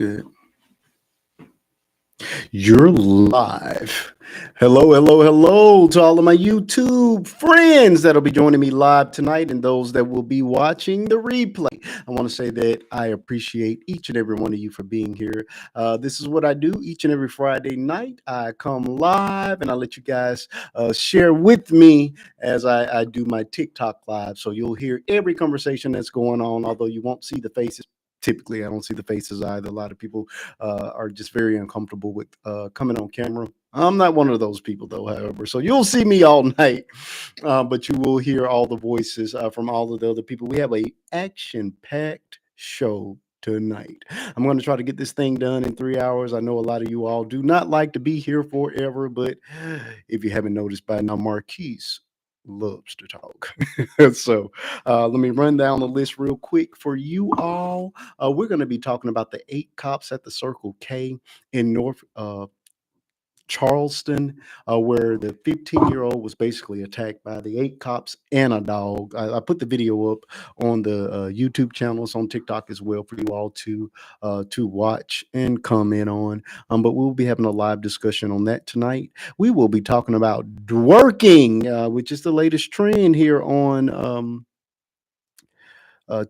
Good. You're live. Hello, hello, hello to all of my YouTube friends that'll be joining me live tonight and those that will be watching the replay. I want to say that I appreciate each and every one of you for being here. This is what I do each and every Friday night. I come live and I let you guys share with me as I do my TikTok live. So you'll hear every conversation that's going on, although you won't see the faces. Typically, I don't see the faces either. A lot of people are just very uncomfortable with coming on camera. I'm not one of those people, though, however. So you'll see me all night, but you will hear all the voices from all of the other people. We have a action-packed show tonight. I'm going to try to get this thing done in 3 hours. I know a lot of you all do not like to be here forever, but if you haven't noticed by now, Marquise loves to talk. So let me run down the list real quick for you all. We're going to be talking about the 8 cops at the Circle K in North Charleston, where the 15-year-old was basically attacked by the 8 cops and a dog. I put the video up on the YouTube channels on TikTok as well for you all to watch and comment on. But we'll be having a live discussion on that tonight. We will be talking about dwerking, which is the latest trend here on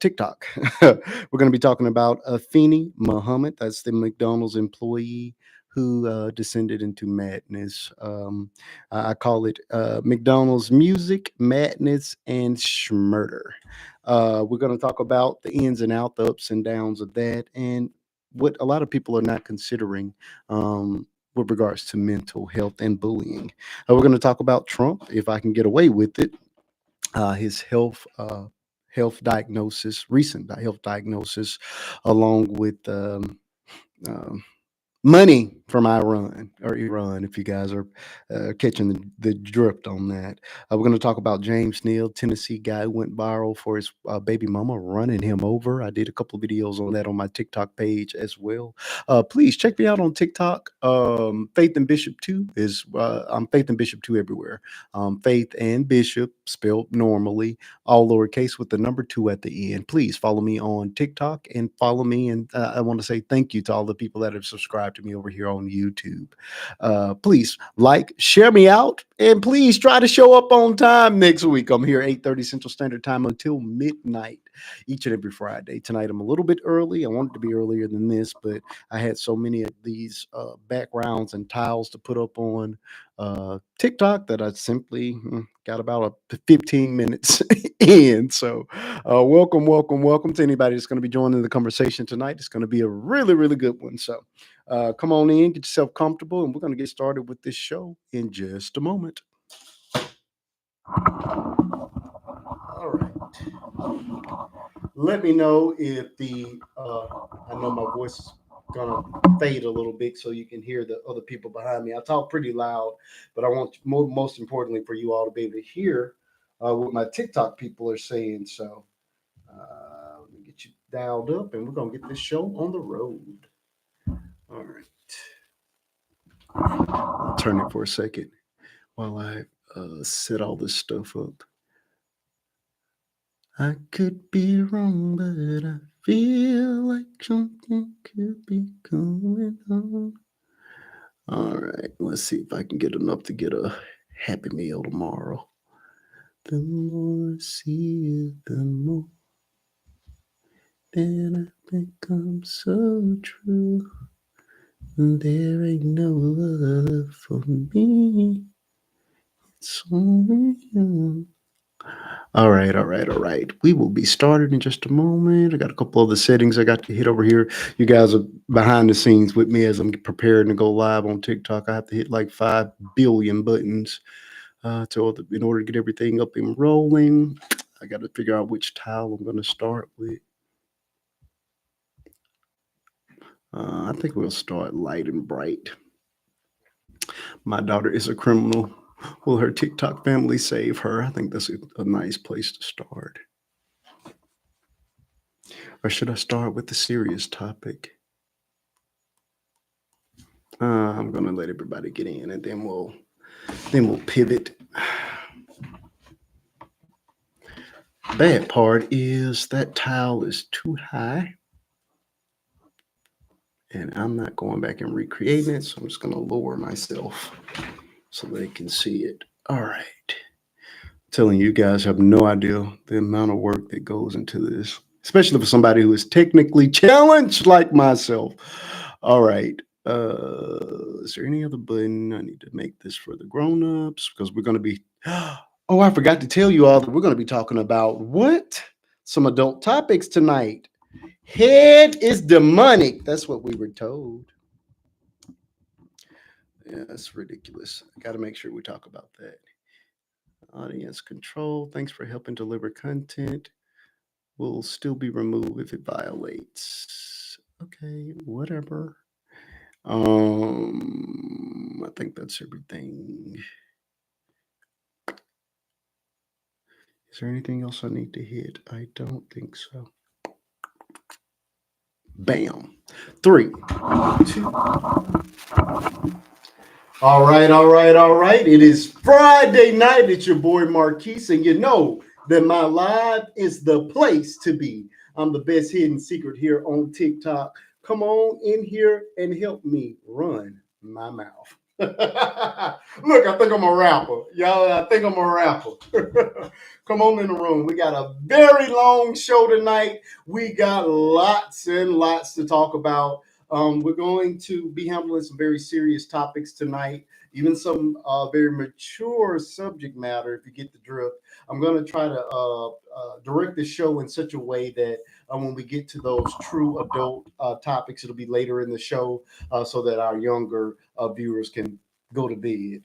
TikTok. We're going to be talking about Afeni Muhammad. That's the McDonald's employee who descended into madness. I call it McDonald's music, madness, and schmurder. We're going to talk about the ins and outs, the ups and downs of that, and what a lot of people are not considering. With regards to mental health and bullying, we're going to talk about Trump, if I can get away with it, his health diagnosis, recent health diagnosis, along with um, money from Iran, if you guys are catching the drift on that. We're going to talk about James Neal, Tennessee guy who went viral for his baby mama running him over. I did a couple of videos on that on my TikTok page as well. Please check me out on TikTok. Faith and Bishop 2 is, I'm Faith and Bishop 2 everywhere. Faith and Bishop spelled normally, all lowercase with the number 2 at the end. Please follow me on TikTok and follow me. And I want to say thank you to all the people that have subscribed to me over here on YouTube. Please like, share me out, and please try to show up on time next week. I'm here 8:30 Central Standard Time until midnight each and every Friday. Tonight I'm a little bit early. I wanted to be earlier than this, but I had so many of these backgrounds and tiles to put up on TikTok that I simply got about 15 minutes in. So, welcome, welcome, welcome to anybody that's going to be joining the conversation tonight. It's going to be a really, really good one. So, come on in, get yourself comfortable, and we're going to get started with this show in just a moment. All right. Let me know if I know my voice is gonna fade a little bit so you can hear the other people behind me. I talk pretty loud, but I want most importantly for you all to be able to hear what my TikTok people are saying. So let me get you dialed up, and we're gonna get this show on the road. All right, I'll turn it for a second while I set all this stuff up. I could be wrong, but I feel like something could be going on. All right, let's see if I can get enough to get a Happy Meal tomorrow. The more I see you, the more that I become so true. There ain't no love for me. It's only you. All right, all right, all right. We will be started in just a moment. I got a couple of the settings I got to hit over here. You guys are behind the scenes with me as I'm preparing to go live on TikTok. I have to hit like 5 billion buttons in order to get everything up and rolling. I got to figure out which tile I'm going to start with. I think we'll start light and bright. My daughter is a criminal. Will her TikTok family save her? I think that's a nice place to start. Or should I start with the serious topic? I'm gonna let everybody get in, and then we'll pivot. Bad part is that tile is too high, And I'm not going back and recreating it, so I'm just going to lower myself so they can see it. All right. Telling you guys have no idea the amount of work that goes into this, especially for somebody who is technically challenged like myself. All right. Is there any other button? I need to make this for the grown-ups because we're going to be. Oh, I forgot to tell you all that we're going to be talking about what? Some adult topics tonight. Head is demonic. That's what we were told. Yeah, that's ridiculous. I got to make sure we talk about that. Audience control. Thanks for helping deliver content. Will still be removed if it violates. Okay, whatever. I think that's everything. Is there anything else I need to hit? I don't think so. Bam. 3, 2. All right, all right, all right. It is Friday night. It's your boy Marquise, and you know that my live is the place to be. I'm the best hidden secret here on TikTok. Come on in here and help me run my mouth. Look, I think I'm a rapper. Y'all, I think I'm a rapper. Come on in the room. We got a very long show tonight. We got lots and lots to talk about. We're going to be handling some very serious topics tonight, even some very mature subject matter, if you get the drift. I'm going to try to direct the show in such a way that when we get to those true adult topics, it'll be later in the show so that our younger viewers can go to bed.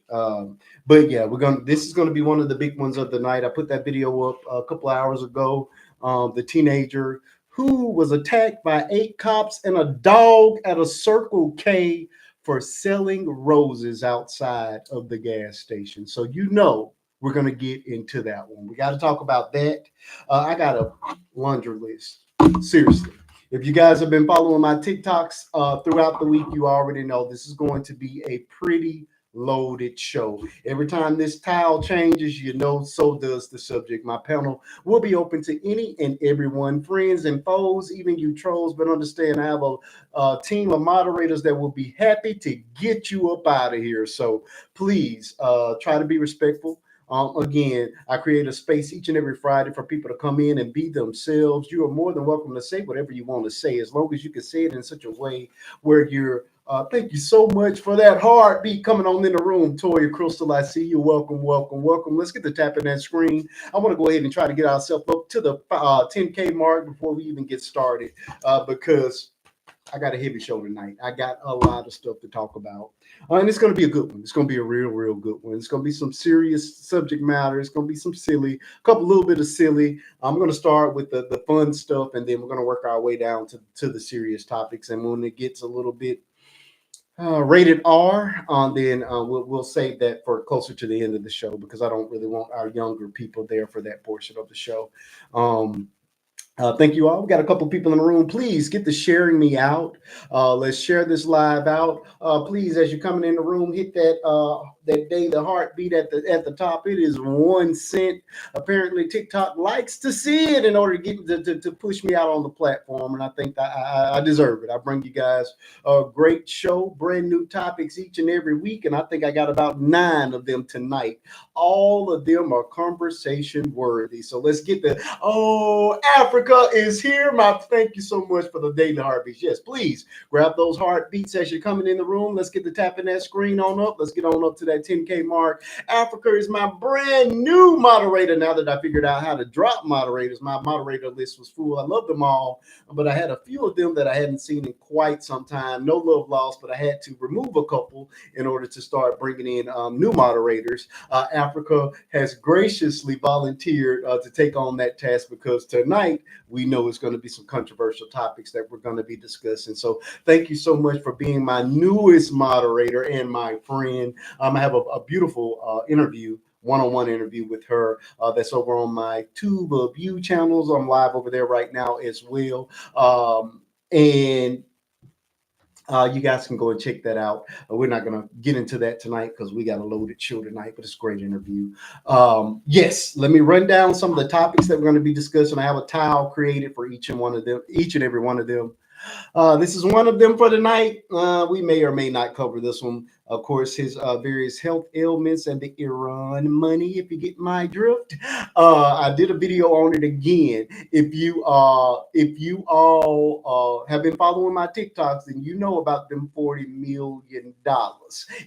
But yeah, this is going to be one of the big ones of the night. I put that video up a couple hours ago. The teenager who was attacked by 8 cops and a dog at a Circle K for selling roses outside of the gas station. So you know we're going to get into that one. We got to talk about that. I got a laundry list. Seriously. If you guys have been following my TikToks throughout the week, you already know this is going to be a pretty loaded show. Every time this tile changes, you know, so does the subject. My panel will be open to any and everyone, friends and foes, even you trolls. But understand, I have a team of moderators that will be happy to get you up out of here. So please try to be respectful. Again, I create a space each and every Friday for people to come in and be themselves. You are more than welcome to say whatever you want to say, as long as you can say it in such a way where you're thank you so much for that heartbeat coming on in the room. Toya Crystal, I see you. Welcome, welcome, welcome. Let's get the tap in that screen. I want to go ahead and try to get ourselves up to the 10K mark before we even get started because I got a heavy show tonight. I got a lot of stuff to talk about. And it's going to be a good one. It's going to be a real, real good one. It's going to be some serious subject matter. It's going to be some silly, little bit of silly. I'm going to start with the fun stuff, and then we're going to work our way down to the serious topics. And when it gets a little bit rated R, then we'll save that for closer to the end of the show because I don't really want our younger people there for that portion of the show. Thank you all. We got a couple people in the room. Please get the sharing me out. Let's share this live out. Please, as you're coming in the room, hit that daily heartbeat at the top. It is 1 cent. Apparently, TikTok likes to see it in order to get to push me out on the platform, and I think I deserve it. I bring you guys a great show, brand new topics each and every week, and I think I got about 9 of them tonight. All of them are conversation worthy. So let's get Africa is here. Thank you so much for the daily heartbeats. Yes, please grab those heartbeats as you're coming in the room. Let's get the tapping that screen on up. Let's get on up to that 10K mark. Africa is my brand new moderator. Now that I figured out how to drop moderators, my moderator list was full. I love them all, but I had a few of them that I hadn't seen in quite some time. No love lost, but I had to remove a couple in order to start bringing in new moderators. Africa has graciously volunteered to take on that task because tonight we know it's going to be some controversial topics that we're going to be discussing. So thank you so much for being my newest moderator and my friend. I have a beautiful interview, one-on-one interview with her that's over on my Tube of You channels. I'm live over there right now as well. And you guys can go and check that out. We're not going to get into that tonight because we got a loaded show tonight, but it's a great interview. Yes, let me run down some of the topics that we're going to be discussing. I have a tile created for each and every one of them. This is one of them for tonight. We may or may not cover this one. Of course, his various health ailments and the Iran money, if you get my drift. I did a video on it again. If you all have been following my TikToks, then you know about them $40 million.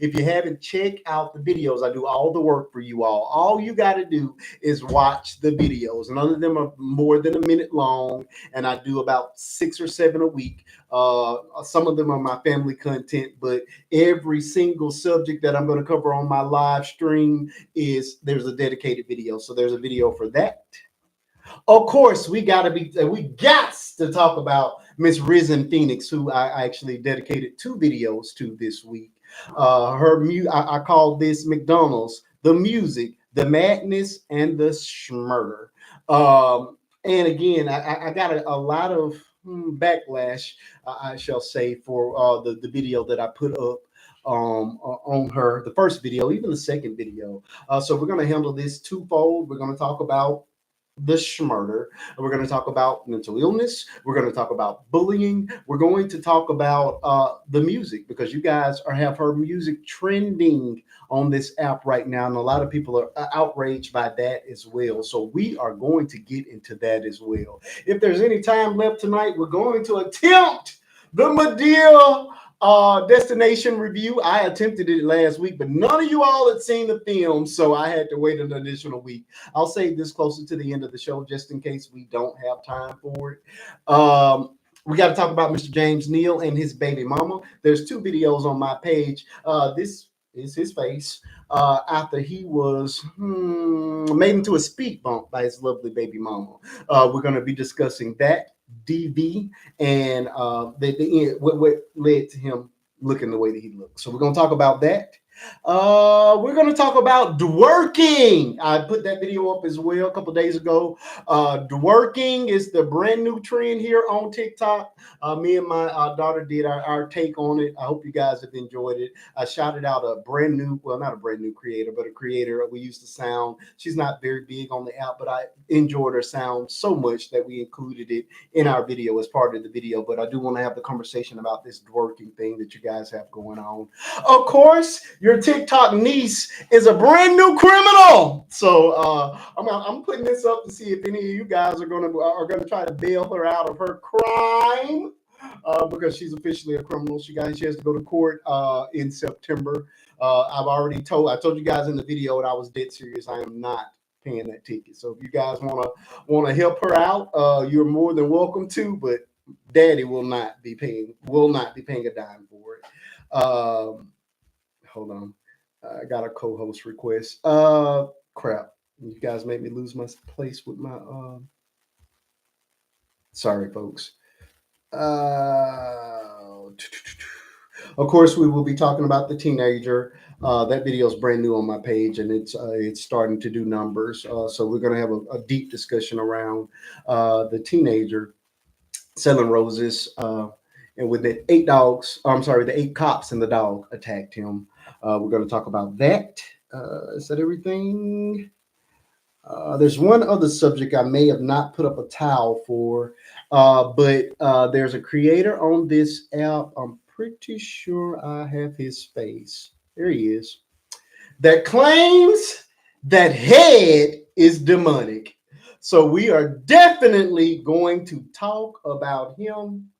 If you haven't, check out the videos. I do all the work for you all. All you got to do is watch the videos. None of them are more than a minute long, and I do about 6 or 7 a week. Some of them are my family content, but every single subject that I'm going to cover on my live stream there's a dedicated video. So there's a video for that. Of course, we got to talk about Miss Risen Phoenix, who I actually dedicated 2 videos to this week. I call this McDonald's, the music, the madness, and the schmurder. And again, I got a lot of backlash, I shall say, for the video that I put up on her, the first video, even the second video. So we're going to handle this twofold. We're going to talk about the schmurder. We're going to talk about mental illness. We're going to talk about bullying. We're going to talk about the music, because you guys have her music trending on this app right now, and a lot of people are outraged by that as well. So we are going to get into that as well. If there's any time left tonight, we're going to attempt the Medea destination review. I attempted it last week, but none of you all had seen the film, so I had to wait an additional week. I'll save this closer to the end of the show just in case we don't have time for it. We got to talk about Mr. James Neal and his baby mama. There's 2 videos on my page. This is his face after he was made into a speed bump by his lovely baby mama. We're going to be discussing that, DV, and what led to him looking the way that he looked. So we're going to talk about that. We're going to talk about dwerking. I put that video up as well a couple days ago. Dwerking is the brand new trend here on TikTok. Me and my daughter did our take on it. I hope you guys have enjoyed it. I shouted out a brand new, well, not a brand new creator, but a creator. We used the sound. She's not very big on the app, but I enjoyed her sound so much that we included it in our video as part of the video. But I do want to have the conversation about this dwerking thing that you guys have going on. Of course, your TikTok niece is a brand new criminal. So I'm putting this up to see if any of you guys are gonna try to bail her out of her crime, because she's officially a criminal. She has to go to court in September. I told you guys in the video that I was dead serious. I am not paying that ticket. So if you guys wanna help her out, you're more than welcome to. But Daddy will not be paying a dime for it. Hold on. I got a co-host request. Crap. You guys made me lose my place with my sorry folks. Of course, we will be talking about the teenager. That video is brand new on my page, and it's starting to do numbers. So we're going to have a deep discussion around the teenager selling roses. And with the 8 cops and the dog attacked him. We're going to talk about that. Is that everything? There's one other subject I may have not put up a towel for, but there's a creator on this app. I'm pretty sure I have his face. There he is. That claims that head is demonic. So we are definitely going to talk about him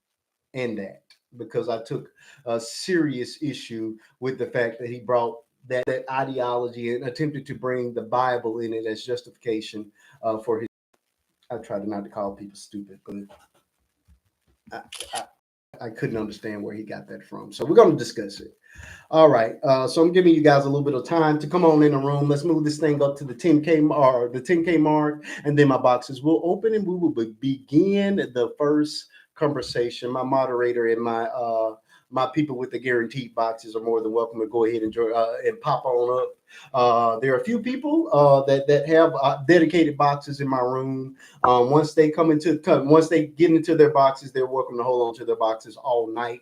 and that, because I took a serious issue with the fact that he brought that ideology and attempted to bring the Bible in it as justification for his. I tried not to call people stupid, but I couldn't understand where he got that from. So we're going to discuss it. All right. So I'm giving you guys a little bit of time to come on in the room. Let's move this thing up to the 10K mark, and then my boxes will open and we will begin the first conversation. My moderator and my people with the guaranteed boxes are more than welcome to go ahead and pop on up There are a few people that have dedicated boxes in my room. Once they once they get into their boxes, they're welcome to hold on to their boxes all night.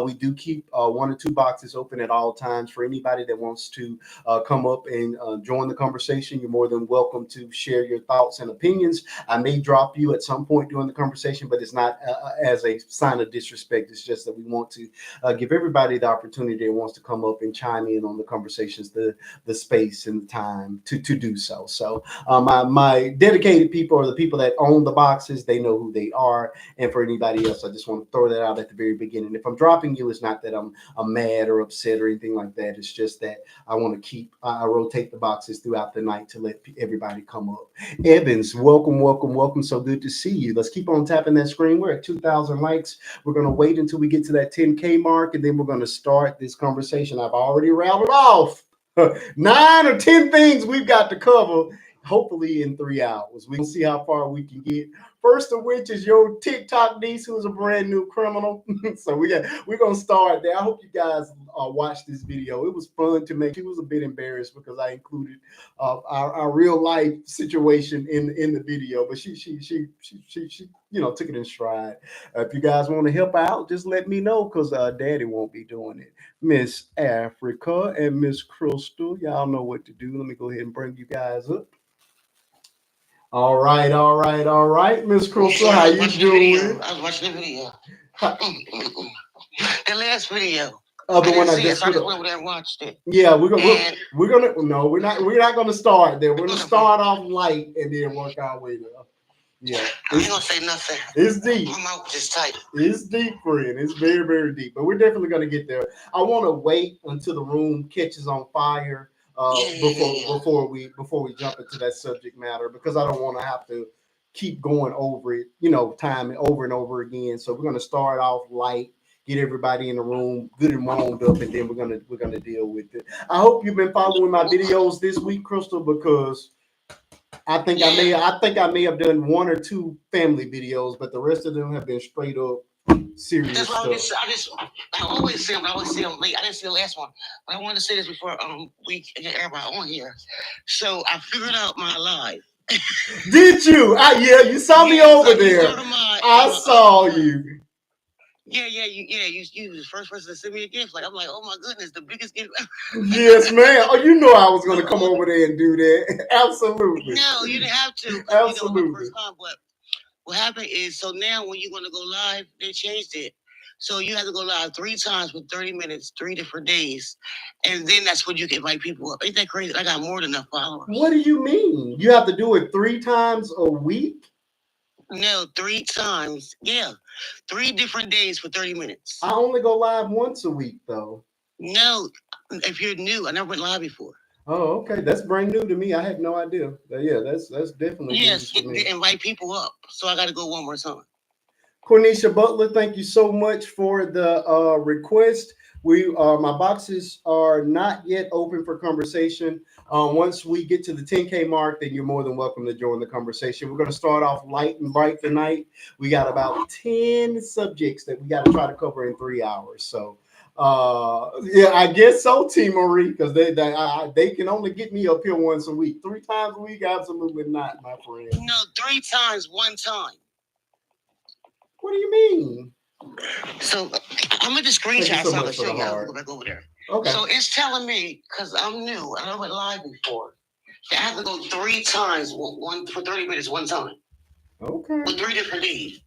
We do keep one or two boxes open at all times for anybody that wants to come up and join the conversation. You're more than welcome to share your thoughts and opinions. I may drop you at some point during the conversation, but it's not as a sign of disrespect. It's just that we want to give everybody the opportunity that wants to come up and chime in on the conversations, the space and the time to do so. So my dedicated people are the people that own the boxes. They know who they are. And for anybody else, I just want to throw that out at the very beginning. If I'm dropping you, it's not that I'm mad or upset or anything like that. It's just that I want to I rotate the boxes throughout the night to let everybody come up. Evans, welcome, welcome, welcome. So good to see you. Let's keep on tapping that screen. We're at 2,000 likes. We're going to wait until we get to that 10K mark, and then we're going to start this conversation. I've already rattled off 9 or 10 things we've got to cover, hopefully in 3 hours. We'll see how far we can get. First of which is your TikTok niece, who's a brand new criminal. So we're gonna start there. I hope you guys watched this video. It was fun to make. She was a bit embarrassed because I included our real life situation in the video, but she took it in stride. If you guys want to help out, just let me know because Daddy won't be doing it. Miss Africa and Miss Crystal, y'all know what to do. Let me go ahead and bring you guys up. All right, all right, all right, Miss Crystal, how you doing? I was watching the video. The last video. Oh, the one I just went over there and watched it. Yeah, we're not gonna start there. We're gonna start off light and then work our way there. Yeah, I ain't gonna say nothing. It's deep. My mouth is tight. It's deep, friend. It's very, very deep. But we're definitely gonna get there. I want to wait until the room catches on fire before we jump into that subject matter because I don't want to have to keep going over it, time over and over again. So we're gonna start off light, get everybody in the room good and warmed up, and then we're gonna deal with it. I hope you've been following my videos this week, Crystal, because I think I may have done 1 or 2 family videos, but the rest of them have been straight up serious That's stuff. I always see them. I always see them late. I didn't see the last one, but I wanted to say this before we get everybody on here. So I figured out my live. Did you? Yeah, you saw me over there. I saw you. Yeah, you was the first person to send me a gift. I'm like, oh my goodness, the biggest gift ever. Yes, man. Oh, you know I was gonna come over there and do that. Absolutely. No, you didn't have to. Absolutely. My first time, but what happened is, so now when you're gonna go live, they changed it. So you have to go live 3 times for 30 minutes, 3 different days. And then that's when you can invite people up. Ain't that crazy? I got more than enough followers. What do you mean? You have to do it 3 times a week? No, 3 times. Yeah. 3 different days for 30 minutes. I only go live once a week, though. No, if you're new, I never went live before. Oh, okay. That's brand new to me. I had no idea. Yeah, that's definitely yes. Invite people up. So I got to go one more time. Cornisha Butler, thank you so much for the request. My boxes are not yet open for conversation. Once we get to the 10K mark, then you're more than welcome to join the conversation. We're going to start off light and bright tonight. We got about 10 subjects that we got to try to cover in 3 hours. So, yeah, I guess so, T. Marie, because they can only get me up here once a week. 3 times a week, absolutely not, my friend. No, 3 times, 1 time. What do you mean? So I'm going to screenshot something to show you. I'll go back over there. Okay. So it's telling me, because I'm new, I never went live before, that I have to go 3 times, one for 30 minutes, 1 time. Okay. With 3 different days.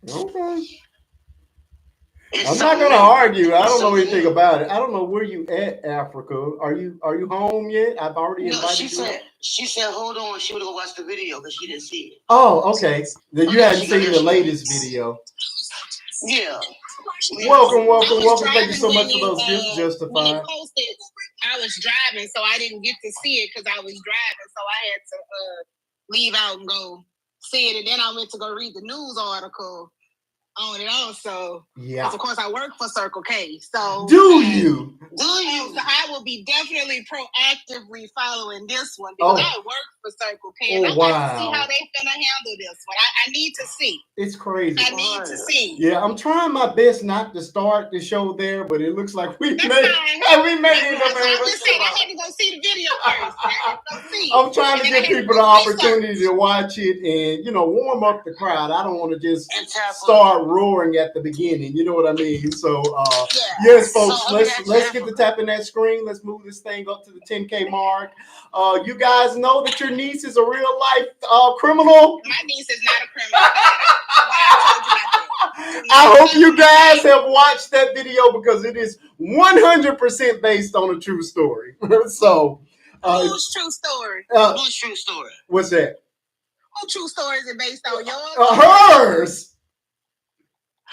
Okay. I'm not gonna argue. I don't know anything about it. I don't know where you at, Africa. Are you home yet? I've already invited you. She said, hold on. She would go watch the video because she didn't see it. Oh, okay. Then you hadn't seen the latest video. Yeah. Welcome. Thank you so much for those gifts, Justified. When it posted, I was driving, so I didn't get to see it because I was driving. So I had to leave out and go see it. And then I went to go read the news article. on it also. Yeah. Of course, I work for Circle K. So do you? So I will be definitely proactively following this one because I work for Circle K. And I like to see how they finna handle this one. I need to see. It's crazy. I need to see. Yeah, I'm trying my best not to start the show there, but it looks like we made it. I just said I had to go see the video first. I'm trying to give people the opportunity to watch it and, warm up the crowd. I don't want to just start roaring at the beginning. You know what I mean? So, yes, folks, let's get to tapping that screen. Let's move this thing up to the 10K mark. You guys know that your niece is a real life criminal. My niece is not a criminal. I hope you guys have watched that video because it is 100% based on a true story. So, whose true story? Whose true story? What's that? Whose true story is it based on? Yours? Hers.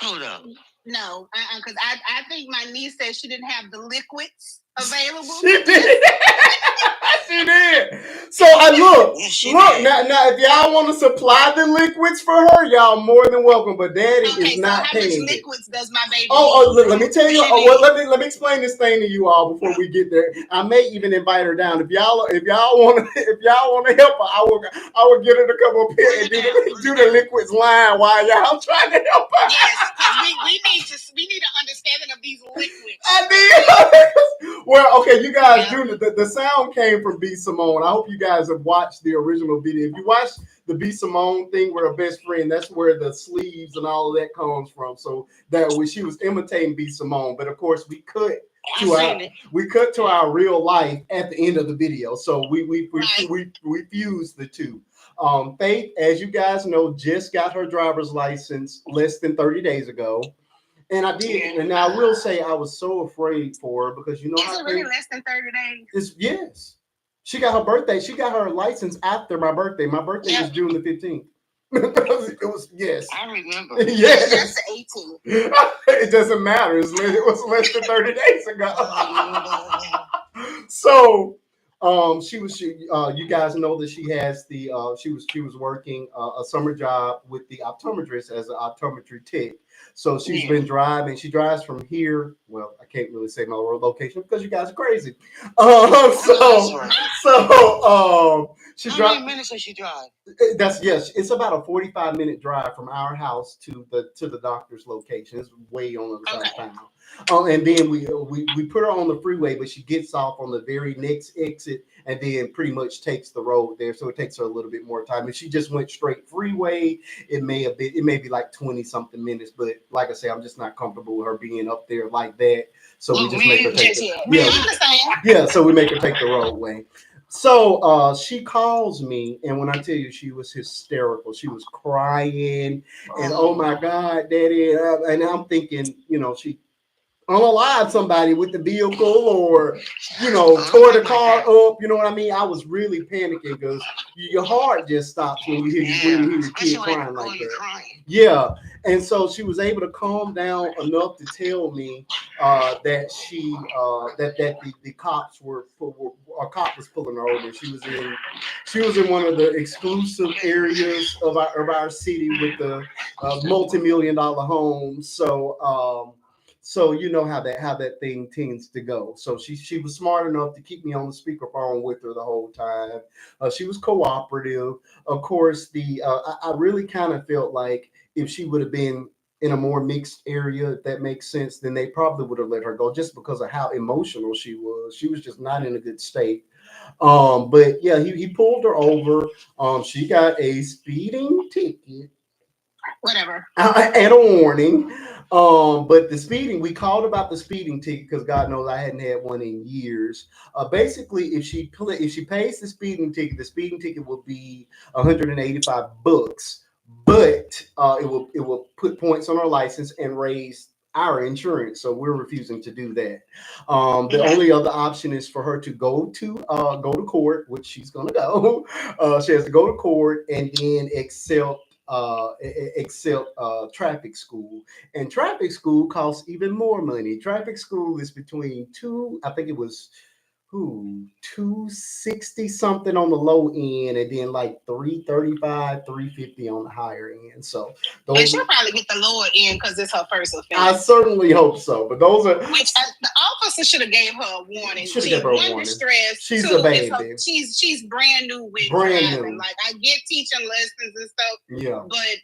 Hold up. No, because I think my niece said she didn't have the liquids available. She did. She did. So look. Now, if y'all want to supply the liquids for her, y'all more than welcome. But Daddy is not paying. How much liquids does my baby? Look, let me tell you. Let me explain this thing to you all before we get there. I may even invite her down if y'all want to help her. I will get her to come up here and do the liquids line while y'all trying to help her. Yes, because we need an understanding of these liquids. Well, okay, you guys do the sound came from B. Simone. I hope you guys have watched the original video. If you watch the B. Simone thing with her best friend, that's where the sleeves and all of that comes from. So that she was imitating B. Simone, but of course we cut to our real life at the end of the video. So we fused the two. Faith, as you guys know, just got her driver's license less than 30 days ago. And I did, and I will say I was so afraid for her because is it really less than 30 days? Yes. She got her birthday. She got her license after my birthday. My birthday was June the 15th. It was yes. I remember. Yes. It's just 18. It doesn't matter. It was less than 30 days ago. So you guys know that she has she was working a summer job with the optometrist as an optometry tech. So she's been driving. She drives from here. Well, I can't really say my location because you guys are crazy. She drives. How many minutes does she drive? It's about a 45-minute drive from our house to the doctor's location. It's way on the other side of town. And then we put her on the freeway, but she gets off on the very next exit and then pretty much takes the road there. So it takes her a little bit more time. If she just went straight freeway, it may be like 20 something minutes. But like I say, I'm just not comfortable with her being up there like that. So we just make her take so we make her take the roadway. So she calls me, and when I tell you, she was hysterical. She was crying, and oh my God, Daddy! And I'm thinking, she unalive somebody with the vehicle or tore the car up. You know what I mean? I was really panicking because your heart just stops when you hear your kid crying like that. Yeah. And so she was able to calm down enough to tell me that the cops a cop was pulling her over. She was in one of the exclusive areas of our city with the multi-million-dollar homes. So you know how that thing tends to go. So she was smart enough to keep me on the speakerphone with her the whole time. She was cooperative. Of course, I really kind of felt like if she would have been in a more mixed area, if that makes sense, then they probably would have let her go just because of how emotional she was. She was just not in a good state. But yeah, he pulled her over. She got a speeding ticket. Whatever. And a warning. But we called about the speeding ticket because God knows I hadn't had one in years. Basically, if she pays the speeding ticket will be $185, but it will put points on her license and raise our insurance. So we're refusing to do that. The only other option is for her to go to court, which she's gonna go. She has to go to court and then accept traffic school, and traffic school costs even more money. Traffic school is between I think it was who 260 something on the low end, and then like 335, 350 on the higher end. So and she'll probably get the lower end because it's her first offense. I certainly hope so. But those are which the officer should have gave her a warning. Should have gave her a warning. Distress. She's two, a baby. She's brand new with brand driving. New. Like I get teaching lessons and stuff. Yeah. But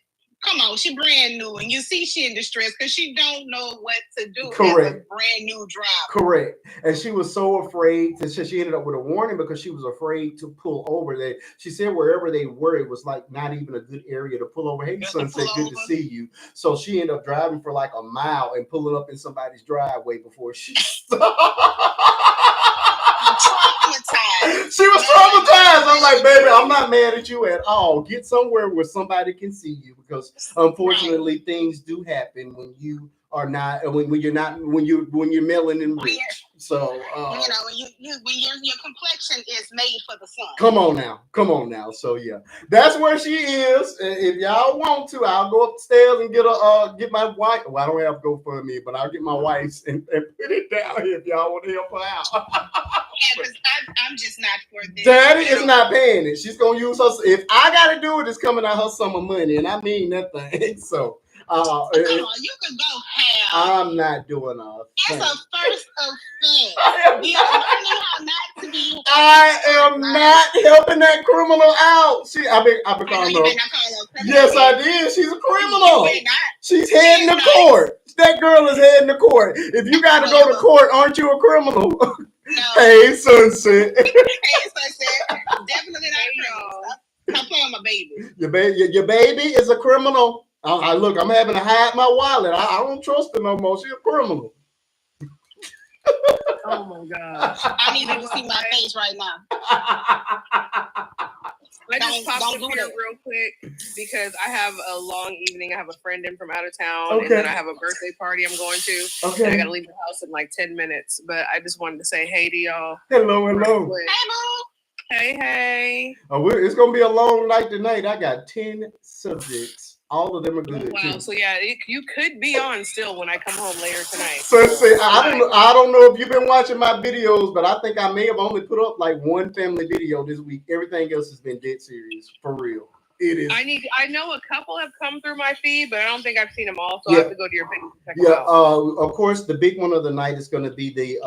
come on, she brand new, and you see she in distress because she don't know what to do. Correct. As a brand new driver. Correct. And she was so afraid that she ended up with a warning because she was afraid to pull over. That she said wherever they were, it was like not even a good area to pull over. Hey, Sunset, good to see you. So she ended up driving for like a mile and pulling up in somebody's driveway before she stopped. She was traumatized. I'm like, baby, I'm not mad at you at all. Get somewhere where somebody can see you, because unfortunately things do happen when you are not when you're not when you're melanin rich. So when your complexion is made for the sun. Come on now. So yeah, that's where she is. If y'all want to, I'll go upstairs and get my wife. Well, I don't have GoFundMe, but I'll get my wife's and put it down here if y'all want to help her out. Yeah, because I'm just not for this. Daddy is not paying it. She's gonna use her. If I gotta do it, it's coming out her summer money, and I mean that thing. So come on, you can go half. I'm not doing a thing. That's a first offense. You're learning how not to be. I am not helping that criminal out. I've been calling her. Yes, I did. She's a criminal. She's heading to court. That girl is heading to court. If you got to go to court, aren't you a criminal? No. Hey, Sunset. Hey, Sunset. Definitely not criminal. Stop playing my baby. Your baby is a criminal. Look, I'm having to hide my wallet. I don't trust her no more. She's a criminal. Oh my gosh. I need you to see my face right now. I just popped up here real quick because I have a long evening. I have a friend in from out of town, and then I have a birthday party I'm going to. Okay. And I gotta leave the house in like 10 minutes. But I just wanted to say hey to y'all. Hello. Hey, boo. Hey. Oh, it's gonna be a long night tonight. I got 10 subjects. All of them are good. Wow. Too. So yeah, you could be on still when I come home later tonight. So I don't know if you've been watching my videos, but I think I may have only put up like one family video this week. Everything else has been dead serious, for real. It is. I know a couple have come through my feed, but I don't think I've seen them all. So I have to go to your page and check them out. Of course, the big one of the night is going to be the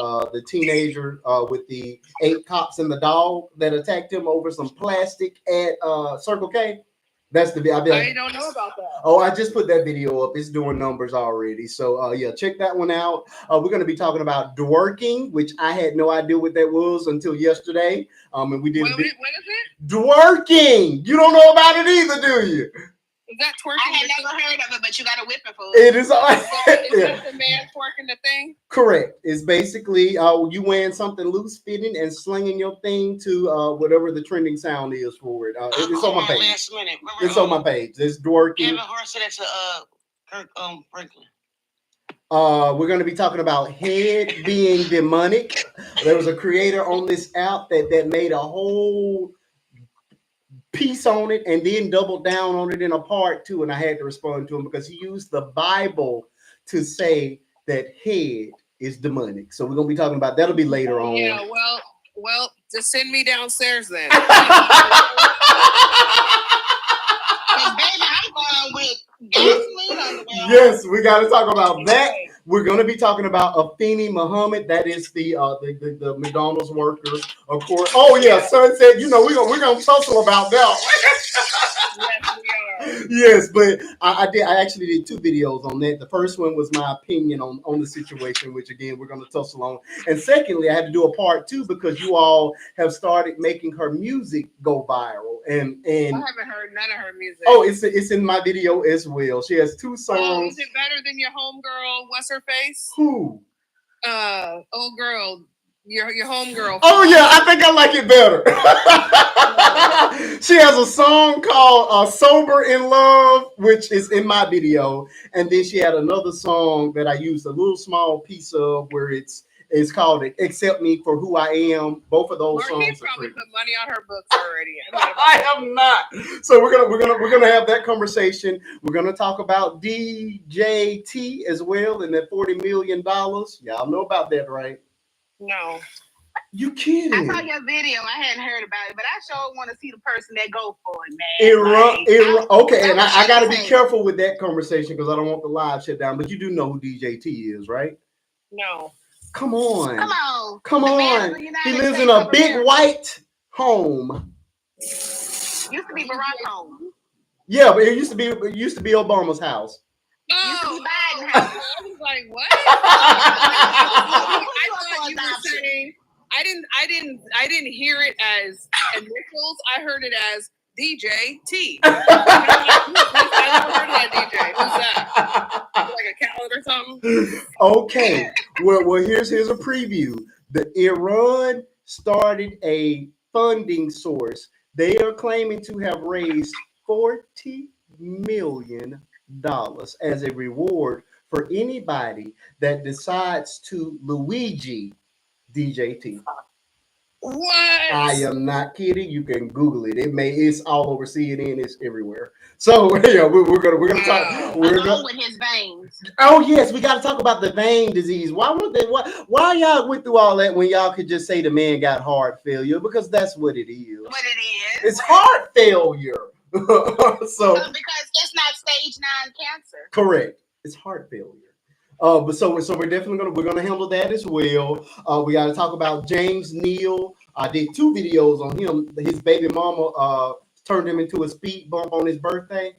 teenager with the 8 cops and the dog that attacked him over some plastic at Circle K. That's the video. I don't know about that. Oh, I just put that video up. It's doing numbers already. So yeah, check that one out. We're going to be talking about dwerking, which I had no idea what that was until yesterday. And we did. What is it? Dwerking. You don't know about it either, do you? Is that twerking? I had never heard of it, but you got a whipping for it. It is. Is that the man twerking the thing? Correct. It's basically you wearing something loose fitting and slinging your thing to whatever the trending sound is for it. It's on my page. Last minute. It's on my page. It's dwerking. Evan Hart said that's Kirk Franklin. We're going to be talking about head being demonic. There was a creator on this app that made a whole piece on it and then doubled down on it in a part 2, and I had to respond to him because he used the Bible to say that head is demonic. So we're gonna be talking about that'll be later on. Yeah, well, just send me downstairs then. Baby, I'm going with gasoline on the way. Yes, we got to talk about that. We're going to be talking about Afeni Muhammad. That is the McDonald's worker, of course. Oh yeah, Sunset. You know we're gonna tussle about that. Yes, we are. Yes, but I actually did 2 videos on that. The first one was my opinion on the situation, which again we're going to tussle on. And secondly, I had to do a part 2 because you all have started making her music go viral. And I haven't heard none of her music. Oh, it's in my video as well. She has 2 songs. Oh, is it better than your homegirl? What's her face? Who? Old girl. Your homegirl. Oh yeah, I think I like it better. She has a song called "Sober in Love," which is in my video, and then she had another song that I used a little small piece of where it's called "Accept Me for Who I Am." Both of those songs. Probably put money on her books already. I have not. So we're gonna have that conversation. We're gonna talk about DJT as well and that $40 million. Y'all know about that, right? No. You kidding? I saw your video. I hadn't heard about it, but I sure want to see the person that go for it, man. Okay, and I got to be careful with that conversation because I don't want the live shut down. But you do know who DJ T is, right? No. Come on. Come on. He lives in a big white home. Used to be Barack home. Yeah, but it used to be Obama's house. Oh, Biden house. I was like, what? I thought you were saying. I didn't hear it as initials. I heard it as DJ T. I never heard that DJ. Who's that? Like a Khaled or something? Okay. Well, here's a preview. The Iran started a funding source. They are claiming to have raised $40 million as a reward for anybody that decides to Luigi DJT. What? I am not kidding. You can Google it. It's all over CNN. It's everywhere. So yeah, we're gonna talk. Along with his veins. Oh yes, we got to talk about the vein disease. Why y'all went through all that when y'all could just say the man got heart failure? Because that's what it is. What it is. It's heart failure. So because it's not stage 9 cancer. Correct. It's heart failure. But so we're definitely gonna handle that as well. We got to talk about James Neal. I did 2 videos on him. His baby mama turned him into a speed bump on his birthday.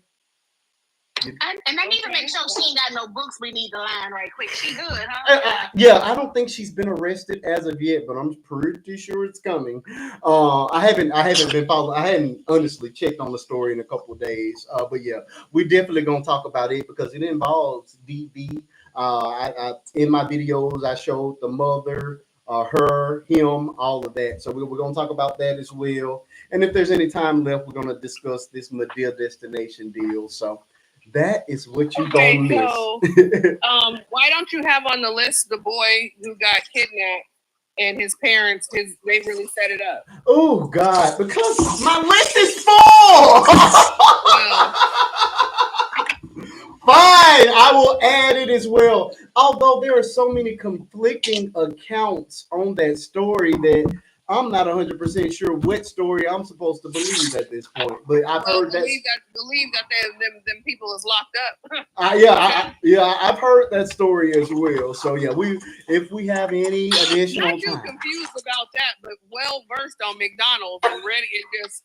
And I need to make sure she ain't got no books. We need the line right quick. She good, huh? Yeah, I don't think she's been arrested as of yet, but I'm pretty sure it's coming. I haven't been following. I hadn't honestly checked on the story in a couple of days. But yeah, we're definitely gonna talk about it because it involves DB. In my videos, I showed the mother, her, him, all of that. So we're gonna talk about that as well. And if there's any time left, we're gonna discuss this Medea destination deal. So. That is what you gonna miss. So, why don't you have on the list the boy who got kidnapped and his parents? They really set it up. Oh God, because my list is full. Fine, I will add it as well. Although there are so many conflicting accounts on that story that I'm not 100% sure what story I'm supposed to believe at this point, but I've heard believe that them people is locked up. I've heard that story as well. So yeah, if we have any additional not time, confused about that, but well versed on McDonald's and ready and just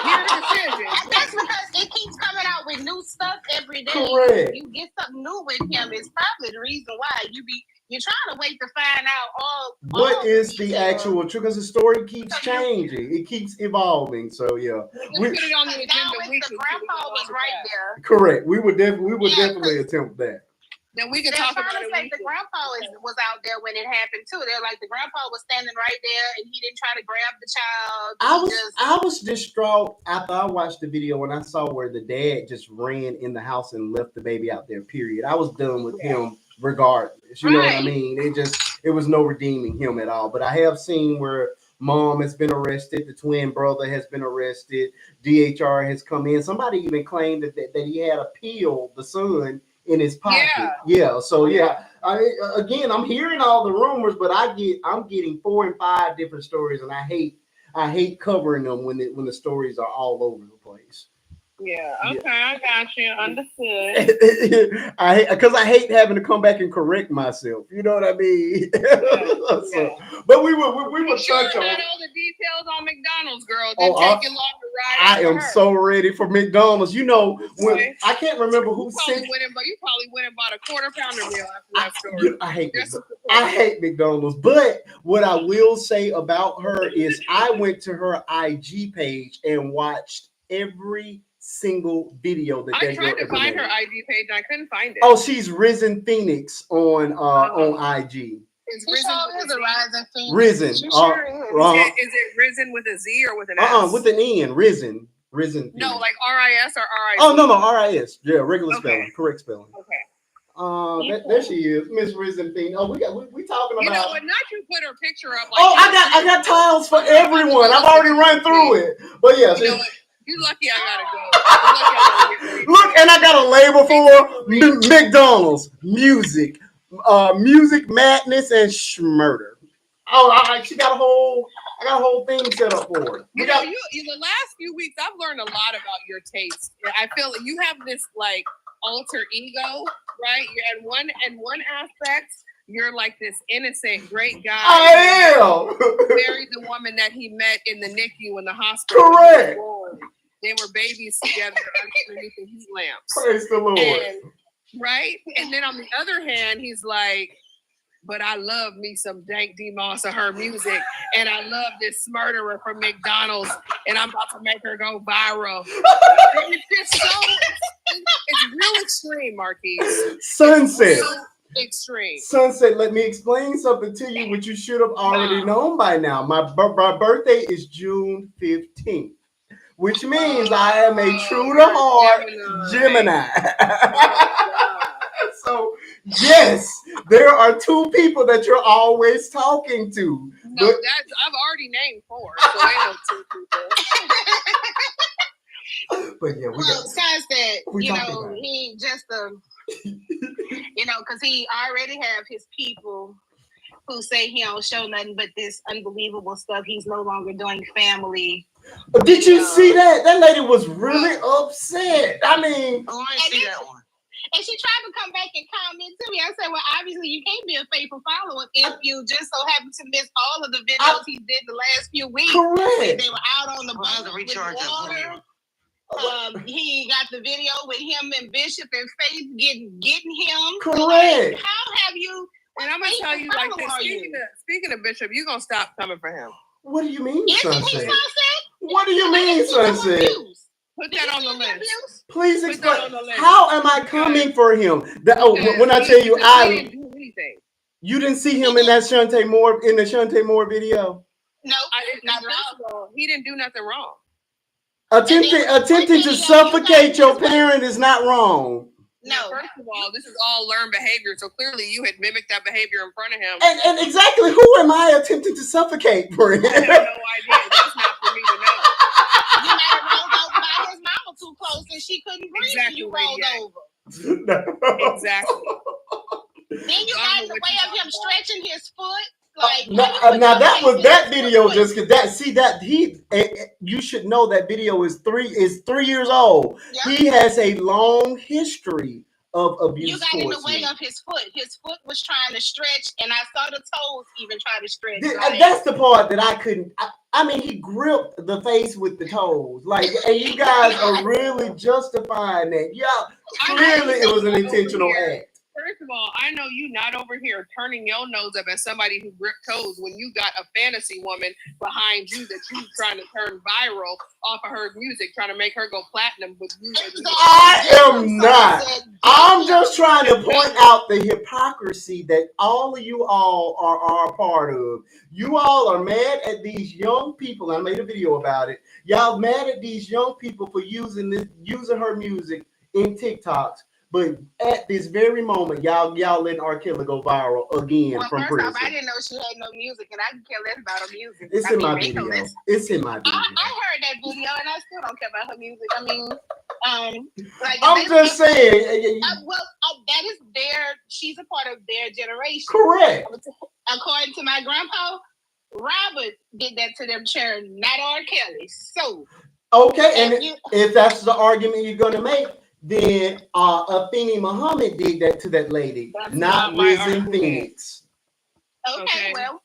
hear the decision. That's because it keeps coming out with new stuff every day. Correct. You get something new with him. It's probably the reason why you're trying to wait to find out what is the actual truth, because the story keeps changing, it keeps evolving. So yeah, we put it on the agenda. The grandpa was right there. Correct. We would definitely attempt that. Then we can talk about it. The grandpa was out there when it happened too. They're like the grandpa was standing right there and he didn't try to grab the child. I was distraught after I watched the video when I saw where the dad just ran in the house and left the baby out there. Period. I was done with him regardless. You know what I mean? It was no redeeming him at all. But I have seen where mom has been arrested, the twin brother has been arrested, DHR has come in. Somebody even claimed that he had a pill, the son, in his pocket. Yeah. So yeah. I'm hearing all the rumors, but I'm getting 4 and 5 different stories, and I hate covering them when the stories are all over the place. Yeah, okay, I got you. Understood. Because I hate having to come back and correct myself. You know what I mean? But we will touch on all the details on McDonald's, girl. Didn't take you long to ride. I am so ready for McDonald's. You know, when I can't remember who said. You probably went and bought a quarter pounder meal after that story. I hate McDonald's. But what I will say about her is I went to her IG page and watched every single video that I tried to find her IG page and I couldn't find it. Oh, she's Risen Phoenix on IG. Is Rising Phoenix? Risen. She sure is. Is it Risen with a Z or with an S? With an N. Risen. Phoenix. No, like RIS or RIS. Oh no, RIS. Yeah, regular spelling, correct spelling. Okay. There she is, Miss Risen Phoenix. Oh, we talking about. You know, but not you put her picture up. Like I got tiles for everyone. I've already run through it. But yeah. You lucky I gotta go. Look, and I got a label for McDonald's music, music madness and schmurder. she got a whole. I got a whole thing set up for her. You know, you the last few weeks, I've learned a lot about your taste. I feel like you have this like alter ego, right? You're in one aspect, you're like this innocent, great guy. I am. Married the woman that he met in the NICU in the hospital. Correct. They were babies together underneath the heat lamps. Praise the Lord. Right? And then on the other hand, he's like, but I love me some Dank D. Moss of her music, and I love this murderer from McDonald's, and I'm about to make her go viral. It's just so, it's real extreme, Marquise. Sunset. Extreme. Sunset, let me explain something to you, which you should have already known by now. My birthday is June 15th. Which means I am a true to heart Gemini. So, yes, there are two people that you're always talking to. No, I've already named 4, so I know 2 people. But yeah, Sunset, he just because he already have his people who say he don't show nothing but this unbelievable stuff. He's no longer doing family. Did you see that? That lady was really upset. I mean, I see that one. And she tried to come back and comment to me. I said, well, obviously you can't be a faithful follower if you just so happen to miss all of the videos he did the last few weeks. Correct. They were out on the boat with water. He got the video with him and Bishop and Faith getting him. Correct. So like, how have you? And I'm gonna tell you like this. Speaking of Bishop, you gonna stop coming for him. What do you mean, Sunset? What do you mean, Sunset? Put that on the list. Please explain. How am I coming for him? When I tell you, didn't do anything. You didn't see him in that Shantae Moore video. No, not wrong. He didn't do nothing wrong. Attempting to suffocate your parent is not wrong. No. First of all, this is all learned behavior, so clearly you had mimicked that behavior in front of him. And exactly who am I attempting to suffocate, Brent? I have no idea. That's not for me to know. You might have rolled over by his mama too close and she couldn't breathe and you rolled over. Exactly. Then you got in the way of him stretching his foot. Like now that video just you should know that video is 3 years old. Yep. He has a long history of abuse. You got in the way of his foot. His foot was trying to stretch, and I saw the toes even try to stretch. That's the part that I couldn't. I mean, he gripped the face with the toes, like, and you guys are really justifying that. Yeah, clearly it was an intentional act. First of all, I know you not over here turning your nose up at somebody who gripped toes when you got a fantasy woman behind you that you trying to turn viral off of her music, trying to make her go platinum with you. I am not. I'm just trying to point out the hypocrisy that all of you all are a part of. You all are mad at these young people. I made a video about it. Y'all mad at these young people for using her music in TikToks. But at this very moment, y'all letting R. Kelly go viral again from prison. First off, I didn't know she had no music, and I can care less about her music. It's in my video. It's in my video. I heard that video, and I still don't care about her music. I mean, I'm just saying. That is she's a part of their generation. Correct. According to my grandpa, Robert did that to them children, not R. Kelly. So. Okay, and if that's the argument you're going to make, then Afeni Muhammad did that to that lady, not Risen Phoenix. Okay, well,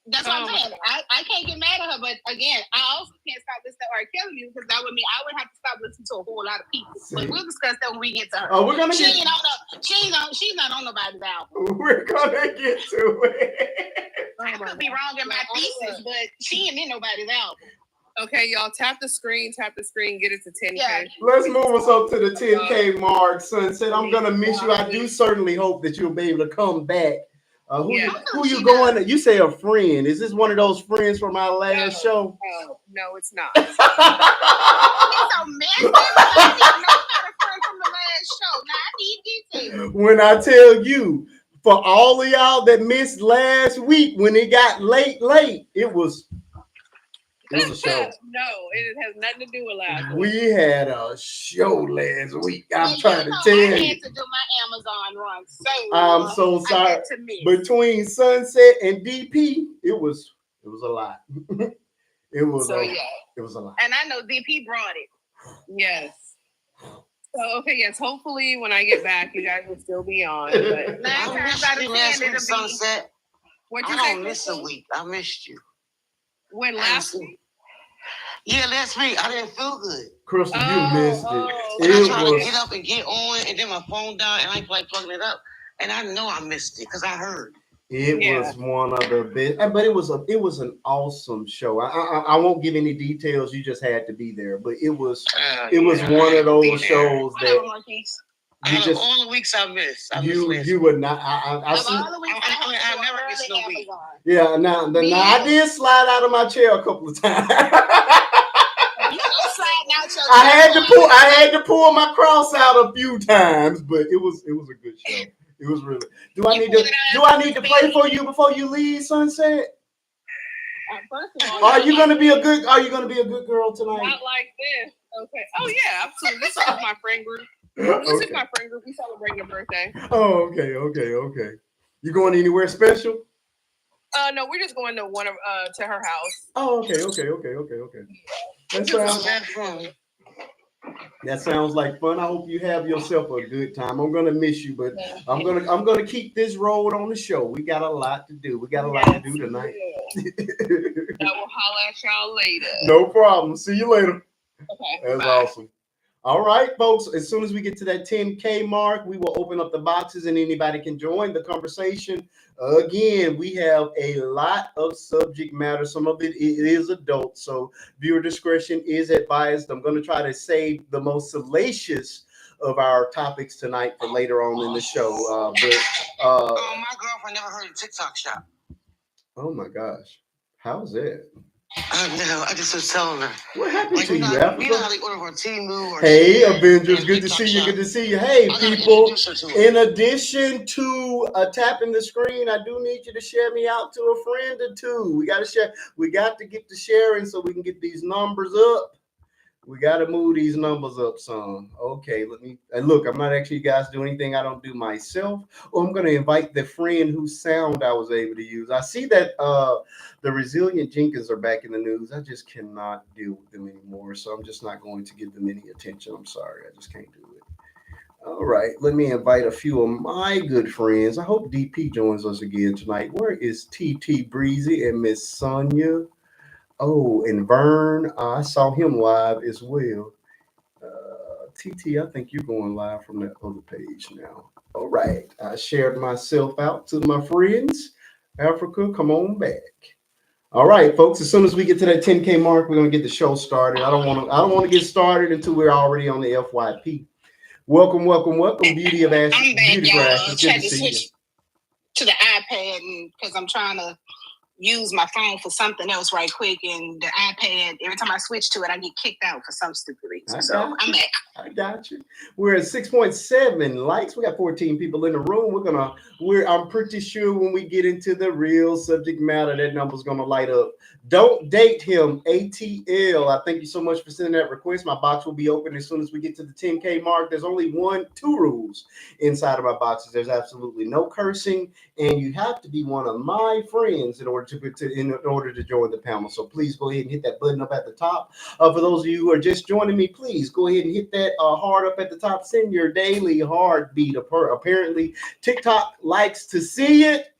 that's what I'm saying. I can't get mad at her, but again, I also can't stop listening to R. Kelly music because that would mean I would have to stop listening to a whole lot of people. But we'll discuss that when we get to her. Oh, we're gonna she's not on nobody's album. We're gonna get to it. I could be wrong in my thesis, but she ain't in nobody's album. Okay, y'all, tap the screen, get it to 10K. Yeah. Let's move us up to the 10K mark, Sunset. I'm gonna miss you. I do certainly hope that you'll be able to come back. Who you going to? You say a friend. Is this one of those friends from our last show? No, it's not. He's so messy. I didn't know about a friend from the last show. Now I need details. When I tell you, for all of y'all that missed last week when it got late, it was It was a show. No, it has nothing to do with last week. We had a show last week. I'm trying to tell I you. had to do my Amazon run, so I'm so I sorry. had to miss. Between Sunset and DP, it was a lot. It was a lot. And I know DP brought it. Yes. So okay, yes. Hopefully, when I get back, you guys will still be on. But 9 times out of 10, it'll be Sunset. What you I don't miss a week. I missed you. When last week? Yeah, last week I didn't feel good. Crystal, you missed it. I tried to get up and get on, and then my phone died, and I ain't like plugging it up. And I know I missed it because I heard. It was one of the best, but it was an awesome show. I won't give any details. You just had to be there, but it was one of those shows that you just all the weeks I missed. You would not. I never missed no week. Yeah, now I did slide out of my chair a couple of times. I had to pull my cross out a few times, but it was a good show. It was really. Do I need to pray for you before you leave, Sunset? First of all, are you gonna be a good girl tonight? Not like this. Okay. Oh yeah, absolutely. This is my friend group. This is my friend group. We celebrating a birthday. Oh, okay. You going anywhere special? No, we're just going to to her house. Oh, okay. That sounds like fun. I hope you have yourself a good time. I'm gonna miss you, but I'm gonna keep this road on the show. We got a lot to do. We got a lot to do tonight. I will holler at y'all later. No problem. See you later. Okay. That's awesome. All right, folks. As soon as we get to that 10K mark, we will open up the boxes and anybody can join the conversation. Again, we have a lot of subject matter. Some of it is adult, so viewer discretion is advised. I'm going to try to save the most salacious of our topics tonight for later on in the show. My girlfriend never heard of TikTok shop. Oh my gosh, how's that? I just was telling her. What happened to you, Africa? You know how they order for Temu. Hey, Avengers, good to see you. Good to see you. Hey, people. In addition to tapping the screen, I do need you to share me out to a friend or two. We got to share. We got to get to sharing so we can get these numbers up. We got to move these numbers up some. Okay, look, I'm not actually guys do anything I don't do myself. I'm going to invite the friend whose sound I was able to use. I see that the Resilient Jenkins are back in the news. I just cannot deal with them anymore. So I'm just not going to give them any attention. I'm sorry. I just can't do it. All right, let me invite a few of my good friends. I hope DP joins us again tonight. Where is TT Breezy and Miss Sonia? Oh, and Vern, I saw him live as well. TT, I think you're going live from that other page now. All right, I shared myself out to my friends. Africa, come on back. All right, folks. As soon as we get to that 10K mark, we're gonna get the show started. I don't want to get started until we're already on the FYP. Welcome, Beauty of Ashes. I'm back, Beauty y'all. Ashes. Tried to switch to the iPad because I'm trying to use my phone for something else right quick, and the iPad, every time I switch to it, I get kicked out for some stupid reason. So I'm back. I got you. We're at 6.7 likes. We got 14 people in the room. I'm pretty sure when we get into the real subject matter, that number's gonna light up. Don't date him, ATL. I thank you so much for sending that request. My box will be open as soon as we get to the 10K mark. There's only two rules inside of my boxes. There's absolutely no cursing, and you have to be one of my friends in order to join the panel. So please go ahead and hit that button up at the top. For those of you who are just joining me, please go ahead and hit that heart up at the top. Send your daily heartbeat. Apparently, TikTok likes to see it.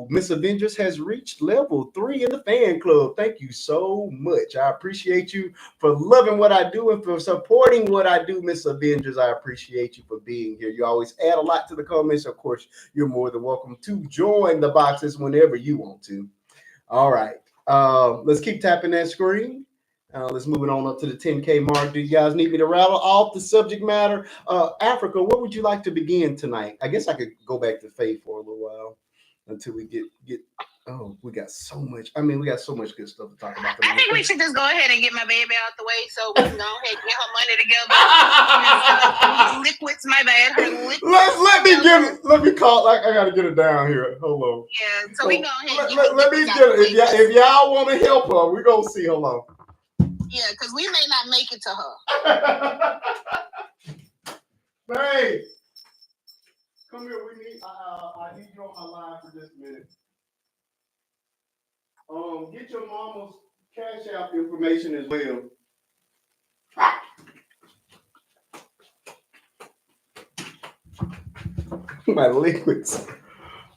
Miss Avengers has reached level 3 in the fan club. Thank you so much. I appreciate you for loving what I do and for supporting what I do, Miss Avengers. I appreciate you for being here. You always add a lot to the comments. Of course, you're more than welcome to join the boxes whenever you want to. All right. Let's keep tapping that screen. Let's move it on up to the 10K mark. Do you guys need me to rattle off the subject matter? Africa, what would you like to begin tonight? I guess I could go back to Faith for a little while until we get Oh, we got so much. I mean, we got so much good stuff to talk about tonight. I think we should just go ahead and get my baby out the way so we can go ahead and get her money together. These liquids, my bad. Her liquids. Let me call. Like, I gotta get it down here. Hold on. Yeah, so we go ahead. Let me get it. If y'all want to help her, we gonna see. Hold on. Yeah, because we may not make it to her. Babe, come here. We need. I need you on my line for just a minute. Get your mama's cash app information as well. My liquids.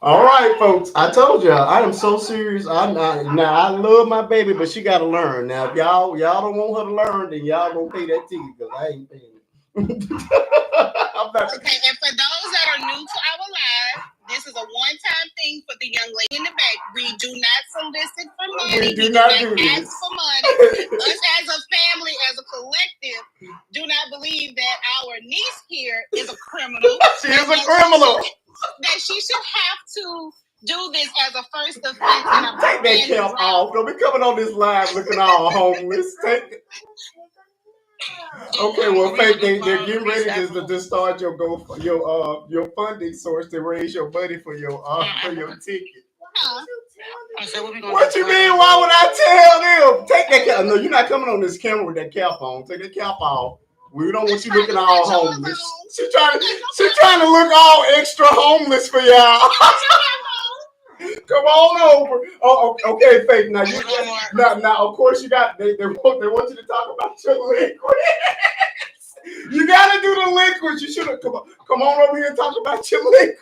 All right, folks. I told y'all I am so serious. I love my baby, but she got to learn. Now, if y'all don't want her to learn, then y'all gonna pay that ticket because I ain't paying it. Okay, and for those that are new to our live, this is a one-time thing for the young lady in the back. We do not solicit for money. We do not ask for money. Us as a family, as a collective, do not believe that our niece here is a criminal. She is a criminal. That she should have to do this as a first offense. And take that cap off. Don't be coming on this live looking all homeless. Take it. Okay, well, Faith, they're getting ready to start your funding source to raise your money for your ticket. What you mean? Why would I tell them? Take that cap. No, you're not coming on this camera with that cap on. Take that cap off. We don't want you looking all homeless. She's trying to look all extra homeless for y'all. Come on over. Oh, okay, Faith. Now, of course, you got. They want you to talk about your liquids. You gotta do the liquids. You should have come on over here and talk about your liquids.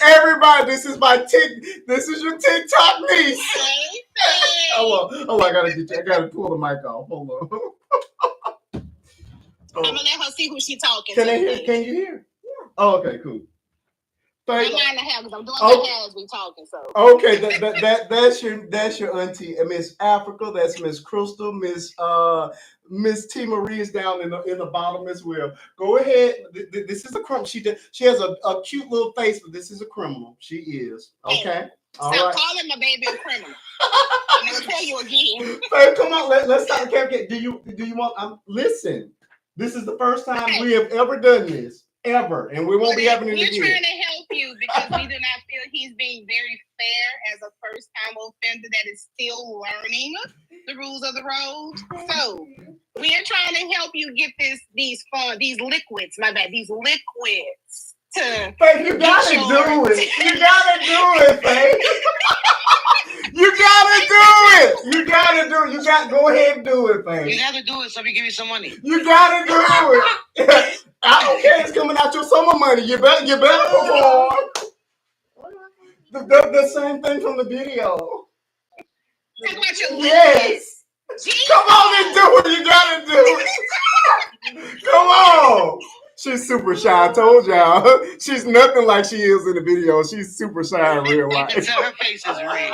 Everybody, this is your TikTok niece. Hold on, I gotta pull the mic off. Hold on. I'm gonna let her see who she's talking to. Can you hear? Yeah. Oh, okay, cool. I'm doing my hair as we talking. So okay, that's your auntie, Miss Africa. That's Miss Crystal. Miss T Marie is down in the bottom as well. Go ahead. This is a criminal. She has a cute little face, but this is a criminal. She is okay. All right. Stop calling my baby a criminal. I'm gonna tell you again. Hey, come on, let's stop the camera. Do you want? Listen. This is the first time we have ever done this. Ever, and we won't be having it again. We're trying to help you because we do not feel he's being very fair as a first-time offender that is still learning the rules of the road. So we are trying to help you get these liquids. My bad, these liquids. Faith, you gotta do it. You gotta do it, Faith. You gotta do it. Go ahead and do it, Faith. You gotta do it so we give you some money. You gotta do it. I don't care. It's coming out your summer money. You better perform. The same thing from the video. Yes. Come on and do it. You gotta do it. Come on. She's super shy. I told y'all. She's nothing like she is in the video. She's super shy in real life. You can tell her face is red.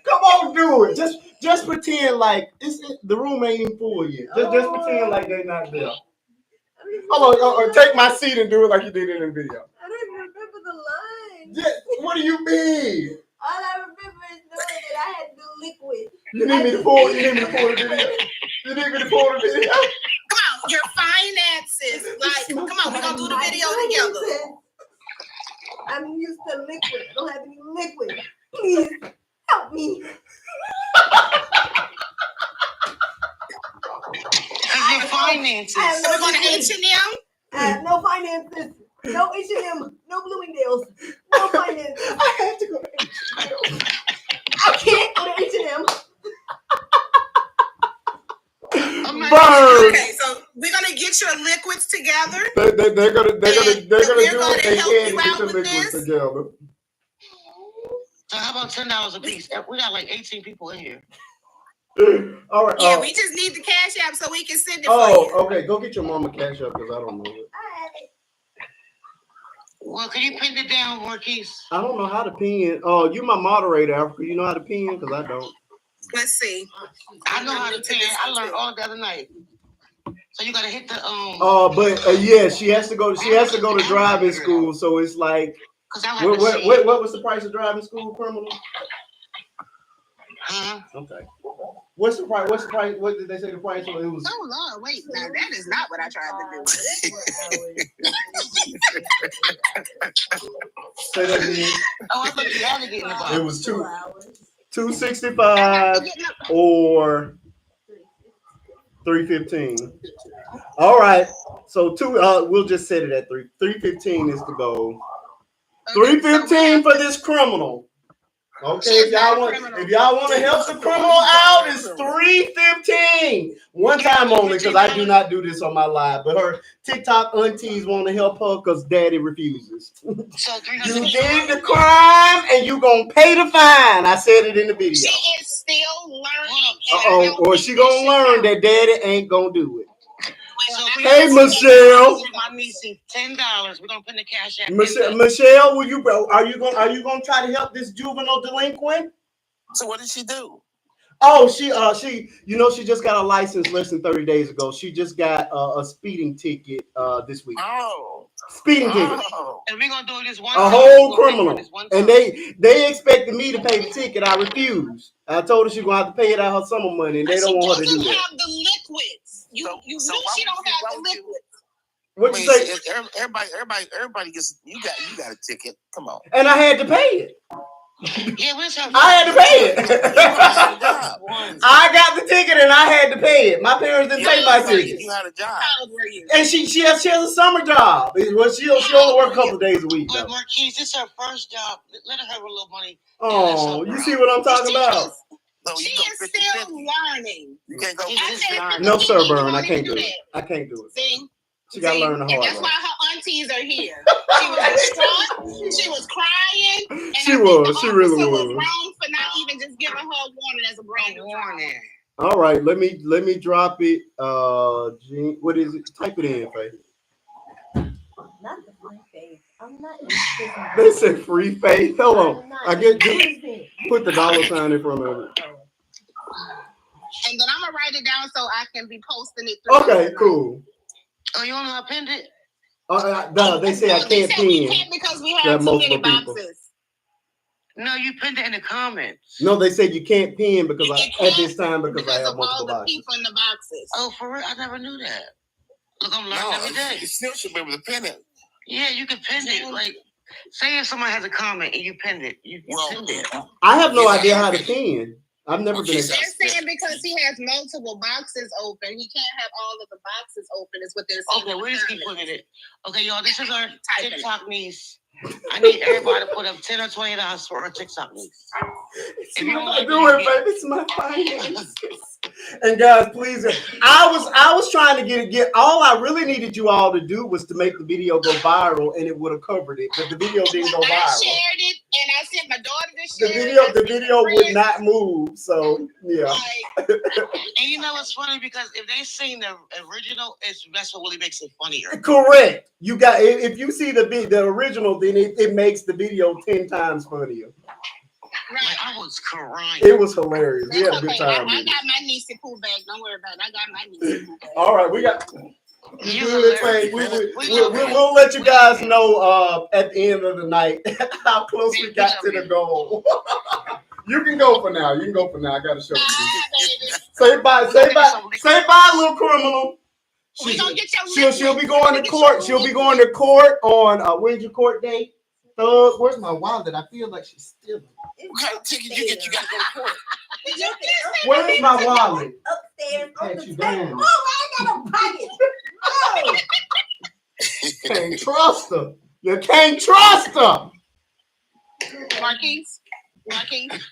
Come on, do it. Just pretend like the room ain't even full yet. Just pretend like they're not there. Hold on, take my seat and do it like you did in the video. I don't remember the line. Yeah, what do you mean? All I remember is knowing that I had to do liquid. You need me to pull the video? Come on, your finances. Like, come on, we're gonna do the video together. I'm used to liquid. I don't have any liquid. Please help me. Your finances. We're going to H&M? I have no finances. No H&M. No Bloomingdale's. No finances. I have to go to H&M. I can't go to H&M. Okay, so we're gonna get your liquids together. They're gonna do what they can to get your liquids together. So how about $10 a piece? We got like 18 people in here. All right. Yeah, we just need the cash app so we can send it. Okay. Go get your mama cash app because I don't know it. Well, can you pin it down, Marquise? I don't know how to pin. Oh, you my moderator, Africa. You know how to pin because I don't. Let's see. I know how to pin. I learned all the other night. So you gotta hit the but yeah, she has to go. She has to go to driving school. So it's like What was the price of driving school, criminal? Huh? Okay. What's the price? What's the price? What did they say the price was? It was. Oh Lord, wait, now that is not what I tried to do. Say that again. Oh, I thought you had to get in the box. It was 265 or 315. All right. So we'll just set it at 315 is the goal. 315 for this criminal. Okay, if y'all want to help the criminal out, it's 315. One time only, because I do not do this on my live. But her TikTok aunties want to help her because daddy refuses. So you did the crime and you gonna pay the fine. I said it in the video. She is still learning. Or she gonna learn that daddy ain't gonna do it. So hey, Michelle. My niece $10. We're gonna put in the cash app. Michelle, are you gonna try to help this juvenile delinquent? So what did she do? Oh, she she just got a license less than 30 days ago. She just got a speeding ticket this week. Oh, speeding ticket. And we're gonna do this one. A whole criminal. And they expected me to pay the ticket. I refused. I told her she's gonna have to pay it out her summer money, and they don't want her to do that. She doesn't have the liquids. You know she don't have the liquids. What you say? Everybody gets you got a ticket. Come on. And I had to pay it. Yeah, I had to pay it. I got the ticket and I had to pay it. My parents didn't pay my ticket. You had a job. How old were you? And she has a summer job. Well, she only work a couple of days a week. But Marquise, this is her first job. Let her have a little money. Oh, you see what I'm talking about? No, she is still learning. You can't go. No, sir, Burn. I can't do it. I can't do it. See? She got to learn the hard way. That's why her aunties are here. She was distraught. She was crying. And she was. She really was. Wrong for not even just giving her a warning as a brand new warning. All right, let me drop it. Jean, what is it? Type it in, Faith. Not the free Faith. I'm not. They said free Faith. Hold on. Put the dollar sign in front of it. And then I'm gonna write it down so I can be posting it. Okay, cool. Oh, you want to append it? No, they say I can't pin. We can't because we have too many boxes. No, you pinned it in the comments. No, they said you can't pin because at this time because I have multiple boxes. People in the boxes. Oh, for real? I never knew that. Look, I'm learning every day. You still should be able to pin it. Yeah, you can pin it. Like, say if someone has a comment and you pinned it, you pinned it. I have no idea how to pin. I've never been. They're saying because he has multiple boxes open, he can't have all of the boxes open. Is what they're saying. Okay, we're just keep putting it. Okay, y'all, this is our TikTok niece. I need everybody to put up $10 or $20 for our TikTok niece. It's my doing, baby. It's my finances. And guys, please, I was trying to get all I really needed you all to do was to make the video go viral, and it would have covered it. But the video didn't go viral. I shared it, and I sent my daughter to share it. The video would not move. So yeah. And you know what's funny, because if they seen the original, that's what really makes it funnier. Correct. You got if you see the original, then it makes the video 10 times funnier. Right. Like, I was crying. It was hilarious. We had a good time. I got my niece to pull back. Don't worry about it. I got my niece. All right, we got. We'll let you guys know at the end of the night how close we got to the goal. You can go for now. I gotta show you. Say bye, little criminal. She'll be going to court. She'll be going to court on when's your court date? Where's my wallet? I feel like she's stealing. What kind of ticket you get? You gotta go to court. Where's my wallet? Upstairs on the table. Oh, I got a pocket. Oh. Can't trust her. You can't trust her. Marquise.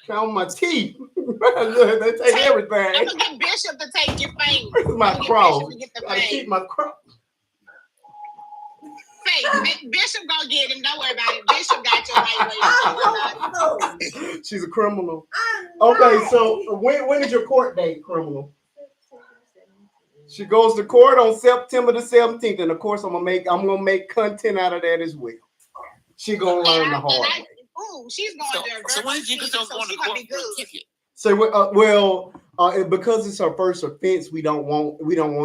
Count my teeth. They take everything. I'm gonna get Bishop to take your fame. This is my cross. I keep my cross. Bishop gonna get him. Don't worry about it. Bishop got your right way. She's a criminal. Okay, so when is your court date, criminal? She goes to court on September the 17th, and of course I'm gonna make content out of that as well. She gonna learn the hard way. Ooh, she's going there. So when did you get going to court for a ticket? So because it's her first offense, we don't want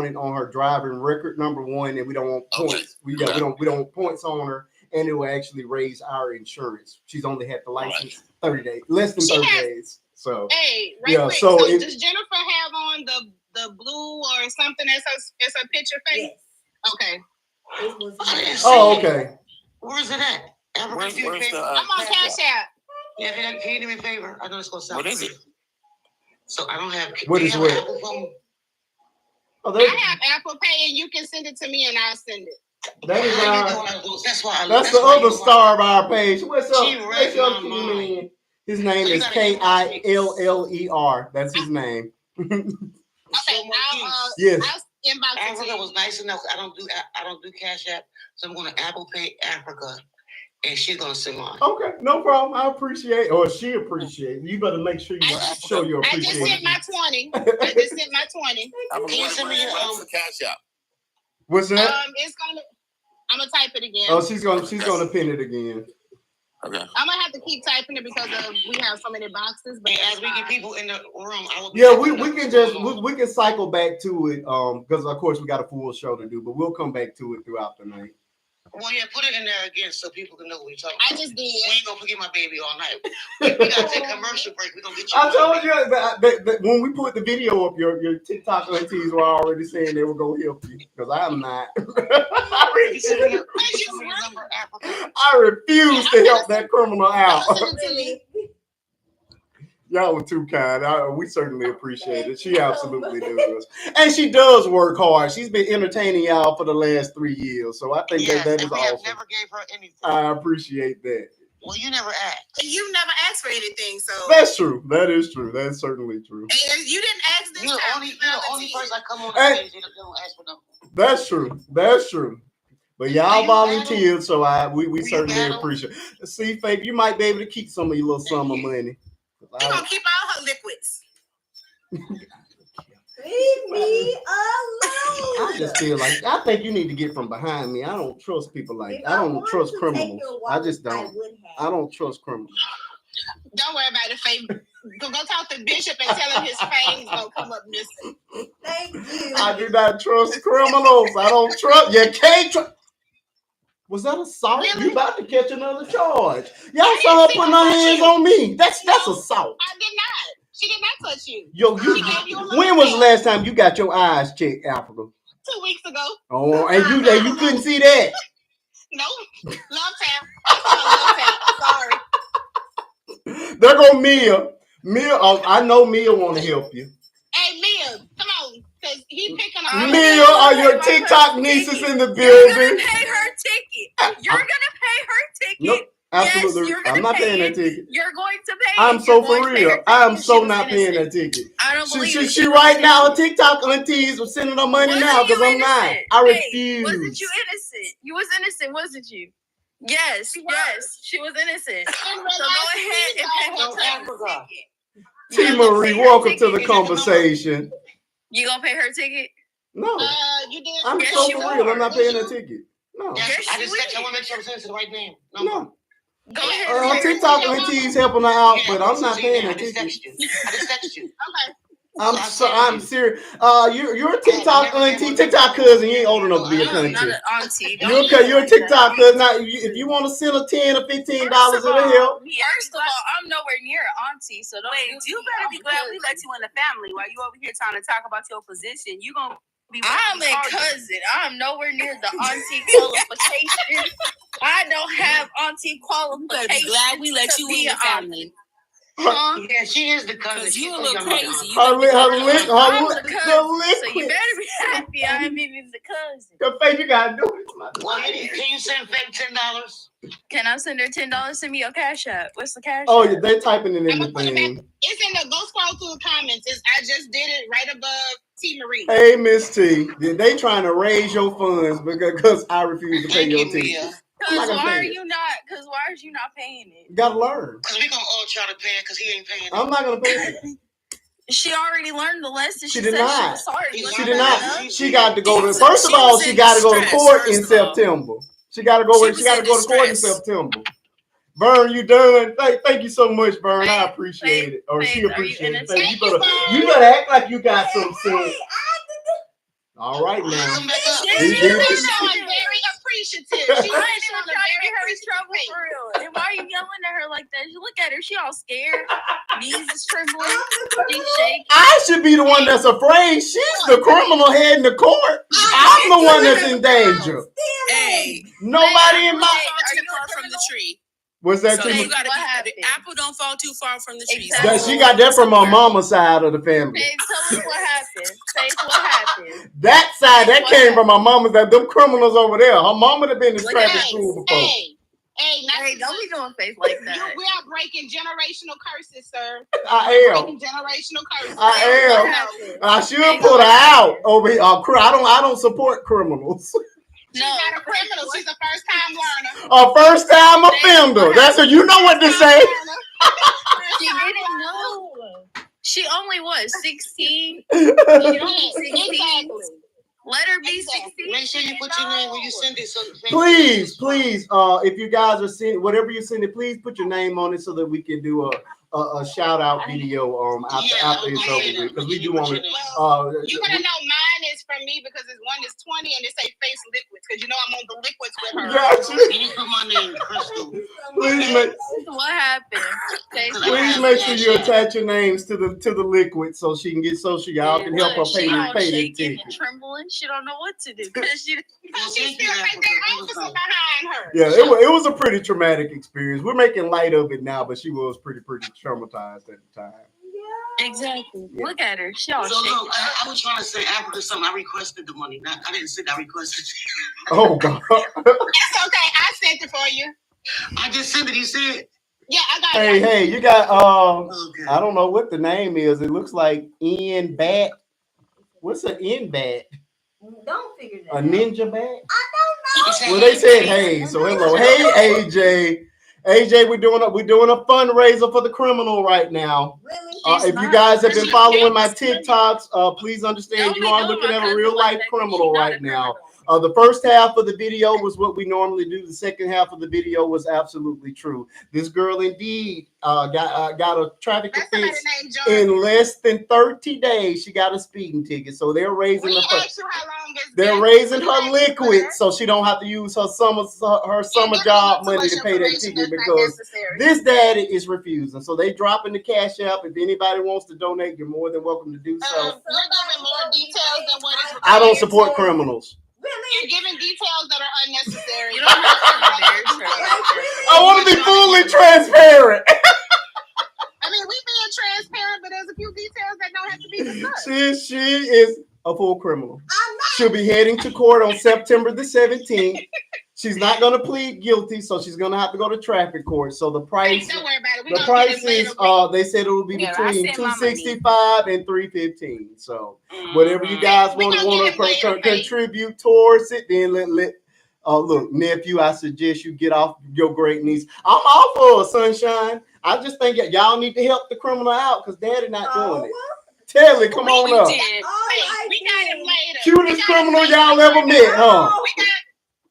it on her driving record, number one, and we don't want points. We don't want points on her, and it will actually raise our insurance. She's only had the license 30 days, less than 30 days. So hey, yeah, quick. so does Jennifer have on the blue or something as her picture face? Yes. Okay. Oh, okay. Where's it at? Where's I'm on Cash App. Yeah, can you do me a favor? I know it's gonna sound. What is it? So I don't have. What is what? I have Apple Pay, and you can send it to me, and I'll send it. That is that's the other star of our page. What's up? What's up, man? His name is Killer. That's his name. Okay, yes. Africa was nice enough. I don't do Cash App, so I'm going to Apple Pay Africa, and she's going to send mine. Okay, no problem. I appreciate, or she appreciates. You better make sure you show your appreciation. I just sent my 20. Can you send me your Cash App? What's that? I'm gonna type it again. Oh, she's gonna pin it again. Okay. I'm gonna have to keep typing it because we have so many boxes. But as we get people in the room, we can cycle back to it. Because of course we got a full show to do, but we'll come back to it throughout the night. Well, yeah, put it in there again so people can know what we're talking about. I just did. We ain't gonna forget my baby all night. We gotta take a commercial break. We're gonna get you. I told you that when we put the video up, your TikTok aunties were already saying they were gonna help you because I'm not. I refuse to help that criminal out. Y'all were too kind. We certainly appreciate it. She absolutely does. And she does work hard. She's been entertaining y'all for the last 3 years. So I think that is awesome. Never gave her anything. I appreciate that. Well, you never asked. You never asked for anything, so. That's true. That is true. That's certainly true. And you didn't ask this time. You're the only person I come on the stage. You don't ask for nothing. That's true. That's true. But y'all volunteered, so we certainly appreciate it. See, Faith, you might be able to keep some of your little summer money. You're going to keep all her liquids. Leave me alone. I just feel like, I think you need to get from behind me. I don't trust people like that. I don't trust criminals. I just don't. I don't trust criminals. Don't worry about it, Faith. Go talk to Bishop and tell him his fangs gonna come up missing. Thank you. I do not trust criminals. I don't trust. You can't trust. Was that assault? Really? You about to catch another charge. Y'all saw her putting her hands on me. That's assault. I did not. She did not touch you. When was the last time you got your eyes checked, Africa? 2 weeks ago. Oh, and you couldn't see that? No. Love tap. Sorry. There go Mia. I know Mia want to help you. Hey, Mia, come on. Because he picking on Mia, are your TikTok nieces in the building? You're going to pay her ticket. You're going to pay her ticket. Nope. Absolutely. Yes, I'm not paying that ticket. You're going to pay. I'm so for real. I'm so not paying that ticket. I don't believe it. She right now, TikTok aunties are sending her money now because I'm not. I refuse. Wasn't you innocent? You was innocent, wasn't you? Yes, she was innocent. So go ahead and pay her ticket. T. Marie, welcome to the conversation. You gonna pay her ticket? No. You did. I'm so for real. I'm not paying that ticket. No. Yes, I want to make sure I'm saying the right name. No. Go ahead. TikTok aunties helping her out, but I'm not paying that ticket. I just text you. Okay. I'm serious. You're a TikTok auntie, TikTok cousin. You ain't old enough to be a country. Not an auntie. You're a TikTok cousin. Now, if you want to send a $10 or $15, it'll help. First of all, I'm nowhere near an auntie, so don't. Wait, you better be glad we let you in the family while you over here trying to talk about your position. You gonna be. I'm a cousin. I'm nowhere near the auntie qualification. I don't have auntie qualifications. You better be glad we let you in the family. Huh? Yeah, she is the cousin. You a little crazy. I'm the cousin, so you better be happy I'm even the cousin. The Faith, you gotta do it. Well, can you send Faith $10? Can I send her $10? Send me your Cash App. What's the Cash App? Oh, yeah, they're typing it in the thing. It's in the, go scroll through the comments. I just did it right above T. Marie. Hey, Miss T, they trying to raise your funds because I refuse to pay your ticket. Because why are you not paying it? You gotta learn. Because we're gonna all try to pay it because he ain't paying it. I'm not gonna pay it. She already learned the lesson. She did not. She did not. She got to go to. First of all, she got to go to court in September. She got to go. She got to go to court in September. Vern, you done? Thank you so much, Vern. I appreciate it. Or she appreciates it. You better act like you got some sense. All right, now. I'm very appreciative. She I ain't even trying to get her in trouble for real. And why are you yelling at her like that? You look at her, she all scared. Knees is trembling. She's shaking. I should be the one that's afraid. She's the criminal heading the court. I'm the one that's in danger. Hey, nobody in my. Are you far from the tree? What's that? So you gotta the apple don't fall too far from the tree. Exactly. She got that from my mama's side of the family. Hey, tell us what happened. Say what happened. That side that came from my mama's. That them criminals over there. Her mama have been in traffic school before. Hey, don't be doing face like that. We are breaking generational curses, sir. I am. Breaking generational curses. I am. I should put her out over here. I don't support criminals. She's not a criminal. She's a first-time learner. A first-time offender. That's what you know what to say. She didn't know. She only was 16. Exactly. Let her be 16. Make sure you put your name when you send it. So Please, if you guys are sending whatever you send it, please put your name on it so that we can do a shout out video after it's over with, because we do want to. You're gonna know mine is from me because it's one is 20 and it say face liquids, because you know I'm on the liquids with her. Gotcha. Can you put my name, Crystal? What happened? Please make sure you attach your names to the liquid so she can get y'all can help her pay the ticket. And trembling, she don't know what to do because she still think that officer behind her. Yeah, it was a pretty traumatic experience. We're making light of it now, but she was pretty traumatized at the time. Exactly. Yeah. Look at her. She all so look, I was trying to say after something. I requested the money. I didn't say I requested. Oh God. It's okay. I sent it for you. I just sent it. You said. Yeah, I got it. Hey, you got okay. I don't know what the name is. It looks like N Bat. What's an N Bat? Don't figure that. A ninja bat? I don't know. Well, they said hey. So hello, hey AJ. AJ, we're doing a fundraiser for the criminal right now. Really? If you guys have been following my TikToks, please understand you are looking at a real life criminal right now. The first half of the video was what we normally do. The second half of the video was absolutely true. This girl indeed got a traffic offense in less than 30 days. She got a speeding ticket. So they're raising her liquid so she don't have to use her summer job money to pay that ticket, because this daddy is refusing. So they dropping the cash app. If anybody wants to donate, you're more than welcome to do so. You're giving more details than what is required. I don't support criminals. You're giving details that are unnecessary. You don't have to be I want to be fully transparent. I mean, we being transparent, but there's a few details that don't have to be discussed. She is a full criminal. She'll be heading to court on September the 17th. She's not going to plead guilty, so she's going to have to go to traffic court. So the price, don't worry about it. The price is, they said it will be between $265 and $315. So whatever you guys want to contribute towards it, then look, nephew, I suggest you get off your great niece. I'm all for sunshine. I just think y'all need to help the criminal out because daddy not doing it. Tell it, come on up. We got him later. Cutest criminal y'all ever met, huh?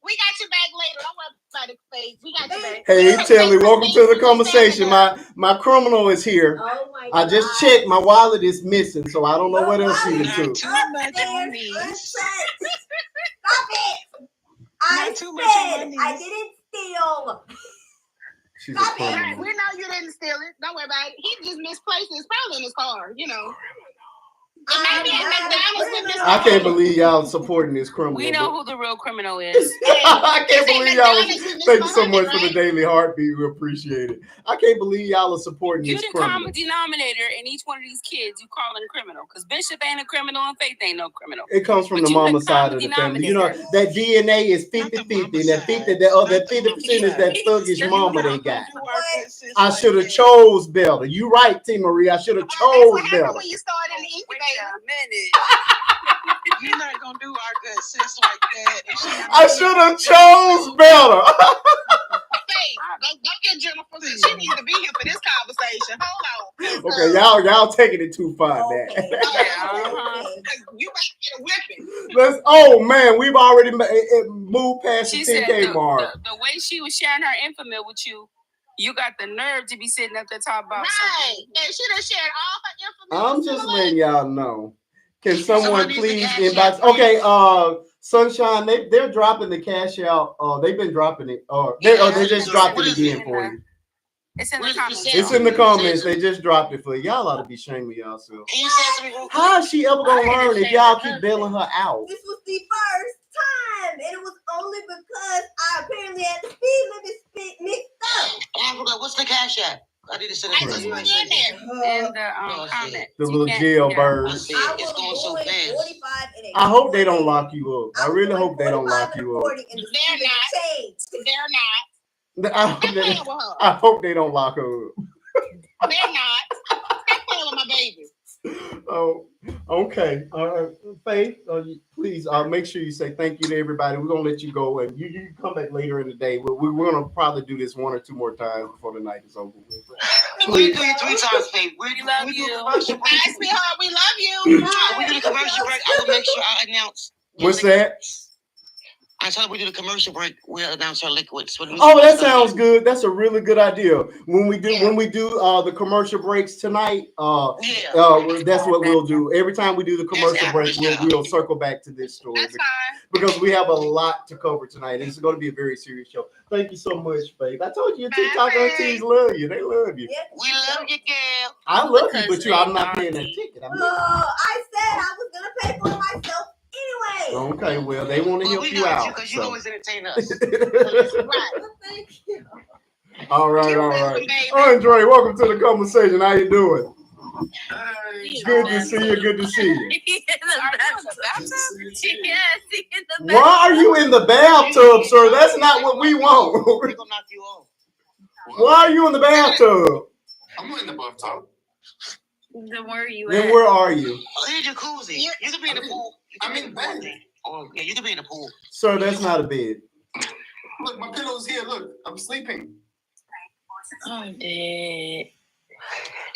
We got you back later. Don't worry about it, face. We got you back. Hey, Telly, welcome to the conversation. My criminal is here. Oh my I just checked. My wallet is missing, so I don't know what else she was doing. Stop it. I didn't steal. She's a criminal. We know you didn't steal it. Don't worry about it. He just misplaced it. It's probably in his car, you know. I can't believe y'all supporting this criminal. We know who the real criminal is. I can't believe y'all. Thank you so much for the daily heartbeat. We appreciate it. I can't believe y'all are supporting this criminal. You're the common denominator in each one of these kids. You call them criminal because Bishop ain't a criminal and Faith ain't no criminal. It comes from the mama side of the family. You know that DNA is 50-50, and that 50% is that thuggish mama they got. I should have chose better. You right, T. Marie. I should have chose better. When you started in the incubator. A minute. You're not gonna do our good sis like that. I should have chose better. Hey, go get Jennifer. She needs to be here for this conversation. Hold Okay, on. y'all taking it too far now. You might get a whipping. Oh man, we've already moved past the 10K mark. The way she was sharing her infamy with you. You got the nerve to be sitting up there talking about something. And she done shared all her information. I'm just letting y'all know. Can someone please inbox? Okay, Sunshine, they're dropping the cash out. They've been dropping it. They just dropped it again for you. It's in the comments. It's in the comments. They just dropped it for you. Y'all ought to be ashamed of yourself. How is she ever gonna learn if y'all keep bailing her out? This was the first time, and it was only because I apparently had the speed limit mixed up. I forgot, what's the cash app? I need to send it to you. In the comments. The little jailbird. It's going so fast. I hope they don't lock you up. I really hope they don't lock you up. They're not. They're not. I hope they don't lock her up. They're not. Stop playing with my baby. Oh, okay. Faith, please make sure you say thank you to everybody. We're gonna let you go, and you can come back later in the day. We're gonna probably do this 1 or 2 more times before the night is over with. Please do it 3 times, Faith. We love you. Hi, sweetheart. We love you. When we do the commercial break, I will make sure I announce. What's that? I told her we do the commercial break. We'll announce our liquids. Oh, that sounds good. That's a really good idea. When we do the commercial breaks tonight, that's what we'll do. Every time we do the commercial break, we'll circle back to this story. That's fine. Because we have a lot to cover tonight. It's going to be a very serious show. Thank you so much, babe. I told you your TikTok aunties love you. They love you. We love you, girl. I love you, but I'm not paying that ticket. I said I was going to pay for it myself anyway. Okay, well, they want to help you out. Because you always entertain us. Thank you. All right. Andre, welcome to the conversation. How you doing? Good to see you. Good to see you. Why are you in the bathtub, sir? That's not what we want. Why are you in the bathtub? I'm in the bathtub. Then where are you Then where are you? Oh, here's your jacuzzi. You can be in the pool. I'm in bed. Oh, yeah, you can be in the pool. Sir, that's not a bed. Look, my pillow's here. Look, I'm sleeping. I'm dead.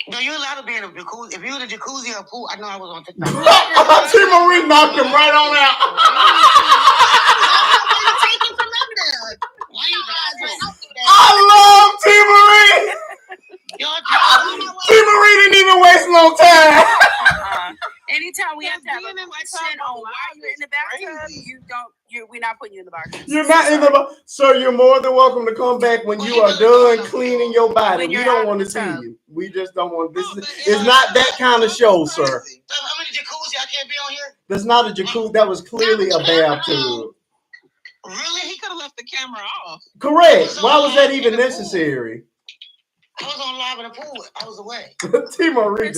No, you're allowed to be in a jacuzzi. If you're in a jacuzzi or a pool, I know I was on TikTok. T. Marie knocked him right on out. I love T. Marie. T. Marie didn't even waste no time. Anytime we have to have a question on why you're in the bathtub, we're not putting you in the bathtub. You're not in the sir. You're more than welcome to come back when you are done cleaning your body. We don't want to see you. We just don't want this. It's not that kind of show, sir. I'm in a jacuzzi. I can't be on here. That's not a jacuzzi. That was clearly a bathtub. Really? He could have left the camera off. Correct. Why was that even necessary? I was on live in the pool. I was away. T. Marie,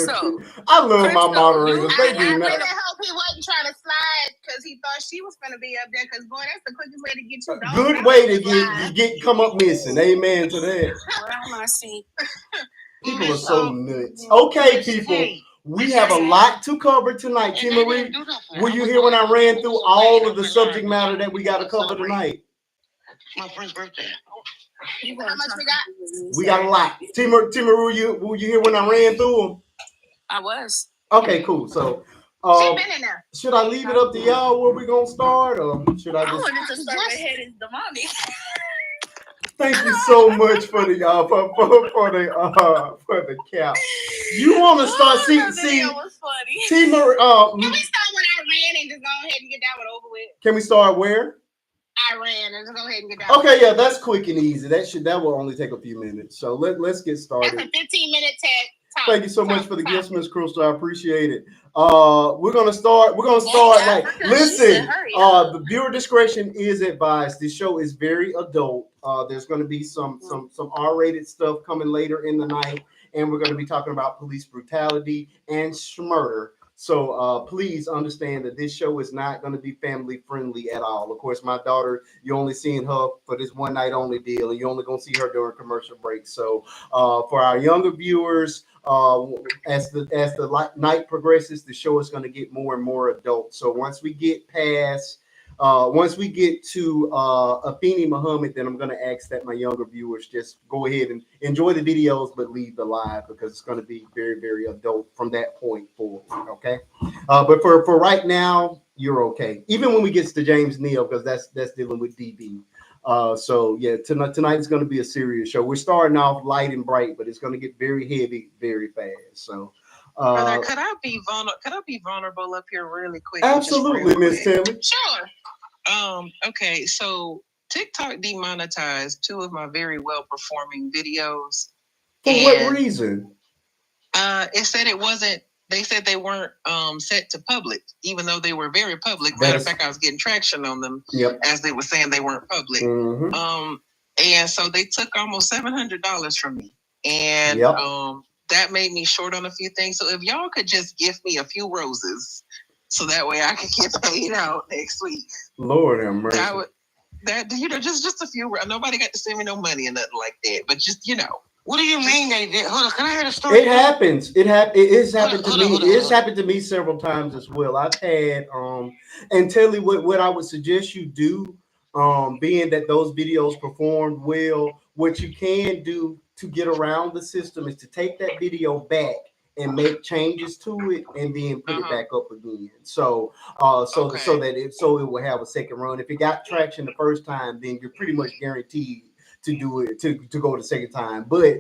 I love my moderators. They do not. I really hope he wasn't trying to slide because he thought she was going to be up there. Because boy, that's the quickest way to get you. Good way to come up missing. Amen to that. Where am I seeing? People are so nuts. Okay, people. We have a lot to cover tonight. T. Marie, were you here when I ran through all of the subject matter that we got to cover tonight? My friend's birthday. How much we got? We got a lot. T. Marie, were you here when I ran through them? I was. Okay, cool. So, she been in there. Should I leave it up to y'all where we gonna start, or should I just? I wanted to start with head is demonic. Thank you so much for the for the cap. You want to start? See, was funny. T. Marie. Can we start when I ran and just go ahead and get that one over with? Can we start where? I ran and just go ahead and get that. Okay, yeah, that's quick and easy. That will only take a few minutes. So let's get started. That's a 15-minute tag. Thank you so much for the gifts, Miss Crystal. I appreciate it. We're gonna start like listen. The viewer discretion is advised. This show is very adult. There's gonna be some R-rated stuff coming later in the night, and we're gonna be talking about police brutality and murder. So please understand that this show is not going to be family friendly at all. Of course, my daughter, you're only seeing her for this one night only deal, and you're only going to see her during commercial breaks. So for our younger viewers, as the night progresses, the show is going to get more and more adult. So once we get to Afeni Muhammad, then I'm going to ask that my younger viewers just go ahead and enjoy the videos, but leave the live because it's going to be very, very adult from that point forward. Okay. But for right now, you're okay. Even when we get to James Neal, because that's dealing with DB. So yeah, tonight is going to be a serious show. We're starting off light and bright, but it's going to get very heavy, very fast. So. Brother, could I be vulnerable up here really quick? Absolutely, Miss Timmy. Sure. Okay, so TikTok demonetized 2 of my very well performing videos. For what reason? It said it wasn't. They said they weren't set to public, even though they were very public. Matter of fact, I was getting traction on them as they were saying they weren't public. And so they took almost $700 from me, and that made me short on a few things. So if y'all could just give me a few roses, so that way I could get paid out next week. Lord have mercy. Just a few. Nobody got to send me no money or nothing like that, but just What do you mean they did? Hold on, can I hear the story? It happens. It has happened to me. It's happened to me several times as well. I've had and tell you what I would suggest you do, being that those videos performed well, what you can do to get around the system is to take that video back and make changes to it and then put it back up again. So that it will have a second run. If it got traction the first time, then you're pretty much guaranteed to do it to go the second time, but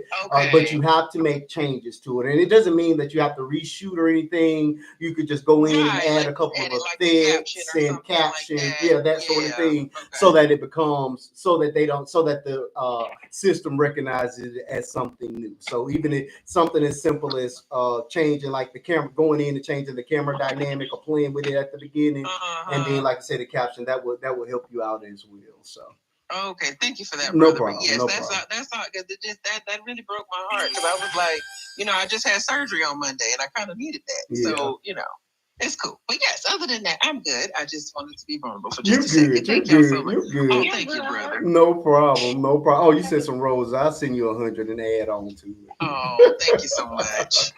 you have to make changes to it, and it doesn't mean that you have to reshoot or anything. You could just go in and add a couple of effects and captions, that sort of thing, so that it becomes so that the system recognizes it as something new. So even if something as simple as changing like the camera, going in and changing the camera dynamic or playing with it at the beginning, and then like I said, the caption that will help you out as well. So. Okay, thank you for that, brother. No problem. Yes, no that's problem. That's all good. That really broke my heart because I was like, I just had surgery on Monday and I kind of needed that. Yeah. So, it's cool. But yes, other than that, I'm good. I just wanted to be vulnerable for just a second. Thank you so much. You're good. Oh, thank you, brother. No problem. Oh, you said some roses. I'll send you 100 and add on to it. Oh, thank you so much.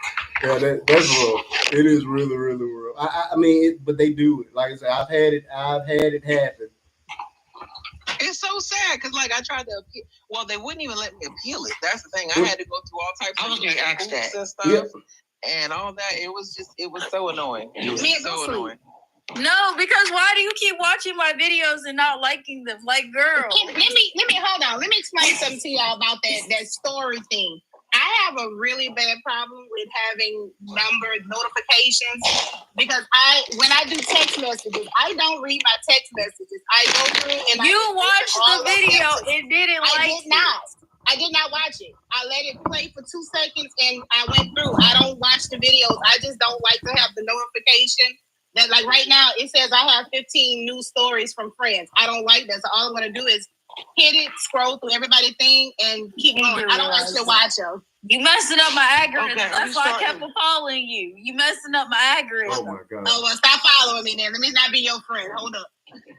Yeah, that's rough. It is really, really rough. I mean, but they do it. Like I said, I've had it happen. It's so sad because, I tried to appeal. Well, they wouldn't even let me appeal it. That's the thing. I had to go through all types of hoops and stuff and all that. It was so annoying. It was so annoying. No, because why do you keep watching my videos and not liking them? Like, girl. Let me hold on. Let me explain something to y'all about that story thing. I have a really bad problem with having numbered notifications because when I do text messages, I don't read my text messages. I go through and you watched the video. It didn't like it. I did not watch it. I let it play for 2 seconds and I went through. I don't watch the videos. I just don't like to have the notification that, like right now, it says I have 15 new stories from friends. I don't like that. So all I'm going to do is hit it, scroll through everybody's thing, and keep going. I don't actually watch them. You messing up my algorithm. Okay, that's why I kept following you. You messing up my algorithm. Oh my God. Oh, well, stop following me then. Let me not be your friend. Hold up.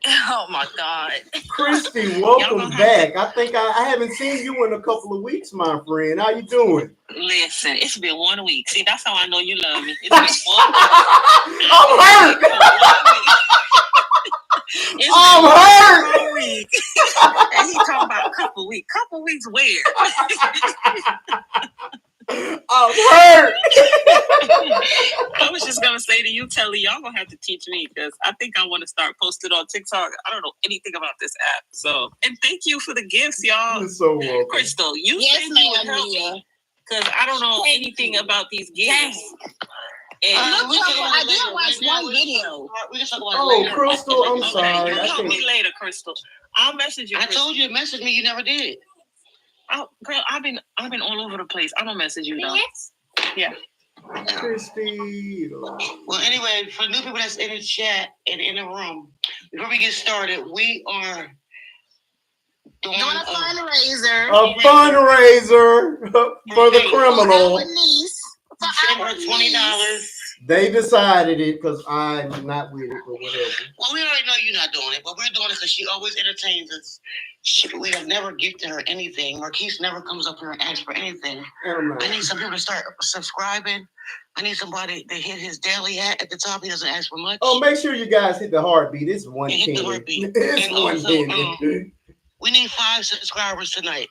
Oh my God. Christy, welcome back. I think I haven't seen you in a couple of weeks, my friend. How you doing? Listen, it's been 1 week. See, that's how I know you love me. It's been 1 week. I'm hurt. I'm hurt. 1 week. And he talking about a couple weeks. Couple weeks where? I'm hurt. I was just gonna say to you, Telly, y'all gonna have to teach me because I think I want to start posting on TikTok. I don't know anything about this app. So, and thank you for the gifts, y'all. You're so welcome. Crystal, you said you would help me because I don't know anything about these gifts. I did watch one video. We can talk about it later. Crystal, I'm sorry. You help me later, Crystal. I'll message you. I told you to message me. You never did. Oh, girl, I've been all over the place. I'm gonna message you though. Yeah. Christy. Well, anyway, for new people that's in the chat and in the room, before we get started, we are doing a fundraiser. A fundraiser for the criminal. For our $20. They decided it because I'm not with it or whatever. Well, we already know you're not doing it, but we're doing it because she always entertains us. We have never gifted her anything. Marquise never comes up here and asks for anything. I need some people to start subscribing. I need somebody to hit his daily hat at the top. He doesn't ask for much. Oh, make sure you guys hit the heartbeat. It's 110. Hit the heartbeat. It's and 110. We need 5 subscribers tonight.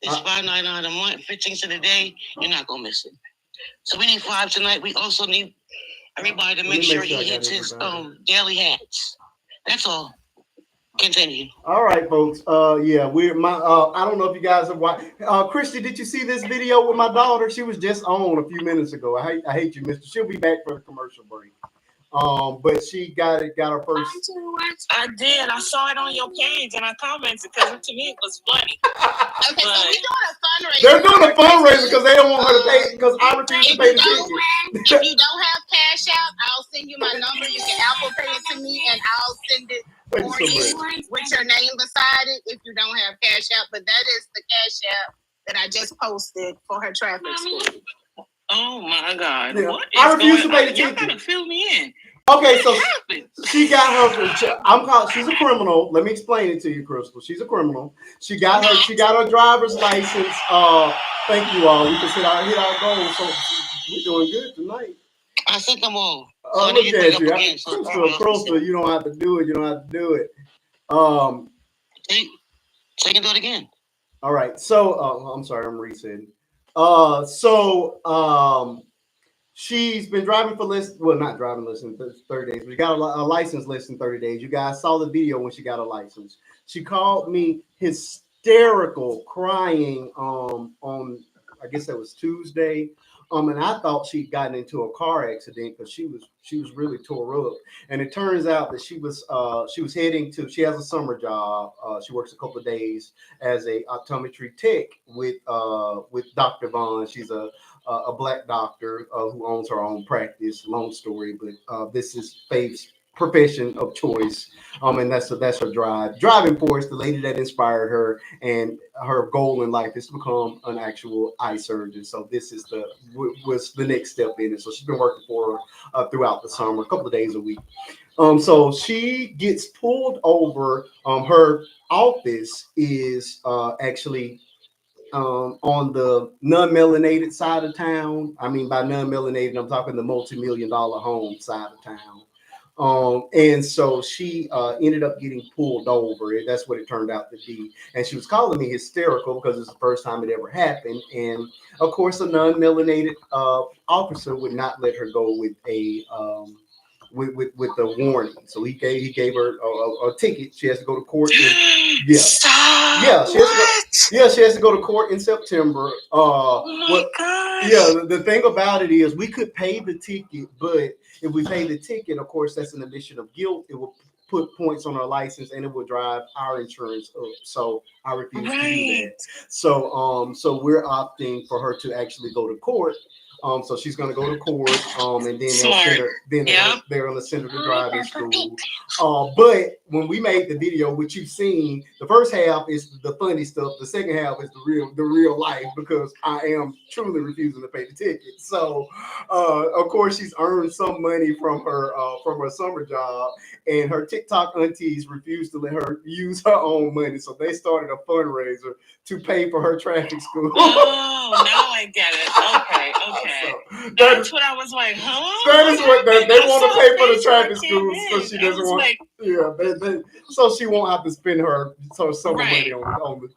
It's $5.99 a month, 15 cents a day. You're not gonna miss it. So we need 5 tonight. We also need everybody to make sure he hits his daily hats. That's all. Continue. All right, folks. Yeah, I don't know if you guys have watched. Christy, did you see this video with my daughter? She was just on a few minutes ago. I hate you, mister. She'll be back for the commercial break. But she got her first. I did. I saw it on your page and I commented because to me it was funny. Okay, so we're doing a fundraiser. They're doing a fundraiser because they don't want her to pay because I refuse to pay the ticket. If you don't have Cash App, I'll send you my number. You can Apple Pay it to me, and I'll send it for you with your name beside it. If you don't have Cash App, but that is the Cash App that I just posted for her traffic school. Oh my God! Yeah. What I refuse to pay the ticket. ticket. Gotta fill me in. Okay, so she got her. She's a criminal. Let me explain it to you, Crystal. She's a criminal. She got her driver's license. Thank you all. We can hit our goals. So we're doing good tonight. I sent them all. Oh, look at you, Crystal. You don't have to do it. You don't have to do it. So you can do it again. All right. So I'm sorry. I'm resetting. She's been driving for not driving less than 30 days. We got a license less than 30 days. You guys saw the video when she got a license. She called me hysterical, crying on I guess that was Tuesday. And I thought she'd gotten into a car accident because she was really tore up. And it turns out that she was heading to. She has a summer job. She works a couple of days as a optometry tech with Dr. Vaughn. She's a black doctor who owns her own practice. Long story, but this is Faith's profession of choice, and that's her driving force, the lady that inspired her, and her goal in life is to become an actual eye surgeon. So this is was the next step in it. So she's been working for her throughout the summer, a couple of days a week. So she gets pulled over. Her office is actually on the non-melanated side of town. I mean, by non-melanated, I'm talking the multi-million-dollar home side of town. And so she ended up getting pulled over. That's what it turned out to be. And she was calling me hysterical because it's the first time it ever happened. And of course, a non-melanated officer would not let her go with a with the warning. So he gave her a ticket. She has to go to court. Stop. Yeah, she has to go to court in September. Yeah, the thing about it is we could pay the ticket, but if we pay the ticket, of course, that's an admission of guilt. It will put points on our license and it will drive our insurance up. So I refuse to do that. So we're opting for her to actually go to court. So she's going to go to court, and then they're going to send her to driving school. But when we made the video, which you've seen, the first half is the funny stuff. The second half is the real life, because I am truly refusing to pay the ticket. So, of course, she's earned some money from her summer job, and her TikTok aunties refused to let her use her own money. So they started a fundraiser to pay for her traffic school. Oh, now I get it. Okay. So that's what I was like, huh? That is what they want to pay for the traffic school, so she doesn't want. Like, so she won't have to spend her summer money on the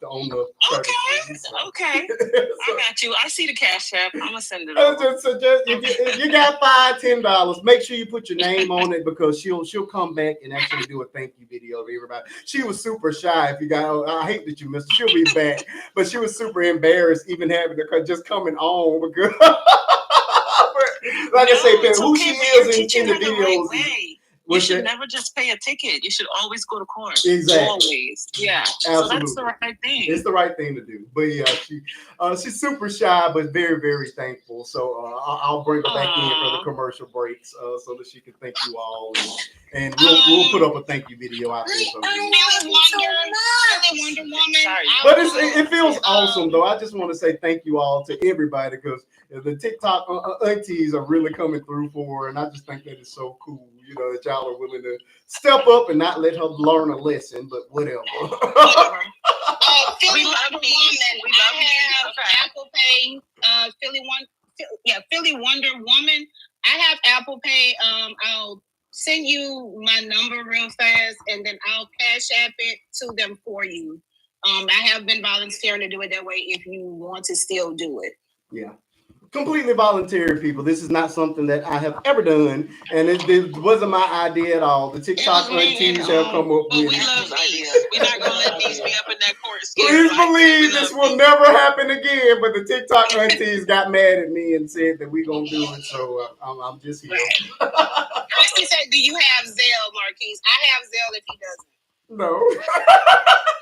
traffic school. So. Okay. I got you. I see the Cash App. I'm gonna send it over. You got $5-10. Make sure you put your name on it, because she'll come back and actually do a thank you video of everybody. She was super shy. If you got, I hate that you missed her. She'll be back, but she was super embarrassed even having her just coming on, because like I say, who she is in the videos. You should never just pay a ticket. You should always go to court. Exactly. Always. Yeah. Absolutely. So that's the right thing. It's the right thing to do. But yeah, she's super shy, but very, very thankful. So I'll bring her back in for the commercial breaks, so that she can thank you all. And we'll put up a thank you video out there. Wonder Woman. But it feels awesome, though. I just want to say thank you all to everybody, because the TikTok aunties are really coming through for her, and I just think that is so cool. You know, that y'all are willing to step up and not let her learn a lesson, but whatever. Philly Wonder Woman. I have Apple Pay. Philly Wonder Woman. I have Apple Pay. I'll send you my number real fast, and then I'll Cash App it to them for you. I have been volunteering to do it that way if you want to still do it. Yeah. Completely voluntary, people. This is not something that I have ever done, and it wasn't my idea at all. The TikTok aunties have come up with. We love these. We're not gonna let these be up in that court. Please believe this will never happen again. But the TikTok aunties got mad at me and said that we gonna do it. So I'm just here. Christy said, "Do you have Zelle, Marquise?" I have Zelle if he doesn't. No,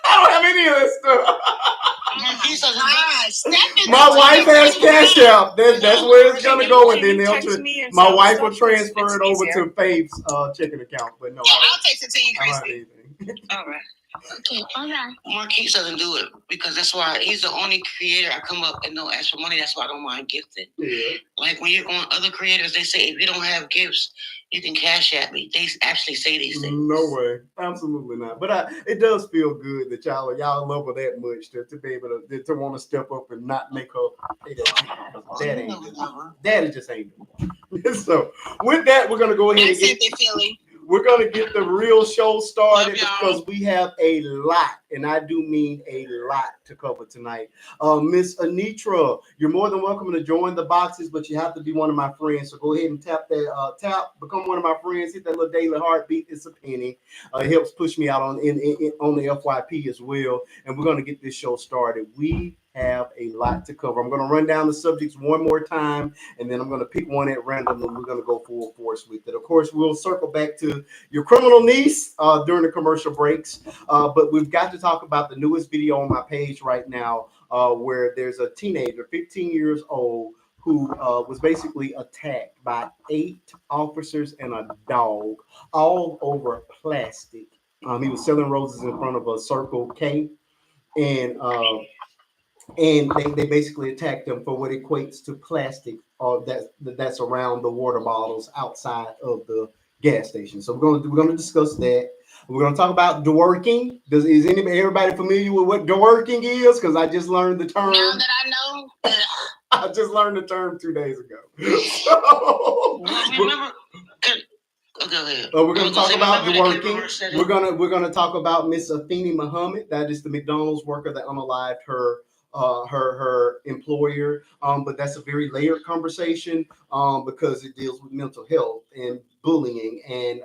I don't have any of this stuff. My wife has Cash App. That's where it's gonna go, and then my wife will transfer it over to Faith's checking account. But no, I'll text it to you, Christy. All right. Okay, all right. Marquise doesn't do it because that's why he's the only creator I come up and no ask for money. That's why I don't mind gifting. Yeah. Like when you're on other creators, they say if you don't have gifts, you can Cash at me. They actually say these things. No way, absolutely not. But it does feel good that y'all love her that much to be able to want to step up and not make her pay that. Daddy just ain't. So with that, we're gonna go ahead and get. We're going to get the real show started because we have a lot, and I do mean a lot to cover tonight. Miss Anitra, you're more than welcome to join the boxes, but you have to be one of my friends. So go ahead and become one of my friends. Hit that little daily heartbeat. It's a penny. It helps push me out on the FYP as well. And we're going to get this show started. We have a lot to cover. I'm going to run down the subjects one more time, and then I'm going to pick one at random, and we're going to go full force with it. Of course, we'll circle back to your criminal niece during the commercial breaks, but we've got to talk about the newest video on my page right now, where there's a teenager, 15 years old, who was basically attacked by 8 officers and a dog, all over plastic. He was selling roses in front of a Circle K, and they basically attacked him for what equates to plastic that's around the water bottles outside of the gas station. So we're going to discuss that. We're going to talk about dwerking. Is everybody familiar with what dwerking is? Because I just learned the term. Now that I know. I just learned the term 2 days ago. So, remember. We're going to talk about dwerking. We're going to talk about Miss Afeni Muhammad. That is the McDonald's worker that unalived her employer, but that's a very layered conversation because it deals with mental health and bullying and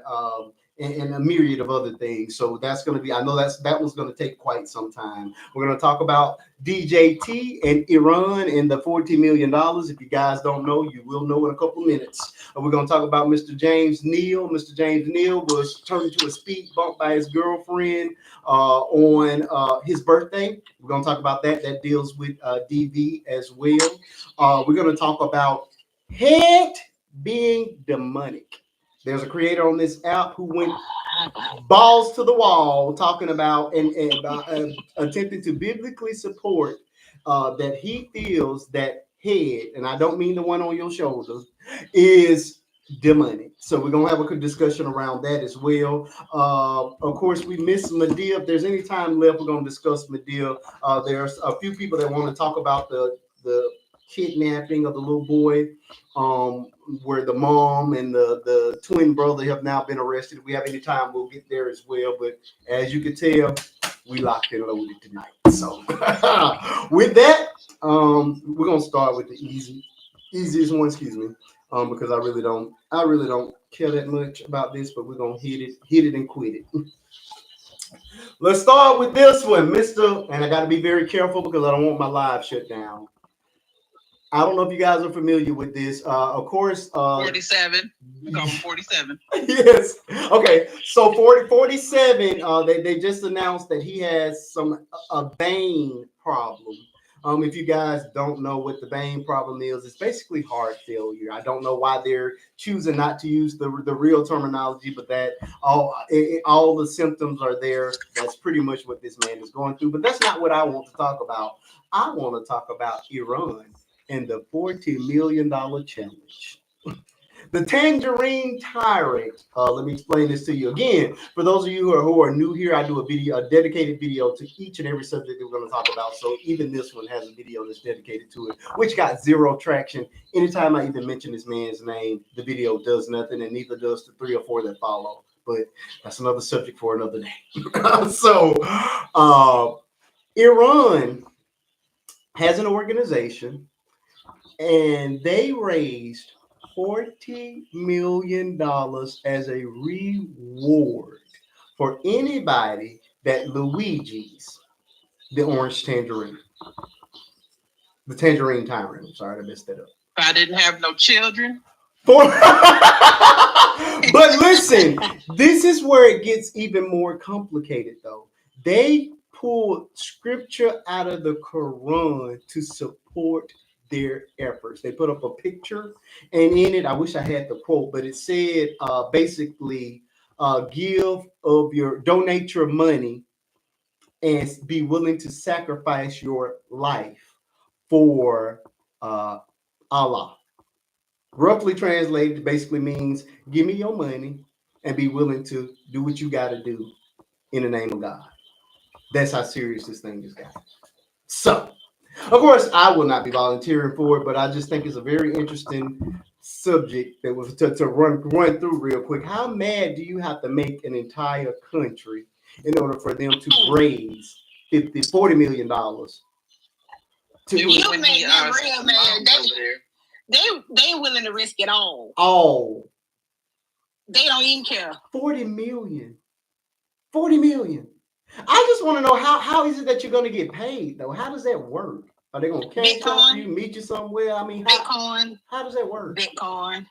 a myriad of other things. So that's going to be, I know that one's going to take quite some time. We're going to talk about DJT and Iran and the $40 million. If you guys don't know, you will know in a couple minutes. We're going to talk about Mr. James Neal. Mr. James Neal was turned into a speed bump by his girlfriend on his birthday. We're going to talk about that. That deals with DV as well. We're going to talk about head being demonic. There's a creator on this app who went balls to the wall talking about and attempting to biblically support that he feels that head, and I don't mean the one on your shoulders, is demonic. So we're going to have a good discussion around that as well. Of course, we miss Medea. If there's any time left, we're going to discuss Medea. There's a few people that want to talk about the kidnapping of the little boy, where the mom and the twin brother have now been arrested. If we have any time, we'll get there as well. But as you can tell, we locked and loaded tonight. So with that, we're gonna start with the easiest one. Excuse me, because I really don't care that much about this, but we're gonna hit it and quit it. Let's start with this one, Mr. And I got to be very careful because I don't want my live shut down. I don't know if you guys are familiar with this. Of course, 47. We call him 47. Yes. Okay. So 47. They just announced that he has a vein problem. If you guys don't know what the vein problem is, it's basically heart failure. I don't know why they're choosing not to use the real terminology, but that all the symptoms are there. That's pretty much what this man is going through. But that's not what I want to talk about. I want to talk about Iran and the $40 million challenge. The Tangerine Tyrant. Let me explain this to you again. For those of you who are new here, I do a dedicated video to each and every subject that we're going to talk about. So even this one has a video that's dedicated to it, which got zero traction. Anytime I even mention this man's name, the video does nothing, and neither does the 3 or 4 that follow. But that's another subject for another day. So Iran has an organization, and they raised $40 million as a reward for anybody that Luigi's The orange tangerine. The tangerine tyrant. I'm sorry, I messed that up. If I didn't have no children. But listen, this is where it gets even more complicated, though. They pulled scripture out of the Quran to support their efforts. They put up a picture, and in it, I wish I had the quote, but it said basically, donate your money and be willing to sacrifice your life for Allah. Roughly translated, basically means give me your money and be willing to do what you got to do in the name of God. That's how serious this thing has got. So, of course, I will not be volunteering for it, but I just think it's a very interesting subject that was to run through real quick. How mad do you have to make an entire country in order for them to raise $40 million? You make them real mad. They willing to risk it all. Oh. They don't even care. 40 million. 40 million. I just want to know how is it that you're going to get paid, though? How does that work? Are they going to catch up you, meet you somewhere? I mean, Bitcoin. How does that work? Bitcoin.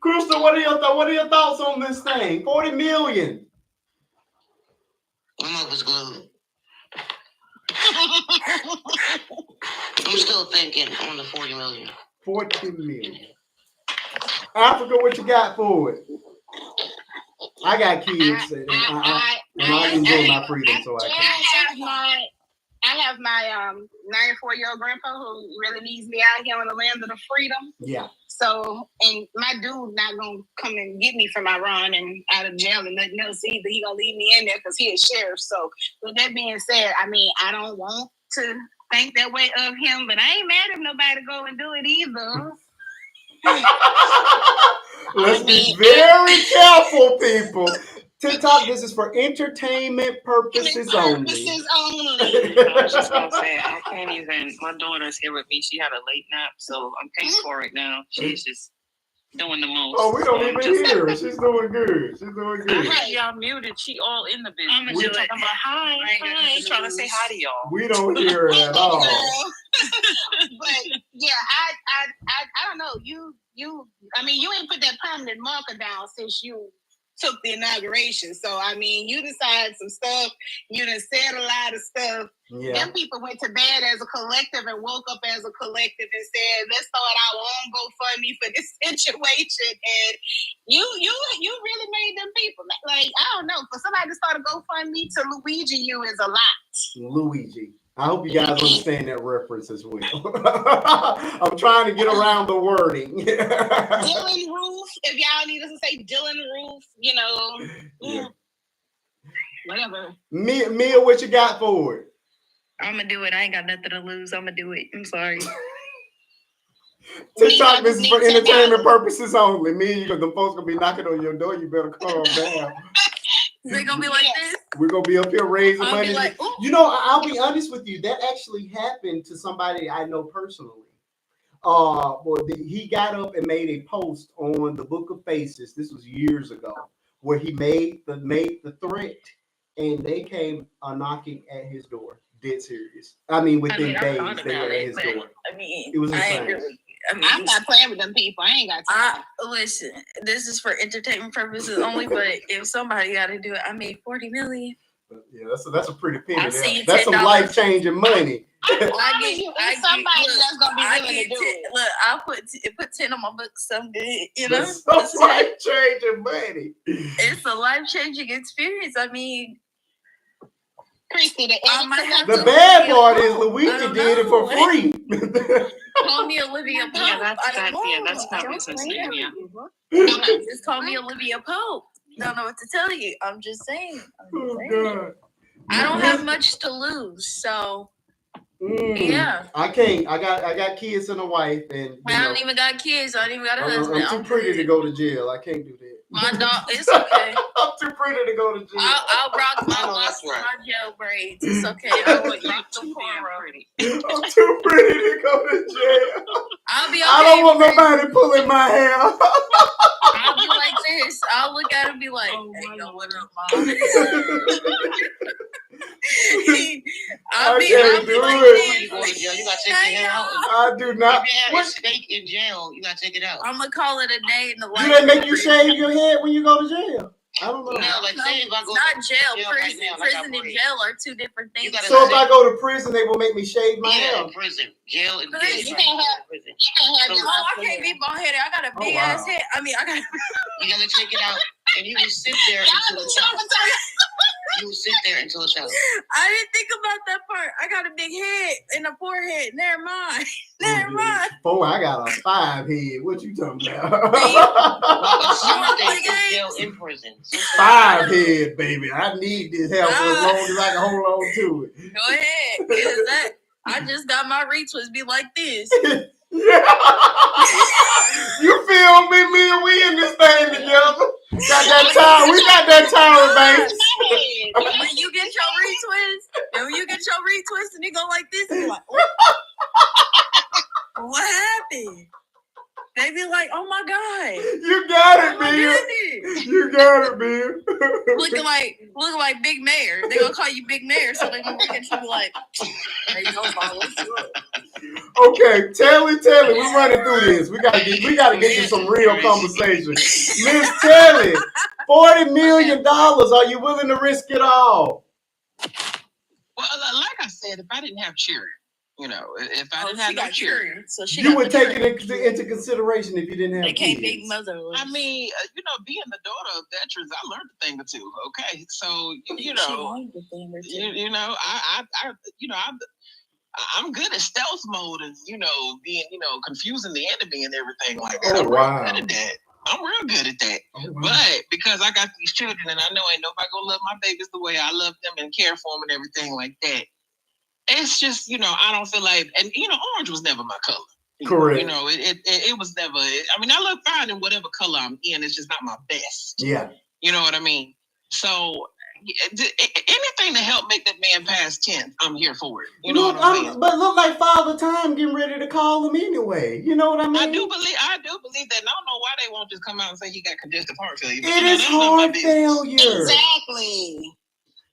Crystal, what are your thoughts on this thing? 40 million. My mouth was glued. I'm still thinking on the 40 million. 40 million. Africa, what you got for it? I got kids, and I enjoy my freedom, so I have my 94-year-old grandpa who really needs me out here on the land of the freedom. Yeah. So, and my dude not gonna come and get me from Iran and out of jail and nothing else either. He gonna leave me in there because he is sheriff. So, with that being said, I mean, I don't want to think that way of him, but I ain't mad if nobody go and do it either. Let's be very careful, people. TikTok, this is for entertainment purposes only. I was just gonna say, I can't even. My daughter's here with me. She had a late nap, so I'm paying for it now. She's just doing the most. Oh, we don't even hear her. She's doing good. I had y'all muted. She all in the business. I'm gonna do it. I'm like, hi. She's trying to say hi to y'all. We don't hear her at all. But yeah, I don't know. I mean, you ain't put that permanent marker down since you took the inauguration. So, I mean, you decided some stuff. You done said a lot of stuff. Yeah. Them people went to bed as a collective and woke up as a collective and said, let's start our own GoFundMe for this situation. And you really made them people. Like, I don't know. For somebody to start a GoFundMe to Luigi you is a lot. Luigi. I hope you guys understand that reference as well. I'm trying to get around the wording. Dylan Roof, if y'all need us to say Dylan Roof, you know, yeah. Whatever. Mia, what you got for it? I'm going to do it. I ain't got nothing to lose. I'm going to do it. I'm sorry. TikTok, this is for entertainment purposes only. Me and you, the folks going to be knocking on your door. You better calm down. They're gonna be like this. We're gonna be up here raising money. Like, you know, I'll be honest with you. That actually happened to somebody I know personally. He got up and made a post on the Book of Faces. This was years ago, where he made the threat, and they came knocking at his door. Dead serious. I mean, within days they were at his door. I mean, it was insane. I'm not playing with them people. I ain't got time. Listen, this is for entertainment purposes only, but if somebody got to do it, I made 40 million. Yeah, that's a pretty penny. That's some life-changing money. I somebody that's gonna be willing to do it. Look, I'll put 10 on my book someday. You know, that's some life-changing money. It's a life-changing experience. I mean, Christy, the bad part is Luigi did it for free. Call me Olivia Pope. That's not business. Just call me Olivia Pope. Don't know what to tell you. I'm just saying. God. I don't have much to lose, so yeah. I can't. I got kids and a wife, and I don't even got kids. I don't even got a husband. I'm too pretty to go to jail. I can't do that. My dog, it's okay. I'm too pretty to go to jail. I'll rock my jail braids. It's okay. I'm too pretty to go to jail. I'll be okay. I don't want nobody pulling my hair. I'll be like this. I'll look at it and be like, hey, yo, what up, mom? I can't do it. You going to jail? You gotta take your hair out. I do not. If your hair is fake in jail, you gotta take it out. I'm gonna call it a day in the life. Do they make you shave your head when you go to jail? I don't know. No, like say if I go not jail. Prison, right now, prison and jail are two different things. So if I go to prison, they will make me shave my hair. Prison, jail, and jail. You can't have prison. I can't be bald headed. I got a big ass head. I mean, I got. You gotta take it out, and you will sit there until it's out. You will sit there until it's out. I didn't think about that part. I got a big head and a forehead. Never mind. Never mind. Four, I got a 5 head. What you talking about? Jail in prison. 5 head, baby. I need this hair for as long as I can hold on to it. Go ahead. Because that I just got my retwist be like this. You feel me? Me and we in this thing together. Got that time. We got that time, baby. When you get your retwist, and it go like this, and you're like, what happened? They be like, oh my God. You got it, man. You got it, man. Looking like Big Mayor. They gonna call you Big Mayor, so they gonna look at you and be like, there you go, Mom. Okay, Telly, we're running through this. We gotta get you some real conversation. Miss Telly, $40 million. Are you willing to risk it all? Well, like I said, if I didn't have children, if I didn't have no children, so you would take it into consideration if you didn't have they can't kids. be motherless. I mean, being the daughter of veterans, I learned a thing or two. Okay, so I'm good at stealth mode and being confusing the enemy and everything like that. I'm real good at that. I'm real good at that. But because I got these children and I know ain't nobody gonna love my babies the way I love them and care for them and everything like that. It's just, I don't feel like, and orange was never my color. Correct. It was never. I mean, I look fine in whatever color I'm in. It's just not my best. Yeah. You know what I mean? So anything to help make that man pass 10, I'm here for it. You know what I'm saying? But look like Father Time getting ready to call him anyway. You know what I mean? I do believe that. And I don't know why they won't just come out and say he got congestive heart failure. It is heart failure. Exactly.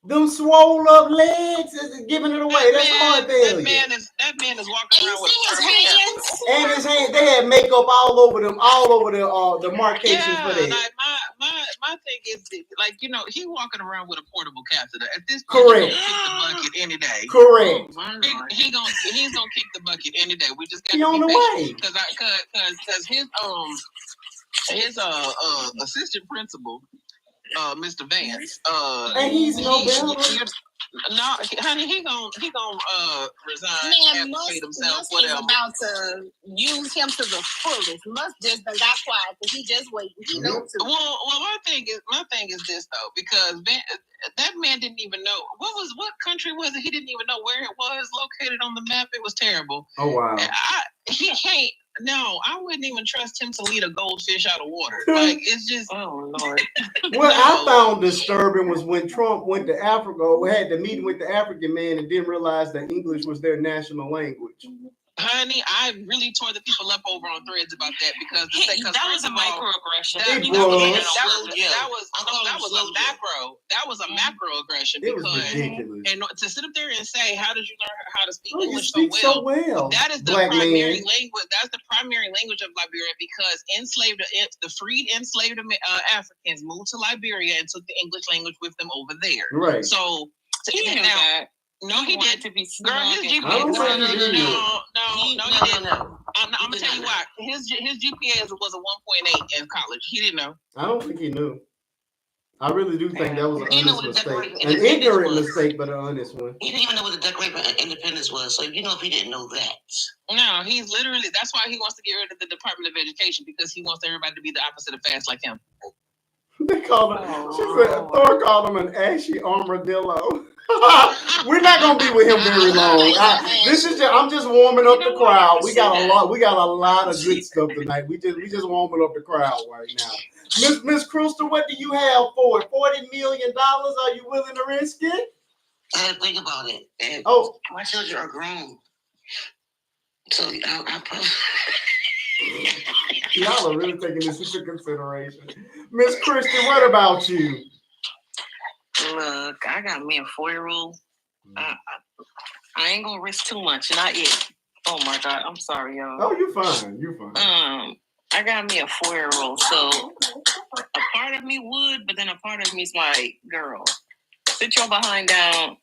Them swole up legs is giving it away. That's heart failure. That man is walking around with his hands. And his hands, they had makeup all over them, all over the markations for that. Like my thing is, like, he walking around with a portable catheter. At this point, correct. He's gonna kick the bucket any day. Correct. He's gonna kick the bucket any day. We just got to be on the way. Because his assistant principal, Mr. Vance, and he's no better. No, honey, he gonna resign, advocate himself, whatever. About to use him to the fullest. Must just got quiet because he just waiting. He knows too. Well, my thing is this though, because that man didn't even know what country was it. He didn't even know where it was located on the map. It was terrible. Oh wow. He can't. No, I wouldn't even trust him to lead a goldfish out of water. Like, it's just, oh Lord. What I found disturbing was when Trump went to Africa, or had the meeting with the African man and didn't realize that English was their national language. Honey, I really tore the people up over on threads about that because that was a microaggression. That was a macroaggression. It was ridiculous. And to sit up there and say, "How did you learn how to speak English so well?" That is the primary language. That's the primary language of Liberia because the freed enslaved Africans moved to Liberia and took the English language with them over there. Right. So he knew that. No, he did. To be girl, his GPA. No, he didn't. I'm gonna tell you why. His GPA was a 1.8 in college. He didn't know. I don't think he knew. I really do think that was an honest mistake. An ignorant mistake, but an honest one. He didn't even know what the Declaration of Independence was, so if he didn't know that. No, he's literally, that's why he wants to get rid of the Department of Education, because he wants everybody to be the opposite of fast like him. They called him, Thor called him an ashy armadillo. We're not gonna be with him very long. I'm just warming up the crowd. We got a lot of good stuff tonight. We just warming up the crowd right now. Miss Crystal, what do you have for it? $40 million? Are you willing to risk it? I had to think about it. And my children are grown, so I probably. Y'all are really taking this into consideration. Miss Christy, what about you? Look, I got me a 4-year-old I ain't gonna risk too much, not yet. Oh my God, I'm sorry, y'all. Oh, you're fine. You're fine. I got me a 4-year-old, so a part of me would, but then a part of me is like, girl, sit your behind down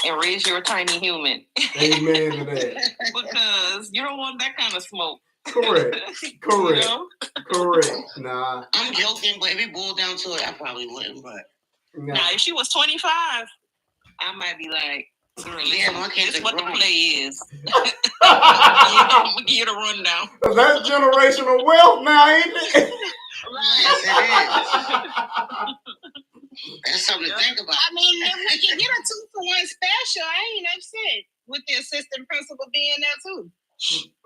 and raise your tiny human. Amen to that. Because you don't want that kind of smoke. Correct. You know? Correct. Nah. I'm joking, but if it boiled down to it, I probably wouldn't. But now, if she was 25, I might be like, girl, this what the play is. I'm gonna give you the rundown. That's generational wealth now, ain't it? Yes, it is. That's something to think about. I mean, if we can get a 2-for-1 special, I ain't upset with the assistant principal being there too.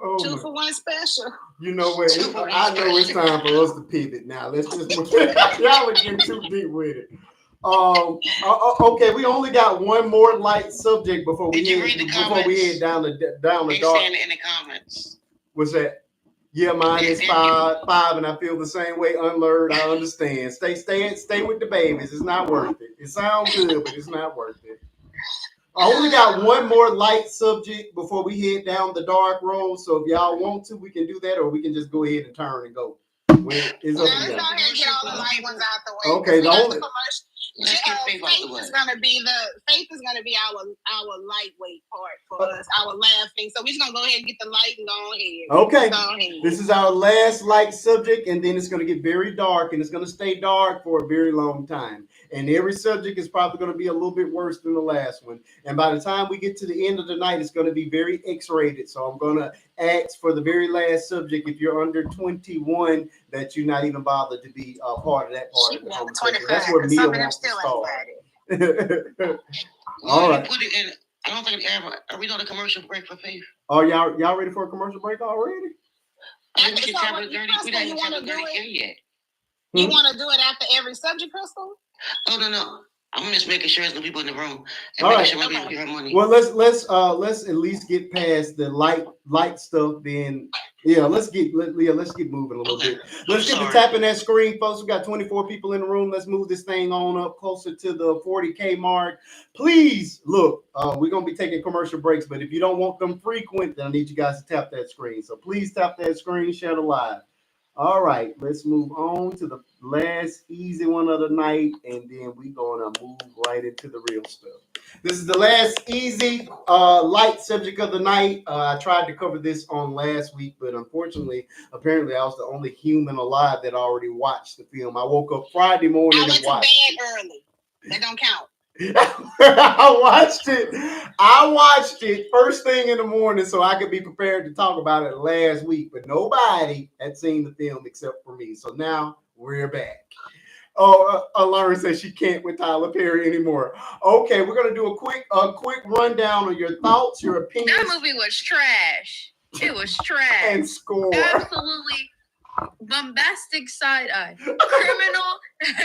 Oh, 2-for-1 special. You know what? I know it's time for us to pivot now. Let's just y'all are getting too deep with it. Okay, we only got one more light subject before we head down the dark. They saying in the comments. What's that? Yeah, mine is 5, and I feel the same way. Unlearned, I understand. Stay with the babies. It's not worth it. It sounds good, but it's not worth it. I only got one more light subject before we head down the dark road. So if y'all want to, we can do that, or we can just go ahead and turn and go. It's up to y'all. Let's go ahead and get all the light ones out the way. Okay, the only. Faith is gonna be our lightweight part for us, our laughing. So we're just gonna go ahead and get the light and go ahead. Okay. This is our last light subject, and then it's gonna get very dark, and it's gonna stay dark for a very long time. And every subject is probably gonna be a little bit worse than the last one. And by the time we get to the end of the night, it's gonna be very X-rated. So I'm gonna ask for the very last subject, if you're under 21, that you're not even bothered to be a part of that part of the conversation. That's where Mia wants to start. All right. Put it in. I don't think are we doing a commercial break for Faith? Are y'all ready for a commercial break already? You want to do it yet? You want to do it after every subject, Crystal? Oh no. I'm just making sure there's no people in the room and all making right. sure my people get her money. Well, let's at least get past the light stuff. Then let's get moving a little bit. Let's get to tapping that screen, folks. We got 24 people in the room. Let's move this thing on up closer to the 40K mark. Please look. We're gonna be taking commercial breaks, but if you don't want them frequent, then I need you guys to tap that screen. So please tap that screen, share the live. All right, let's move on to the last easy one of the night, and then we're going to move right into the real stuff. This is the last easy light subject of the night. I tried to cover this on last week, but apparently I was the only human alive that already watched the film. I woke up Friday morning and watched. I went to bed early. That don't count. I watched it first thing in the morning so I could be prepared to talk about it last week, but nobody had seen the film except for me. So now we're back. Lauren says she can't with Tyler Perry anymore. Okay, we're gonna do a quick rundown of your thoughts, your opinions. That movie was trash. It was trash. And score. Absolutely bombastic side eye. Criminal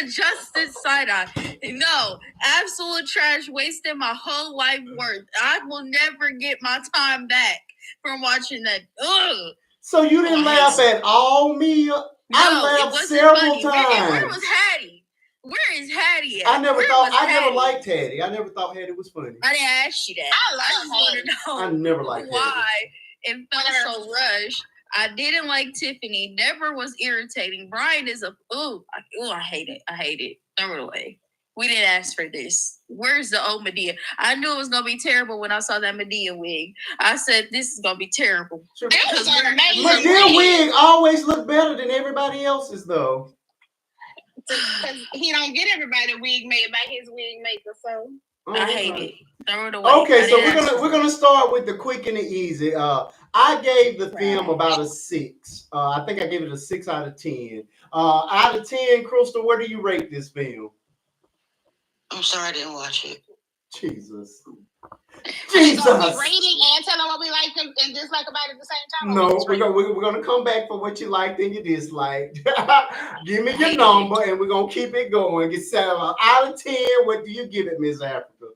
justice side eye. No, absolute trash, wasting my whole life worth. I will never get my time back from watching that. Ugh. So you didn't laugh at all, Mia? No, I laughed several times. Where was Hattie? Where is Hattie at? I never liked Hattie. I never thought Hattie was funny. I didn't ask you that. I just want to know. I never liked why Hattie. It felt so rushed. I didn't like Tiffany. Deborah was irritating. Brian is I hate it. I hate it. Throw it away. We didn't ask for this. Where's the old Medea? I knew it was gonna be terrible when I saw that Medea wig. I said this is gonna be terrible. Sure. Medea wig always look better than everybody else's though. Because he don't get everybody wig made by his wig maker, so I hate it. Throw it away. Okay, so we're gonna start with the quick and the easy. I gave the film about a 6. I think I gave it a 6 out of 10. Out of 10, Crystal, where do you rate this film? I'm sorry I didn't watch it. Jesus. Rating and tell them what we like and dislike about it at the same time. No, we're gonna come back for what you liked and you disliked. Give me your number and we're gonna keep it going. Get 7 out of 10. What do you give it, Miss Africa?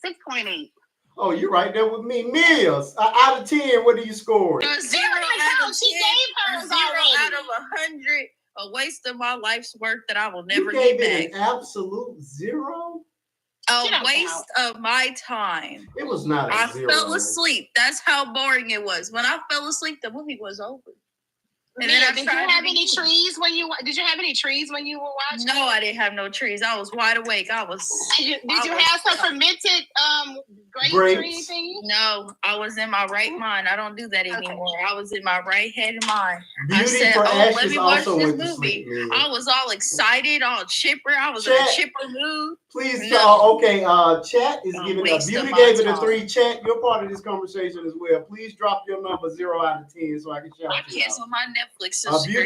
6.8. Oh, you're right there with me. Mills, out of 10, what do you score? 0 out of 10. She gave hers 0 out of 100. A waste of my life's work that I will never get back. It an absolute 0? A waste of my time. It was not a zero. I fell asleep. That's how boring it was. When I fell asleep, the movie was over. And then did you have any trees when you were watching? No, I didn't have no trees. I was wide awake. Did you have some fermented grapes or anything? No, I was in my right mind. I don't do that anymore. I was in my right head and mind. Beauty I said, for Ashes let me watch also this movie. I was all excited, all chipper. I was in a chipper mood. Please, chat is giving a Beauty gave it a 3. Chat, you're part of this conversation as well. Please drop your number 0 out of 10 so I can shout you out. I cancel my Netflix subscription.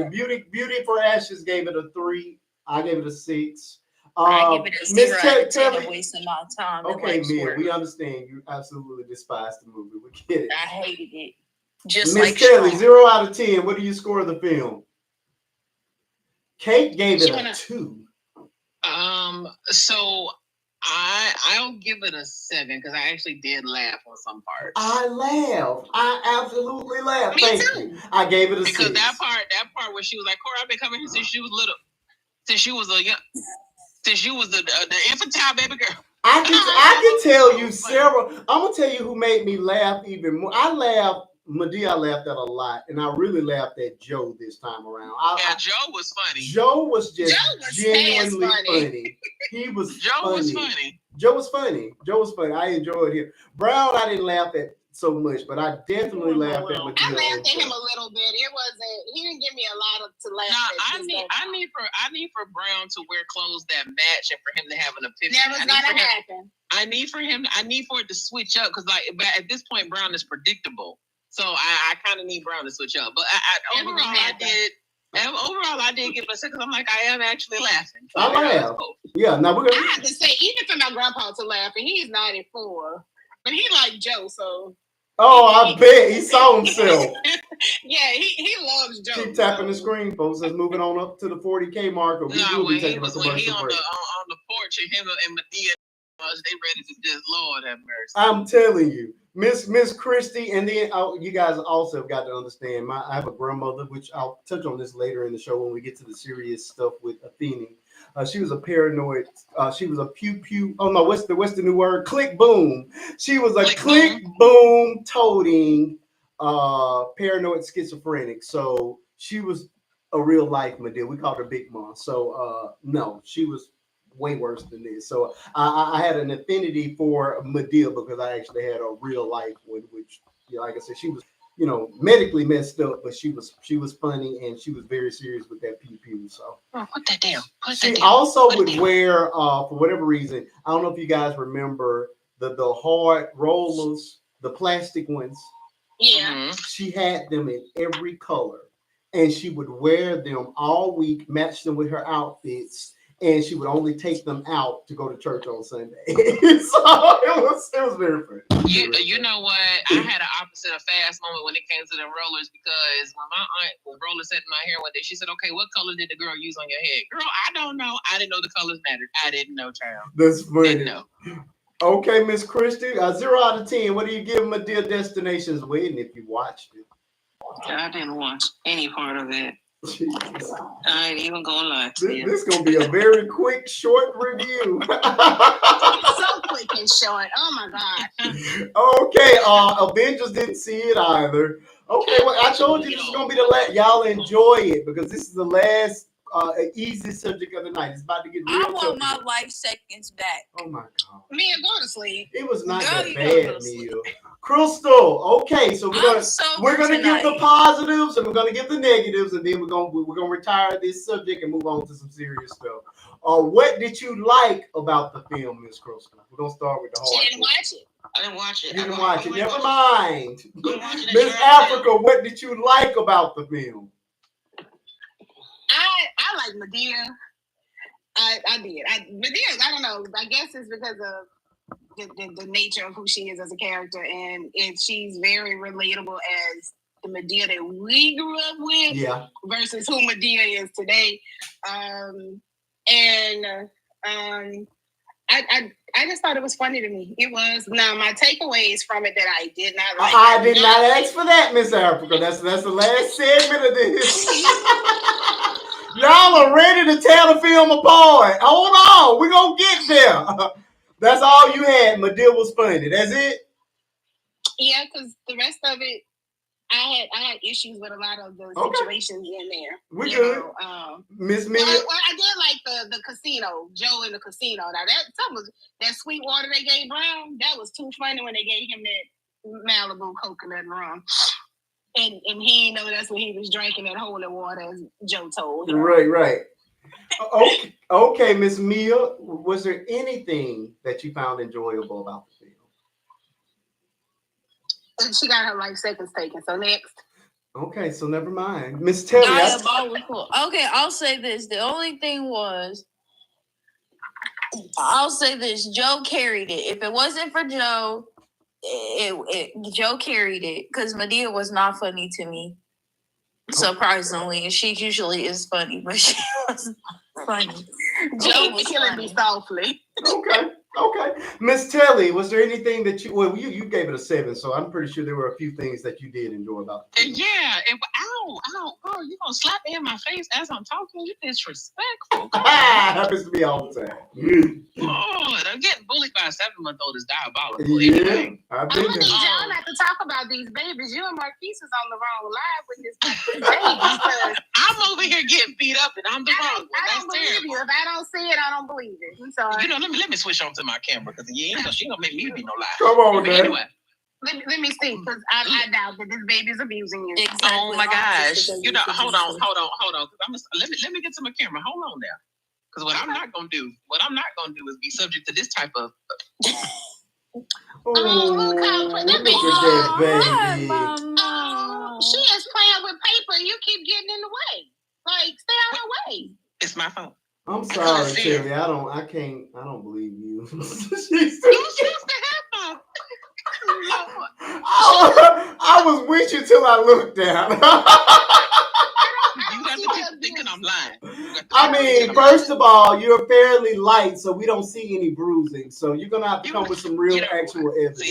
Beauty gave it Beauty for Ashes gave it a 3. I gave it a 6. I give it a 0 out of 10. Wasting my time. Okay, Mia, we understand you absolutely despise the movie. We get it. I hated it. Just Miss like Kelly, 0 out of 10. What do you score the film? Kate gave it a 2. So I'll give it a 7 because I actually did laugh on some parts. I laughed. I absolutely laughed. Thank you. I gave it a 6. Because that part where she was like, Corey, I've been coming here since she was little. Since she was the infantile baby girl. I can tell you several. I'm gonna tell you who made me laugh even more. I laughed. Madea, I laughed at a lot, and I really laughed at Joe this time around. Joe was funny. Joe was just genuinely funny. He was. Joe was funny. Joe was funny. I enjoyed him. Brown, I didn't laugh at so much, but I definitely laughed at Madea. I laughed at him a little bit. He didn't give me a lot to laugh at. I need for Brown to wear clothes that match, and for him to have an epiphany. Never gonna happen. I need for it to switch up because at this point Brown is predictable. So I kind of need Brown to switch up. But overall, I did give it a 6 because I'm like, I am actually laughing. I laugh. Yeah, now we're gonna. I have to say, even for my grandpa to laugh, and he's 94, but he like Joe, so. Oh, I bet he saw himself. Yeah, he loves Joe. Keep tapping the screen, folks. Let's moving on up to the 40K marker. We will be taking a commercial break. On the porch, and him and Madea, they ready to just Lord have mercy. I'm telling you. Miss Christie, and then you guys also have got to understand. I have a grandmother, which I'll touch on this later in the show when we get to the serious stuff with Athene. She was a paranoid. She was a pew pew. Oh no, what's the new word? Click boom. She was a click boom toting paranoid schizophrenic. So she was a real life Madea. We called her Big Mom. So no, she was way worse than this. So I had an affinity for Madea because I actually had a real life one, which, like I said, she was, medically messed up, but she was funny and she was very serious with that pew pew. So put that down. She also would wear, for whatever reason, I don't know if you guys remember the hard rollers, the plastic ones. Yeah. She had them in every color, and she would wear them all week, match them with her outfits. And she would only take them out to go to church on Sunday. So it was very funny. You know what? I had an opposite of fast moment when it came to the rollers because when my aunt was roller setting my hair one day, she said, "Okay, what color did the girl use on your head?" Girl, I don't know. I didn't know the colors mattered. I didn't know, child. That's funny. Didn't know. Okay, Miss Christie, 0 out of 10. What do you give Madea Destination's Wedding if you watched it? I didn't watch any part of it. Jesus. I ain't even gonna lie to you. This is gonna be a very quick, short review. So quick and short. Oh my god. Okay, Avengers didn't see it either. Okay, well, I told you this is gonna be the last. Y'all enjoy it because this is the last easy subject of the night. It's about to get real. I want my life seconds back. Oh my god. Mia, go to sleep. It was not that bad, Mia. Crystal, okay, so we're gonna give the positives and we're gonna give the negatives, and then we're gonna retire this subject and move on to some serious stuff. What did you like about the film, Miss Crystal? We're gonna start with the hard. She didn't watch it. I didn't watch it. You didn't watch it. Never mind. Miss Africa, what did you like about the film? I like Madea. I did. Madea, I don't know. I guess it's because of the nature of who she is as a character, and she's very relatable as the Madea that we grew up with, versus who Madea is today. I just thought it was funny to me. It was. Now my takeaways from it that I did not like. I did not ask for that, Miss Africa. That's the last segment of this. Y'all are ready to tear the film apart. Hold on, we're gonna get there. That's all you had. Madea was funny. That's it. Yeah, because the rest of it, I had issues with a lot of the situations in there. We good. Miss Mia. Well, I did like the casino, Joe in the casino. Now that sweet water they gave Brown, that was too funny when they gave him that Malibu coconut rum. And he didn't know that's what he was drinking, that holy water, as Joe told him. Right. Okay, Miss Mia, was there anything that you found enjoyable about the film? And she got her life seconds taken. So next. Okay, so never mind. Miss Telly. Diabolical. Okay, I'll say this. The only thing was, I'll say this. Joe carried it. If it wasn't for Joe, Joe carried it because Madea was not funny to me. Surprisingly, she usually is funny, but she wasn't funny. Joe was killing me softly. Okay. Miss Telly, was there anything that you gave it a 7, so I'm pretty sure there were a few things that you did enjoy about it. Yeah, ow, you gonna slap me in my face as I'm talking? You disrespectful. Happens to me all the time. Oh, I'm getting bullied by a 7-month-old is diabolical. Yeah, anyway. I'm gonna need y'all not to talk about these babies. You and Marquise is on the wrong live with this baby. I'm over here getting beat up and I'm the wrong one. I don't believe you. If I don't see it, I don't believe it. I'm sorry. Let me switch on to my camera because she gonna make me be no lie. Come on, man. Anyway. Let me see, because I doubt that this baby's abusing you. Exactly. Oh my gosh! Hold on. Because let me get to my camera. Hold on there. Because what I'm not gonna do is be subject to this type of. Look at that baby. She is playing with paper. You keep getting in the way. Like, stay out of the way. It's my fault. I'm sorry, Terry. I don't believe you. I was with you till I looked down. You got to keep thinking I'm lying. I mean, first of all, you're fairly light, so we don't see any bruising. So you're gonna have to come with some real, actual evidence.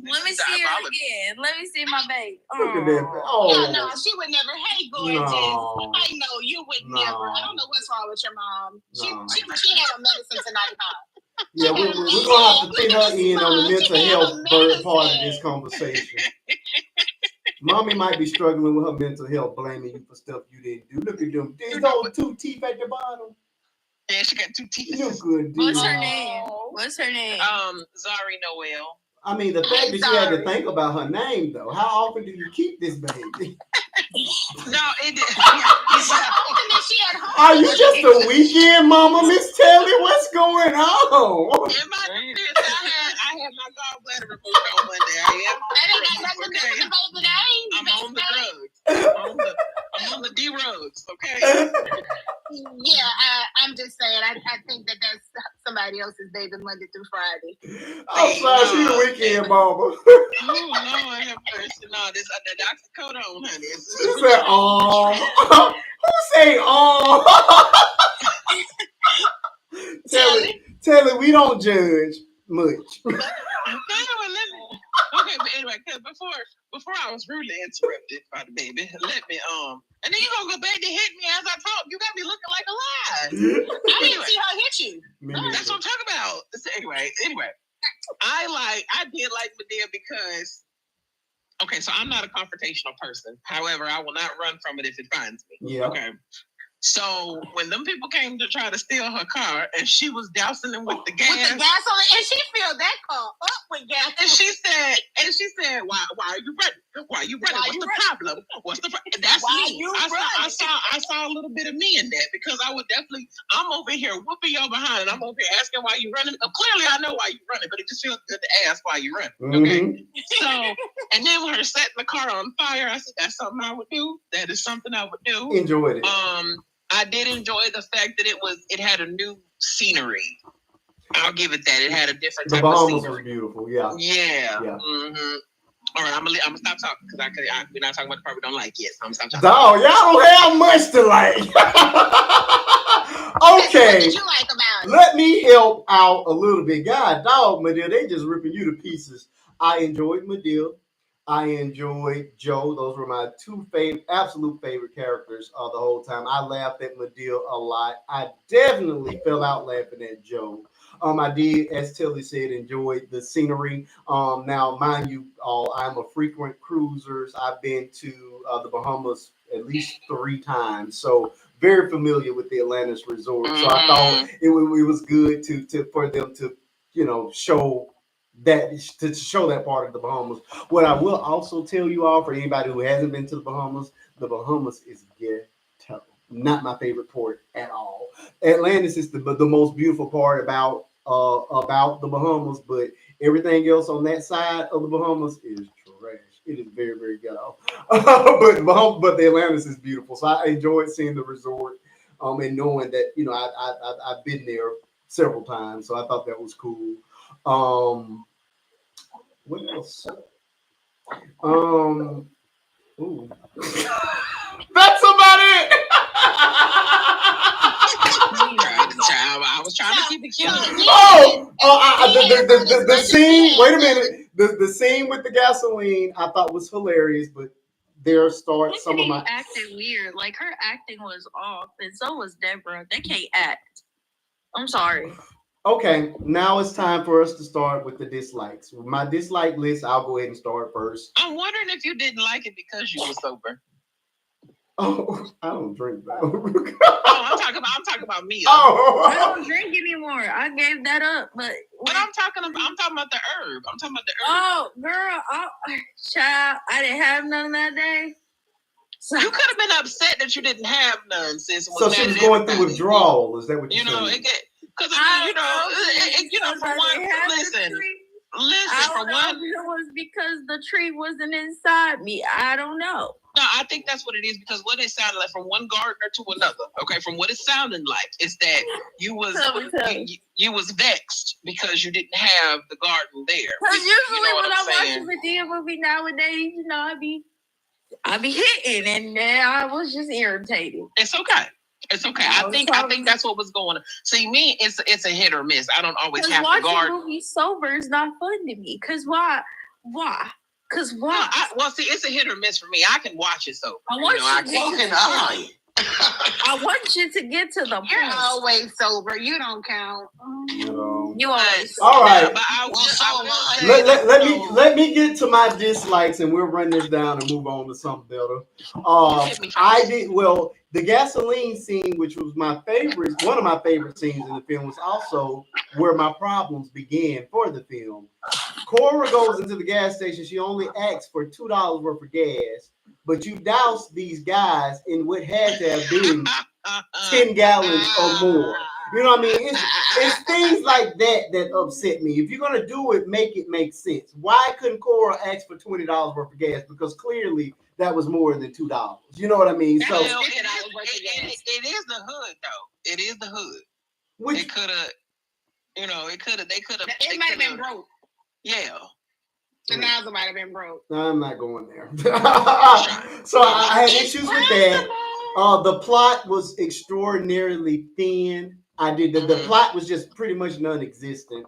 Let me see her again. Let me see my baby. Look at that. Oh no, she would never. Hey, gorgeous. No. I know you would never. I don't know what's wrong with your mom. She had a medicine tonight, huh? Yeah, we're gonna have to fit her in on the mental health part of this conversation. Mommy might be struggling with her mental health, blaming you for stuff you didn't do. Look at them. These old 2 teeth at the bottom. Yeah, she got 2 teeth. You good, dude. What's her name? Zari Noel. I mean, the fact that she had to think about her name, though. How often do you keep this baby? No, it did. Are you just a weekend mama, Miss Telly? What's going on? I had my gallbladder removed on Monday. I'm on the drugs. I'm on the D-rugs, okay? Yeah, I'm just saying. I think that's somebody else's baby Monday through Friday. I'm sorry, she's a weekend mama. Oh, Lord have mercy. No, this the oxycodone, honey. She said, who say, Tell it, we don't judge much. Okay, but anyway, because before I was rudely interrupted by the baby, let me and then you gonna go back to hit me as I talk. You got me looking like a lie. I didn't see her hit you. That's what I'm talking about. So anyway, I did like Madea because so I'm not a confrontational person. However, I will not run from it if it finds me. Yeah. Okay. So when them people came to try to steal her car, and she was dousing them with the gas, on it, and she filled that car up with gas, and she said, "Why are you running? Why are you running? What's the problem? What's the problem?" That's me. I saw a little bit of me in that because I'm over here whooping your behind, and I'm over here asking why you running. Clearly, I know why you running, but it just feels good to ask why you running. Okay, so and then when her setting the car on fire, I said, "That's something I would do. That is something I would do." Enjoyed it. I did enjoy the fact that it had a new scenery. I'll give it that. It had a different type of scenery. The Bahamas was beautiful, yeah. Yeah. Mm-hmm. All right, I'm gonna stop talking because we're not talking about the part we don't like yet. So I'm gonna stop talking. Dog, y'all don't have much to like. Okay. What did you like about it? Let me help out a little bit. God, dog, Madea, they just ripping you to pieces. I enjoyed Madea. I enjoyed Joe. Those were my two absolute favorite characters the whole time. I laughed at Medea a lot. I definitely fell out laughing at Joe. I did, as Tilly said, enjoyed the scenery. Now, mind you, I'm a frequent cruiser. I've been to the Bahamas at least 3 times, so very familiar with the Atlantis resort. So I thought it was good to for them to show that part of the Bahamas. What I will also tell you all, for anybody who hasn't been to the Bahamas is ghetto. Not my favorite port at all. Atlantis is the most beautiful part about the Bahamas, but everything else on that side of the Bahamas is trash. It is very, very ghetto. but the Atlantis is beautiful. So I enjoyed seeing the resort and knowing that I've been there several times. So I thought that was cool. What else? Ooh. That's about it. I was trying to keep it cute. The scene. Wait a minute. The scene with the gasoline I thought was hilarious, but there starts some of my acting weird. Like her acting was off, and so was Deborah. They can't act. I'm sorry. Okay, now it's time for us to start with the dislikes. With my dislike list, I'll go ahead and start first. I'm wondering if you didn't like it because you were sober. Oh, I don't drink though. I'm talking about me. I don't drink anymore. I gave that up, but I'm talking about the herb. I'm talking about the herb. Oh, girl, child, I didn't have none that day. So you could have been upset that you didn't have none, sis. So she was going through withdrawal. Is that what you're saying? Because for one, listen. For one, it was because the tree wasn't inside me. I don't know. No, I think that's what it is, because what it sounded like from one gardener to another. Okay, from what it sounded like is that you was vexed because you didn't have the garden there. Because usually when I watch a Medea movie nowadays, I be hitting, and then I was just irritated. It's okay. It's okay. I think that's what was going on. See, me, it's a hit or miss. I don't always have to guard. Watching movies sober is not fun to me. Cause why? Cause why? See, it's a hit or miss for me. I can watch it sober. I want you to get to the point. You're always sober. You don't count. You always. All right. Let me get to my dislikes, and we'll run this down and move on to something better. The gasoline scene, which was one of my favorite scenes in the film, was also where my problems began for the film. Cora goes into the gas station. She only asks for $2 worth of gas, but you doused these guys in what had to have been 10 gallons or more. You know what I mean? It's things like that upset me. If you're going to do it make sense. Why couldn't Cora ask for $20 worth of gas? Because clearly that was more than $2. You know what I mean? So it is the hood, though. It is the hood. It could have, they could have. It might have been broke. Yeah. The nozzle might have been broke. I'm not going there. So I had issues with that. The plot was extraordinarily thin. The plot was just pretty much non-existent.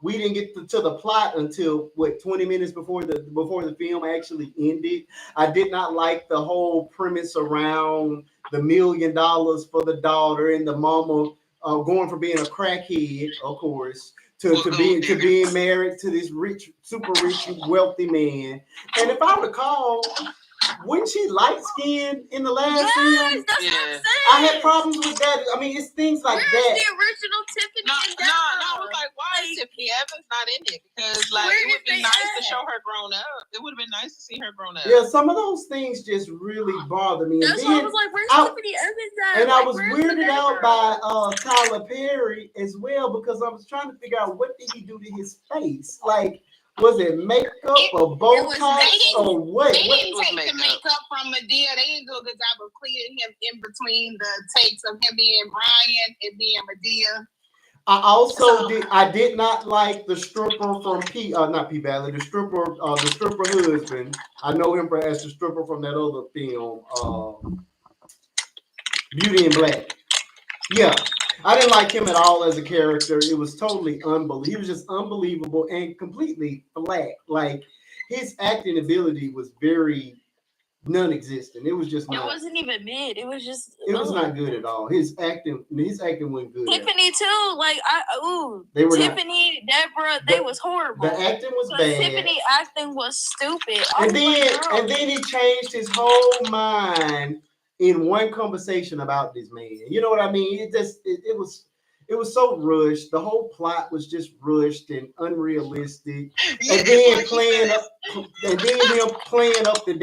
We didn't get to the plot until 20 minutes before the film actually ended. I did not like the whole premise around the $1 million for the daughter and the mama going from being a crackhead, of course, to being married to this super rich, wealthy man. And if I recall, wasn't she light-skinned in the last film? That's what I'm saying. I had problems with that. I mean, it's things like that. Where's the original Tiffany? No. I was like, why is Tiffany Evans not in it? Because it would be nice to show her grown up. It would have been nice to see her grown up. Yeah, some of those things just really bother me. That's why I was like, where's Tiffany Evans at? And I was weirded out by Tyler Perry as well, because I was trying to figure out what did he do to his face. Like, was it makeup or Botox or what? They didn't take the makeup from Medea. They didn't do a good job of cleaning him in between the takes of him being Brian and being Medea. I did not like the stripper from not P Valley, the stripper husband. I know him as the stripper from that other film, Beauty in Black. Yeah. I didn't like him at all as a character. It was totally unbelievable. He was just unbelievable and completely flat. Like, his acting ability was very non-existent. It was just not. It wasn't even mid. It was just. It was not good at all. His acting wasn't good. Tiffany too. Like they were Tiffany, not, Deborah. They was horrible. The acting was bad. Tiffany acting was stupid. And then he changed his whole mind in one conversation about this man. You know what I mean? It was so rushed. The whole plot was just rushed and unrealistic. And then him playing up the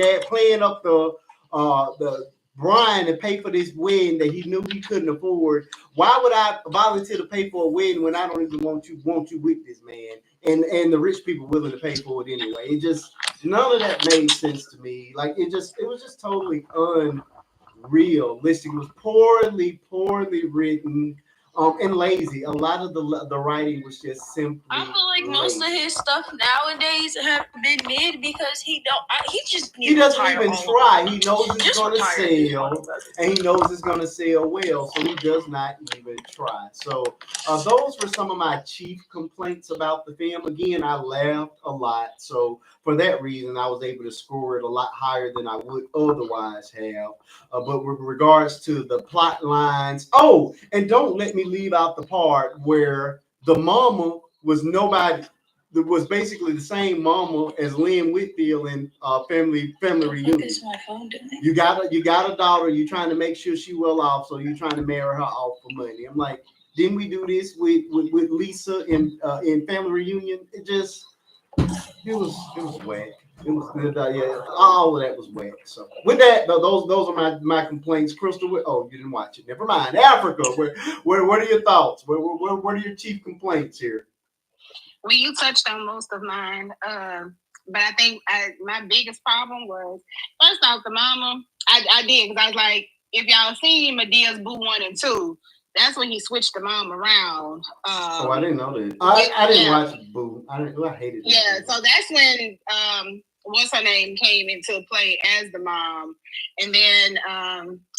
Brian to pay for this wedding that he knew he couldn't afford. Why would I volunteer to pay for a wedding when I don't even want you with this man? And the rich people willing to pay for it anyway. It just none of that made sense to me. Like it was just totally unrealistic. It was poorly written. And lazy. A lot of the writing was just simply. I feel like most of his stuff nowadays have been mid because he doesn't even try. He knows it's going to sell, and he knows it's going to sell well, so he does not even try. So those were some of my chief complaints about the film. Again, I laughed a lot, so for that reason, I was able to score it a lot higher than I would otherwise have. But with regards to the plot lines, and don't let me leave out the part where the mama was nobody. That was basically the same mama as Lynn Whitfield in Family Reunion. You got a daughter. You're trying to make sure she well off, so you're trying to marry her off for money. I'm like, didn't we do this with Lisa in Family Reunion? It was whack. It was all of that was whack. So with that, those are my complaints. Crystal, you didn't watch it. Never mind. Africa, what are your thoughts? What are your chief complaints here? Well, you touched on most of mine, but I think my biggest problem was first off the mama. I did because I was like, if y'all seen Medea's Boo 1 and 2. That's when he switched the mom around. I didn't know that. I didn't watch Boo. I hated it. Yeah, so that's when what's her name came into play as the mom, and then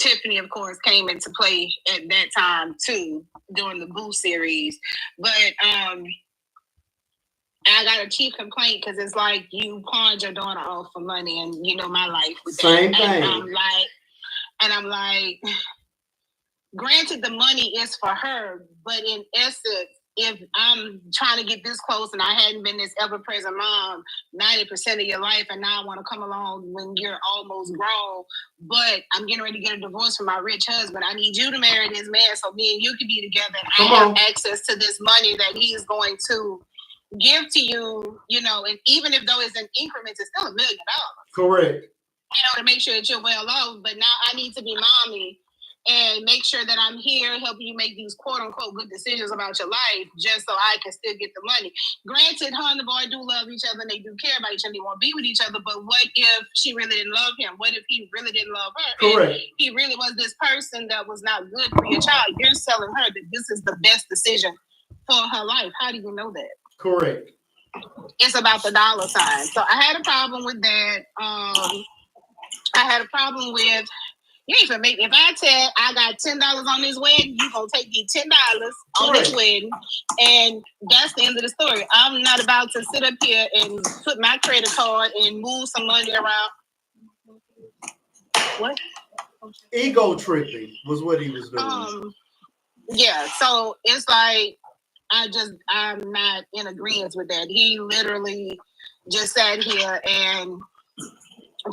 Tiffany, of course, came into play at that time too during the Boo series. But I got a chief complaint because it's like you pawned your daughter off for money, and you know my life with Same that. thing. And I'm like. Granted, the money is for her, but in essence, if I'm trying to get this close and I hadn't been this ever-present mom 90% of your life, and now I want to come along when you're almost grown, but I'm getting ready to get a divorce from my rich husband. I need you to marry this man so me and you can be together, and I have access to this money that he's going to give to you, and even if though it's in increments, it's still $1 million. Correct. To make sure that you're well off, but now I need to be mommy and make sure that I'm here helping you make these quote unquote good decisions about your life just so I can still get the money. Granted, her and the boy do love each other and they do care about each other. They want to be with each other. But what if she really didn't love him? What if he really didn't love her? Correct. And he really was this person that was not good for your child. You're telling her that this is the best decision for her life. How do you know that? Correct. It's about the dollar sign. So I had a problem with that. I had a problem with if I tell I got $10 on this wedding, you gonna take me $10 on this wedding, and that's the end of the story. I'm not about to sit up here and put my credit card and move some money around. What? Ego tripping was what he was doing. So it's like I'm not in agreement with that. He literally just sat here and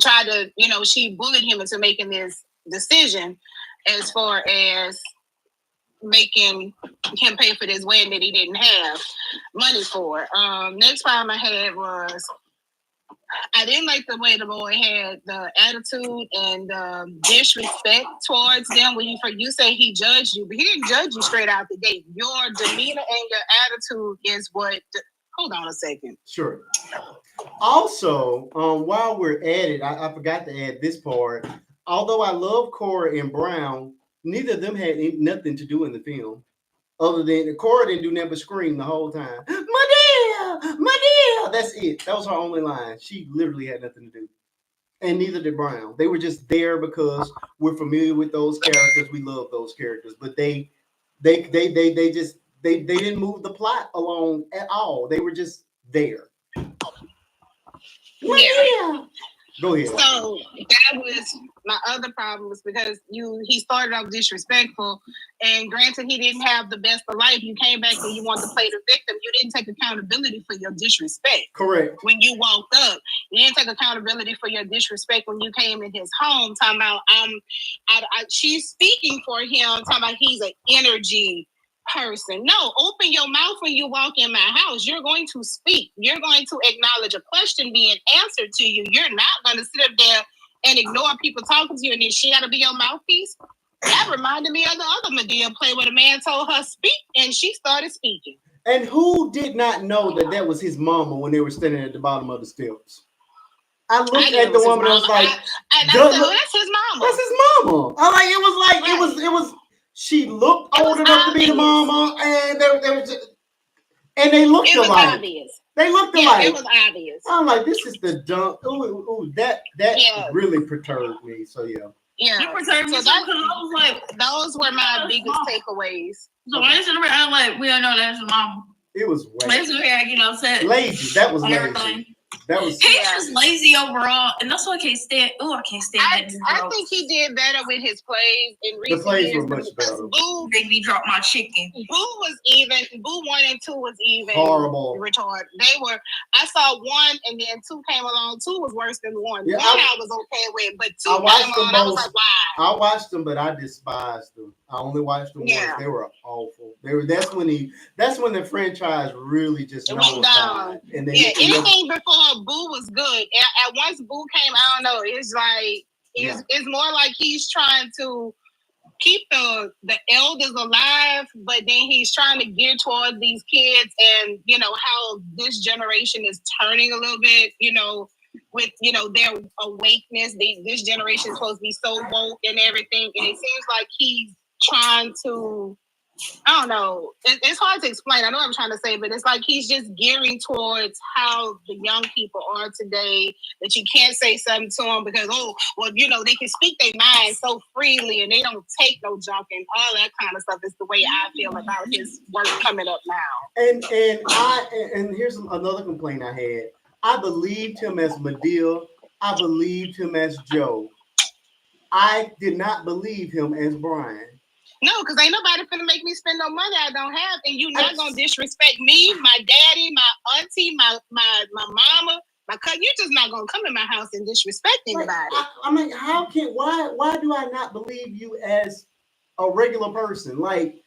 tried to, she bullied him into making this decision as far as making him pay for this wedding that he didn't have money for. Next problem I had was I didn't like the way the boy had the attitude and disrespect towards them. When you say he judged you, but he didn't judge you straight out the gate. Your demeanor and your attitude is what. Hold on a second. Sure. Also, while we're at it, I forgot to add this part. Although I love Cora and Brown, neither of them had nothing to do in the film. Other than Cora didn't do nothing but scream the whole time. Madea! That's it. That was her only line. She literally had nothing to do. And neither did Brown. They were just there because we're familiar with those characters. We love those characters. But they didn't move the plot along at all. They were just there. Yeah. Go ahead. So that was my other problem, was because he started off disrespectful, and granted he didn't have the best of life. You came back and you wanted to play the victim. You didn't take accountability for your disrespect. Correct. When you walked up, you didn't take accountability for your disrespect when you came in his home. Talking about she's speaking for him. Talking about he's an energy person. No, open your mouth when you walk in my house. You're going to speak. You're going to acknowledge a question being answered to you. You're not going to sit up there and ignore people talking to you, and then she got to be your mouthpiece. That reminded me of the other Madea play where the man told her speak, and she started speaking. And who did not know that was his mama when they were standing at the bottom of the steps? I looked at the woman and was like, I said, that's his mama. That's his mama. I like it was like it was. She looked old enough to be the mama, and they looked alike. Obvious. They looked alike. It was obvious. I'm like, this is the dumb. Ooh, that really perturbed me. So yeah. Yeah. It perturbed me because I was like, those were my biggest takeaways. So I just remember, I'm like, we don't know that's his mama. It was lazy. Lazy. That was lazy. That was. He's just lazy overall, and that's why I can't stand. Oh, I can't stand that. I think he did better with his plays in recent years. The plays were much better. Boo made me drop my chicken. Boo was even. Boo 1 and 2 was even. Horrible. Retarded. They were. I saw 1, and then 2 came along. 2 was worse than 1. Yeah, 1 I was okay with, but 2 came along. I was like, why? I watched them, but I despised them. I only watched them once. They were awful. That's when the franchise really just down. And anything before Boo was good. At once Boo came, I don't know. It's like it's more like he's trying to keep the elders alive, but then he's trying to gear towards these kids, and how this generation is turning a little bit. With their awakeness, this generation is supposed to be so woke and everything, and it seems like he's trying to. I don't know. It's hard to explain. I know what I'm trying to say, but it's like he's just gearing towards how the young people are today, that you can't say something to them because, they can speak their mind so freely and they don't take no junk and all that kind of stuff. Is the way I feel about his work coming up now. And here's another complaint I had. I believed him as Madea. I believed him as Joe. I did not believe him as Brian. No, because ain't nobody finna make me spend no money I don't have, and you not gonna disrespect me, my daddy, my auntie, my mama, my cousin. You just not gonna come in my house and disrespect anybody. I mean, why do I not believe you as a regular person? Like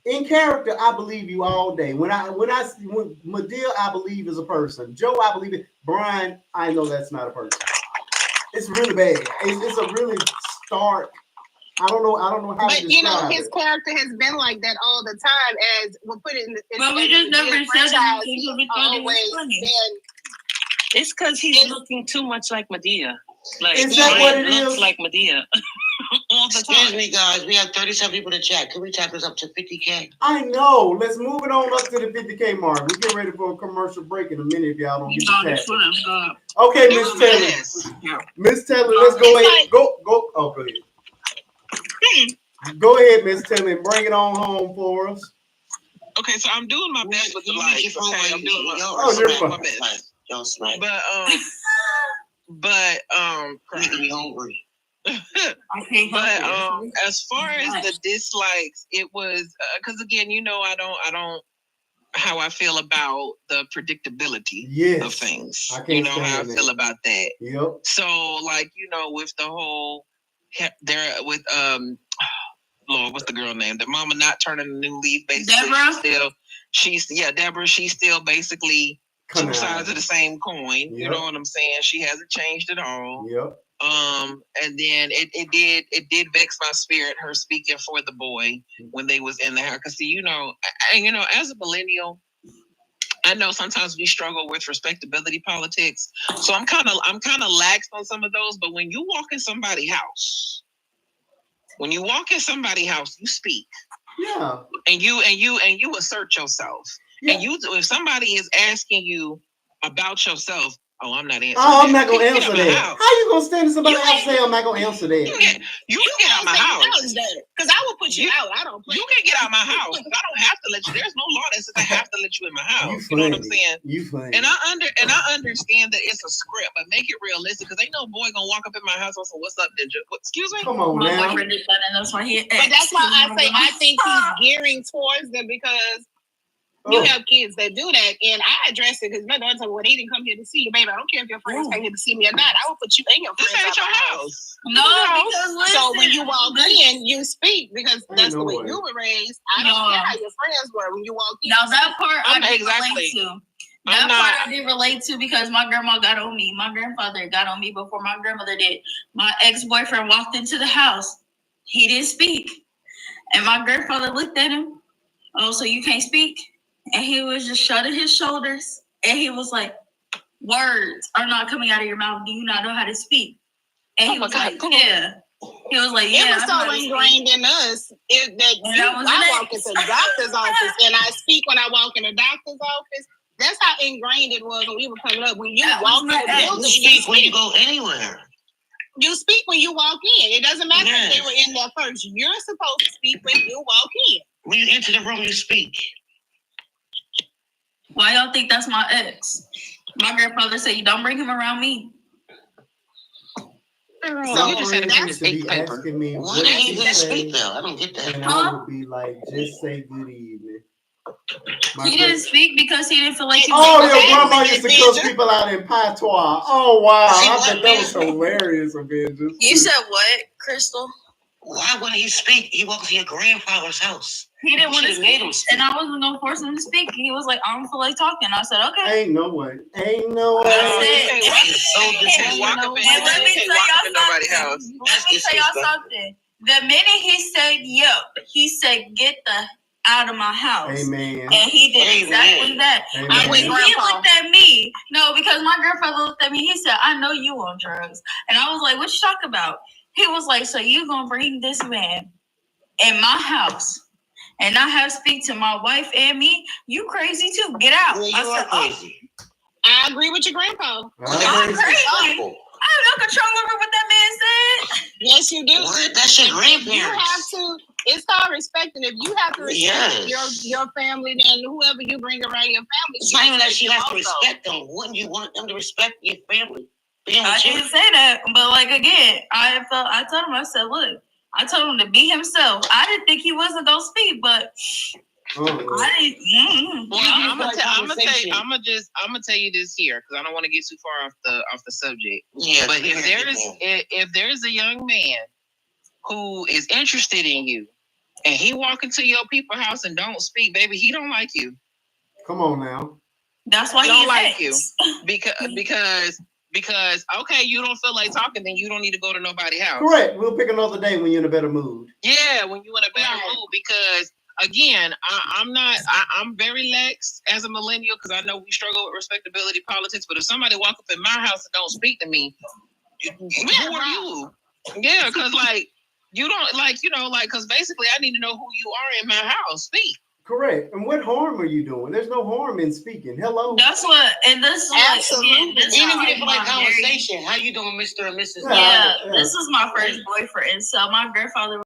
in character, I believe you all day. When Madea, I believe is a person. Joe, I believe it. Brian, I know that's not a person. It's really bad. It's a really stark. I don't know how to describe his character has been like that all the time. As we'll put it in the. But we just never said it's because he's looking too much like Madea. Like is that what it looks like Madea. All the time. Excuse me, guys. We have 37 people to chat. Can we tap this up to 50K? I know. Let's move it on up to the 50K mark. We get ready for a commercial break in a minute if y'all don't get the tap. Okay, Miss Taylor. Miss Taylor, let's go ahead. Go. Oh, go ahead. Go ahead, Miss Taylor, and bring it on home for us. Okay, so I'm doing my best with the lights. Okay, I'm doing my best. Y'all smack. But making me hungry. But as far as the dislikes, it was because again, I don't how I feel about the predictability of things. How I feel about that. Yep. So with the whole with Lord, what's the girl name? The mama not turning a new leaf, basically. Deborah. She's Deborah. She's still basically two sides of the same coin. Yep. You know what I'm saying? She hasn't changed at all. Yep. And then it did vex my spirit, her speaking for the boy when they was in the house. Cause see, as a millennial, I know sometimes we struggle with respectability politics. So I'm kind of lax on some of those. But when you walk in somebody's house, you speak. Yeah. And you assert yourself. Yeah. And if somebody is asking you about yourself, Oh, I'm not answering. Oh, I'm not gonna answer that. How you gonna stand in somebody else say I'm not gonna answer that? You can get out my house. Because I will put you out. I don't play. You can get out my house. I don't have to let you. There's no law that says I have to let you in my house. You know what I'm saying? You funny. And I understand that it's a script, but make it realistic because ain't no boy gonna walk up in my house and say, "What's up, Ninja?" Excuse me. Come on, man. But that's why But that's why I say I think he's gearing towards them because you have kids that do that, and I address it because my daughter told me, well, they didn't come here to see you, baby. I don't care if your friends came here to see me or not. I will put you in your friends' This ain't your house. No, because listen, so when you walk in, you speak because that's the way you were raised. I don't care how your friends were when you walk in. Now that part I did exactly. relate to. That part I did relate to because my grandma got on me. My grandfather got on me before my grandmother did. My ex-boyfriend walked into the house. He didn't speak. And my grandfather looked at him. Oh, so you can't speak? And he was just shrugging his shoulders. And he was like, words are not coming out of your mouth. Do you not know how to speak? And he was like, yeah. He was like, yeah. It was so ingrained in us I walk into the doctor's office and I speak when I walk in the doctor's office. That's how ingrained it was when we were coming up. When you walk in the building, you speak when you go anywhere. You speak when you walk in. It doesn't matter if they were in there first. You're supposed to speak when you walk in. When you enter the room, you speak. Why y'all think that's my ex? My grandfather said, you don't bring him around me. So you just said to be asking me why did he just speak though? I don't get that. And I would be like, just say good evening. He didn't speak because he didn't feel like he was. Oh, your grandma used to coach people out in patois. Oh wow, I bet that was hilarious, Avengers. You said what, Crystal? Why wouldn't he speak? He walked to your grandfather's house. He didn't want to speak, and I wasn't gonna force him to speak. He was like, I don't feel like talking. I said, okay. Ain't no way. Ain't no way. Let me tell y'all something. The minute he said, he said, get the out of my house. Amen. And he did exactly that. And when he looked at me, no, because my grandfather looked at me, he said, I know you on drugs. And I was like, what you talking about? He was like, so you gonna bring this man in my house and not have to speak to my wife and me? You crazy too. Get out. Well, you are crazy. I agree with your grandpa. I'm crazy. I have no control over what that man said. Yes, you do. What? That's your grandparents. You have to. It's called respecting. If you have to respect your family, then whoever you bring around your family. It's not even that she has to respect them. Wouldn't you want them to respect your family? I didn't say that, but like again, I told him, I said, look, I told him to be himself. I didn't think he wasn't gonna speak, but I didn't. Well, I'm gonna tell you this here because I don't want to get too far off the subject. Yeah, but if there's a young man who is interested in you and he walk into your people's house and don't speak, baby, he don't like you. Come on now. That's why he don't like you because okay, you don't feel like talking, then you don't need to go to nobody's house. Correct. We'll pick another day when you're in a better mood. Yeah, when you're in a better mood because again, I'm very lax as a millennial because I know we struggle with respectability politics. But if somebody walk up in my house and don't speak to me, who are you? Yeah, because like you don't because basically I need to know who you are in my house. Speak. Correct. And what harm are you doing? There's no harm in speaking. Hello. That's what, and this is absolutely. Even if you didn't like conversation, how you doing, Mr. and Mrs. Yeah, this was my first boyfriend. So my grandfather,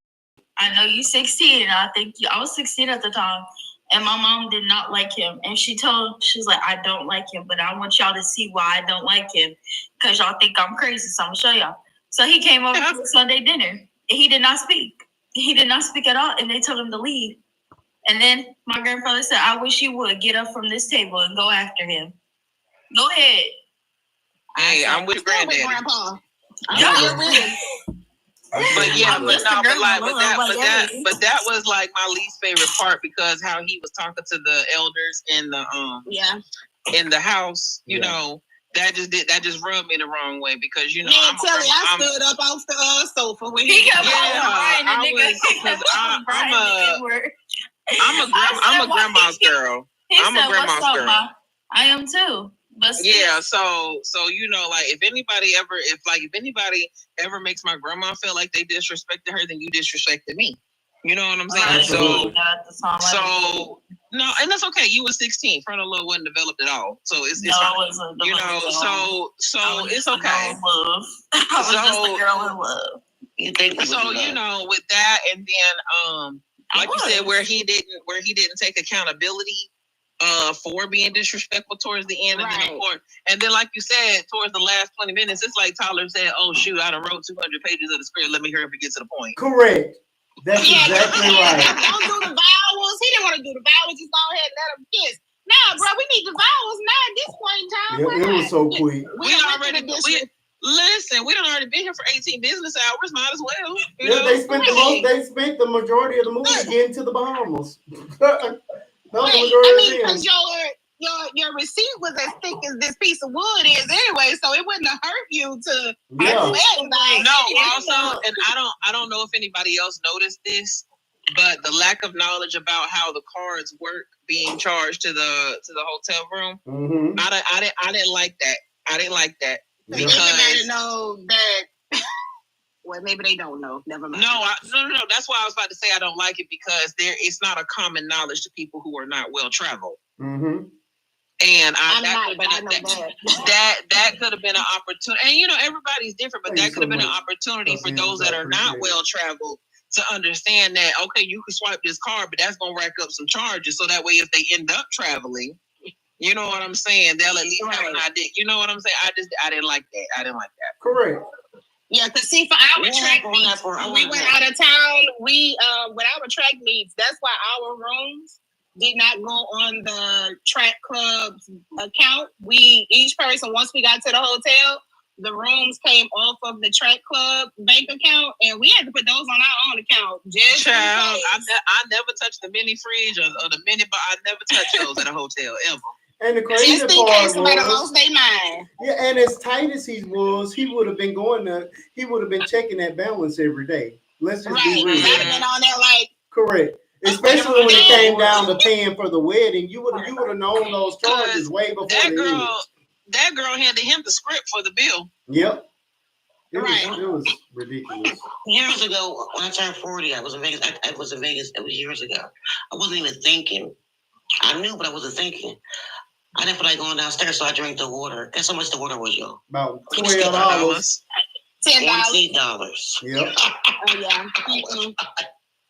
I know you 16, and I think I was 16 at the time, and my mom did not like him. And she was like, I don't like him, but I want y'all to see why I don't like him, because y'all think I'm crazy, so I'm gonna show y'all. So he came over to Sunday dinner, and he did not speak. He did not speak at all, and they told him to leave. And then my grandfather said, I wish you would get up from this table and go after him. Go ahead. Hey, I'm with Granddaddy. Grandpa. Yeah. But yeah, but that was like my least favorite part because how he was talking to the elders in the in the house, you know, that just rubbed me the wrong way because you know I stood up off the sofa when he got I'm a grandma's girl. I'm a grandma's girl. I am too. But yeah, so you know, like if anybody ever makes my grandma feel like they disrespected her, then you disrespected me. You know what I'm saying? No, and that's okay. You were 16. Frontal lobe wasn't developed at all, so it's fine. You know, so it's okay. I was just a girl in love. You think so? You know, with that, and then like you said, where he didn't take accountability for being disrespectful towards the end, and then like you said, towards the last 20 minutes, it's like Tyler said, "Oh shoot, I done wrote 200 pages of the script. Let me hurry up and get to the point." Correct. That's exactly right. Don't do the vowels. He didn't want to do the vowels. Just go ahead and let him kiss. Nah, bro, we need the vowels now at this point in time. Yeah, it was so quick. We done already been here for 18 business hours. Might as well. They spent the majority of the movie getting to the Bahamas. Because your receipt was as thick as this piece of wood is anyway, so it wouldn't have hurt you to. No, also, and I don't know if anybody else noticed this, but the lack of knowledge about how the cards work being charged to the hotel room. Mm-hmm. I didn't like that. I didn't like that because everybody know that. Well, maybe they don't know. Never mind. No. That's why I was about to say I don't like it because it's not a common knowledge to people who are not well traveled. Mm-hmm. And that could have been an opportunity. And everybody's different, but that could have been an opportunity for those that are not well traveled to understand that you can swipe this card, but that's gonna rack up some charges. So that way, if they end up traveling, you know what I'm saying, they'll at least have an idea. You know what I'm saying? I didn't like that. Correct. Yeah, because see, for our track meets, we went out of town. We with our track meets, that's why our rooms did not go on the track club's account. Each person, once we got to the hotel, the rooms came off of the track club bank account, and we had to put those on our own account. I never touched the mini fridge or the mini bar. I never touched those at a hotel ever. And the crazy part was, somebody lost their mind. Yeah, and as tight as he was, he would have been checking that balance every day. Let's just be real. Been on there correct. Especially when it came down to paying for the wedding, you would have known those charges way before that girl handed him the script for the bill. Yep. It was ridiculous. Years ago, when I turned 40, I was in Vegas. I was in Vegas. It was years ago. I wasn't even thinking. I knew, but I wasn't thinking. I didn't feel like going downstairs, so I drank the water. Guess how much the water was, y'all? About $12. $14. Yep.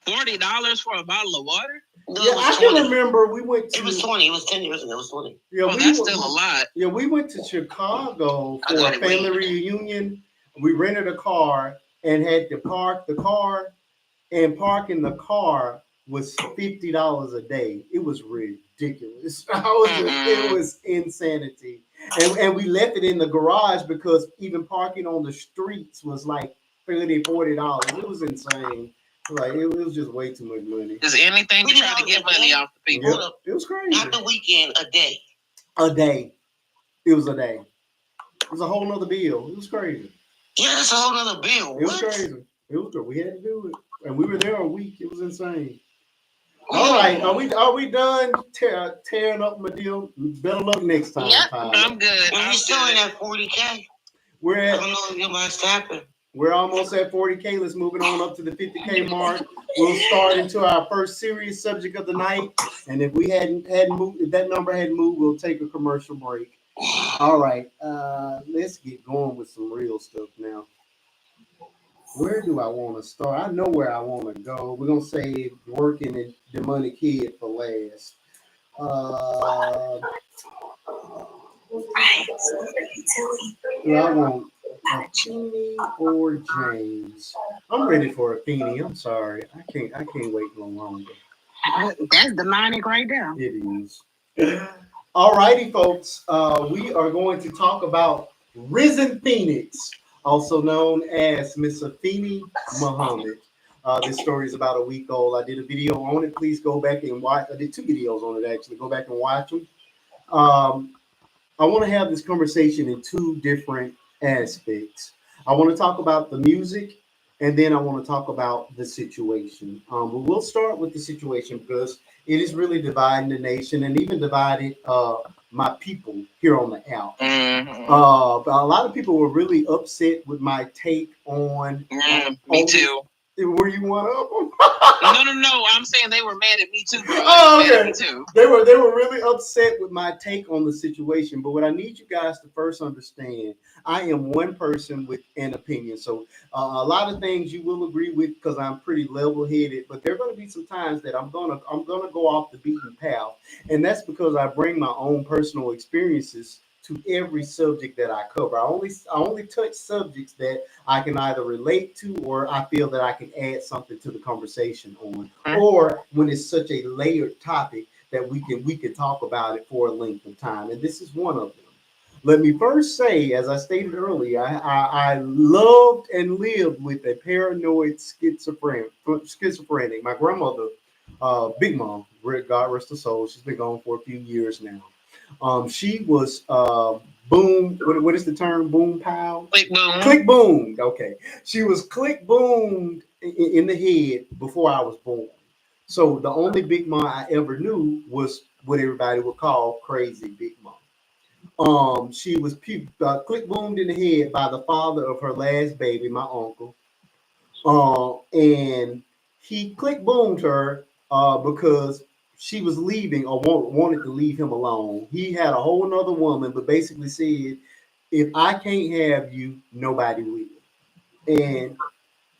$40 for a bottle of water? No, yeah, I can remember we went to... It was 20. It was 10 years ago. It was 20. Yeah, that's still a lot. Yeah, we went to Chicago for a family reunion. We rented a car and had to park the car, and parking the car was $50 a day. It was ridiculous. It was insanity. And we left it in the garage because even parking on the streets was like $30, $40. It was insane. Like it was just way too much money. Is anything to try to get money off the people? Yep. It was crazy. Not the weekend, a day. A day. It was a day. It was a whole nother bill. It was crazy. Yeah, that's a whole nother bill. It was crazy. It was good. We had to do it. And we were there a week. It was insane. All right. Are we done tearing up my deal? Better luck next time. Yep, I'm good. Are we still in that 40K? I don't know if you must happen. We're almost at 40K. Let's move it on up to the 50K mark. We'll start into our first serious subject of the night. And if we hadn't moved, if that number hadn't moved, we'll take a commercial break. All right. Let's get going with some real stuff now. Where do I want to start? I know where I want to go. We're going to save working and the money kid for last. I want Jeannie or James. I'm ready for a Feeny. I'm sorry. I can't wait no longer. That's demonic right there. It is. All righty, folks. We are going to talk about Risen Phoenix, also known as Miss Afeni Muhammad. This story is about a week old. I did a video on it. Please go back and watch. I did 2 videos on it, actually. Go back and watch them. I want to have this conversation in 2 different aspects. I want to talk about the music, and then I want to talk about the situation. But we'll start with the situation because it is really dividing the nation and even divided my people here on the app. Mm-hmm. A lot of people were really upset with my take on. Me too. Were you one of them? No. I'm saying they were mad at me too, bro. Oh, okay. Mad at me too. They were really upset with my take on the situation. But what I need you guys to first understand, I am one person with an opinion. So a lot of things you will agree with because I'm pretty level headed. But there are going to be some times that I'm gonna go off the beaten path, and that's because I bring my own personal experiences to every subject that I cover. I only touch subjects that I can either relate to or I feel that I can add something to the conversation on, or when it's such a layered topic that we can talk about it for a length of time. And this is one of them. Let me first say, as I stated earlier, I loved and lived with a paranoid schizophrenic. My grandmother, Big Mom, God rest her soul, she's been gone for a few years now. She was boom. What is the term? Boom pow. Click boom. Click boomed. Okay, she was click boomed in the head before I was born. So the only Big Mom I ever knew was what everybody would call crazy Big Mom. She was click boomed in the head by the father of her last baby, my uncle. And he click boomed her because she was leaving or wanted to leave him alone. He had a whole nother woman, but basically said, "If I can't have you, nobody will." And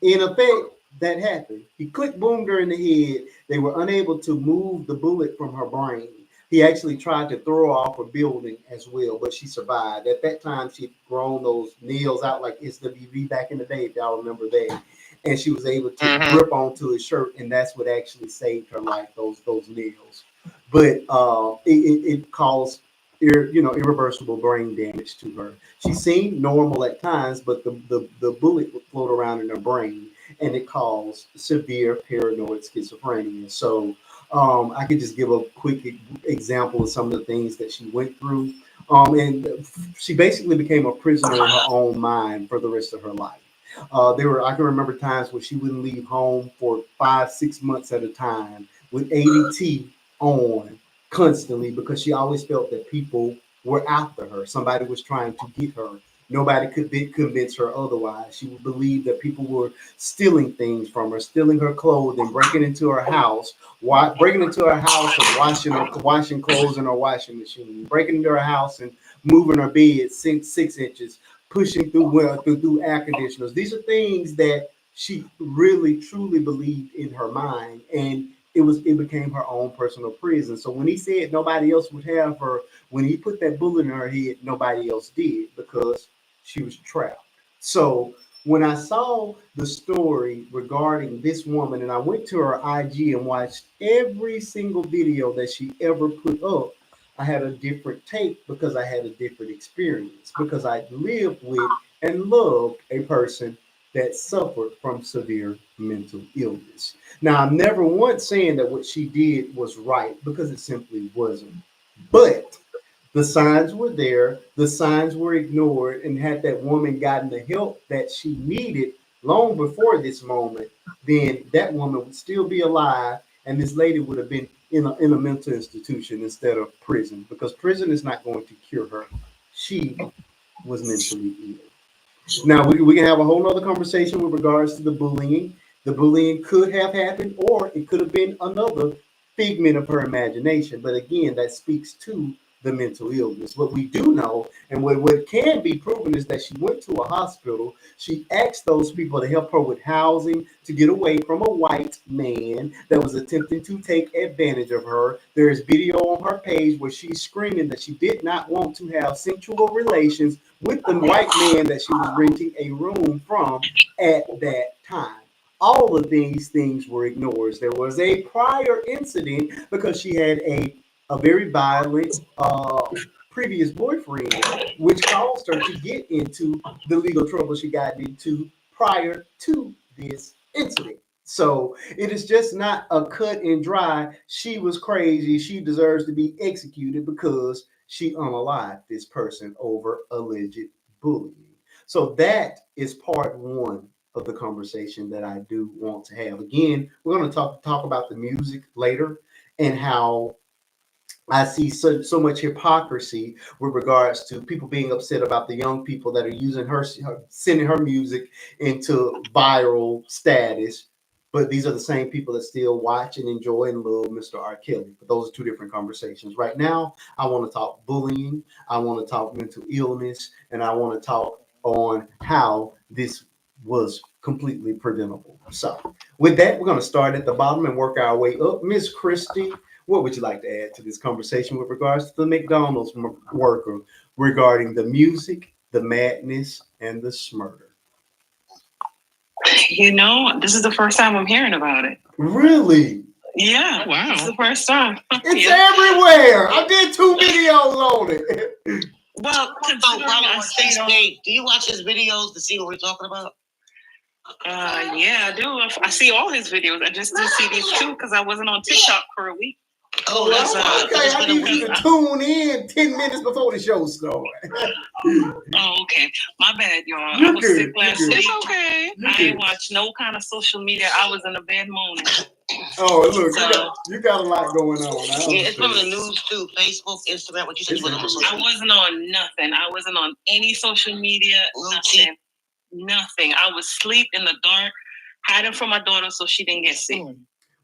in effect, that happened. He click boomed her in the head. They were unable to move the bullet from her brain. He actually tried to throw her off a building as well, but she survived. At that time, she'd grown those nails out like SWV back in the day, if y'all remember that. And she was able to grip onto his shirt, and that's what actually saved her life. Those nails, but it caused irreversible brain damage to her. She seemed normal at times, but the bullet would float around in her brain, and it caused severe paranoid schizophrenia. So I could just give a quick example of some of the things that she went through. And she basically became a prisoner in her own mind for the rest of her life. I can remember times where she wouldn't leave home for 5, 6 months at a time with ADT on constantly because she always felt that people were after her. Somebody was trying to get her. Nobody could convince her otherwise. She would believe that people were stealing things from her, stealing her clothing, breaking into her house, breaking into her house and washing clothes in her washing machine, breaking into her house and moving her bed 6 inches, pushing through air conditioners. These are things that she really truly believed in her mind, and it became her own personal prison. So when he said nobody else would have her, when he put that bullet in her head, nobody else did because she was trapped. So when I saw the story regarding this woman, and I went to her IG and watched every single video that she ever put up, I had a different take because I had a different experience, because I lived with and loved a person that suffered from severe mental illness. Now, I'm never once saying that what she did was right because it simply wasn't. But the signs were there, the signs were ignored, and had that woman gotten the help that she needed long before this moment, then that woman would still be alive, and this lady would have been in a mental institution instead of prison, because prison is not going to cure her. She was mentally ill. Now we can have a whole nother conversation with regards to the bullying. The bullying could have happened, or it could have been another figment of her imagination. But again, that speaks to the mental illness. What we do know, and what can be proven, is that she went to a hospital. She asked those people to help her with housing to get away from a white man that was attempting to take advantage of her. There is video on her page where she's screaming that she did not want to have sexual relations with the white man that she was renting a room from at that time. All of these things were ignored. There was a prior incident because she had a very violent previous boyfriend, which caused her to get into the legal trouble she got into prior to this incident. So it is just not a cut and dry. She was crazy. She deserves to be executed because she unalived this person over alleged bullying. So that is part one of the conversation that I do want to have. Again, we're going to talk about the music later and how I see so much hypocrisy with regards to people being upset about the young people that are using sending her music into viral status. But these are the same people that still watch and enjoy and love Mr. R. Kelly. But those are two different conversations. Right now, I want to talk bullying, I want to talk mental illness, and I want to talk on how this was completely preventable. So, with that, we're going to start at the bottom and work our way up. Miss Christie, what would you like to add to this conversation with regards to the McDonald's worker regarding the music, the madness, and the smurder? This is the first time I'm hearing about it. Really? Yeah. Wow. It's the first time. It's everywhere. I did 2 videos on it. Well, do you watch his videos to see what we're talking about? Yeah, I do. I see all his videos. I just didn't see these two because I wasn't on TikTok for a week. Oh, that's okay. I need you to tune in 10 minutes before the show starts. Oh, okay. My bad, y'all. I was sick last week. It's okay. I ain't watched no kind of social media. I was in a bed moaning. Oh, look, you got a lot going on. Yeah, it's from the news too. Facebook, Instagram. What you said you wasn't on social media. I wasn't on nothing. I wasn't on any social media. Nothing. I was asleep in the dark, hiding from my daughter so she didn't get sick.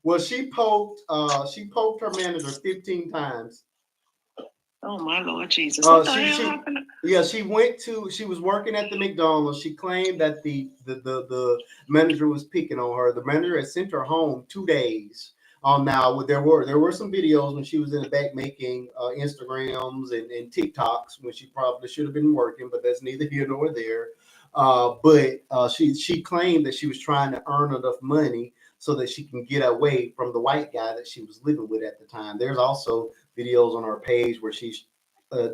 Well, she poked her manager 15 times. Oh my Lord Jesus! She was working at the McDonald's. She claimed that the manager was picking on her. The manager had sent her home 2 days. Now there were some videos when she was in the back making Instagrams and TikToks when she probably should have been working, but that's neither here nor there. But she claimed that she was trying to earn enough money so that she can get away from the white guy that she was living with at the time. There's also videos on her page where she's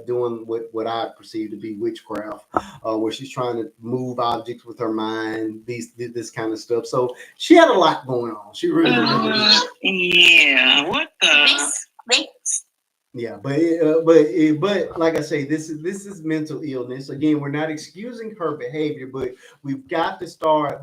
doing what I perceive to be witchcraft, where she's trying to move objects with her mind, this kind of stuff. So she had a lot going on. She really did. Yeah. What the? Yeah, but like I say, this is mental illness. Again, we're not excusing her behavior, but we've got to start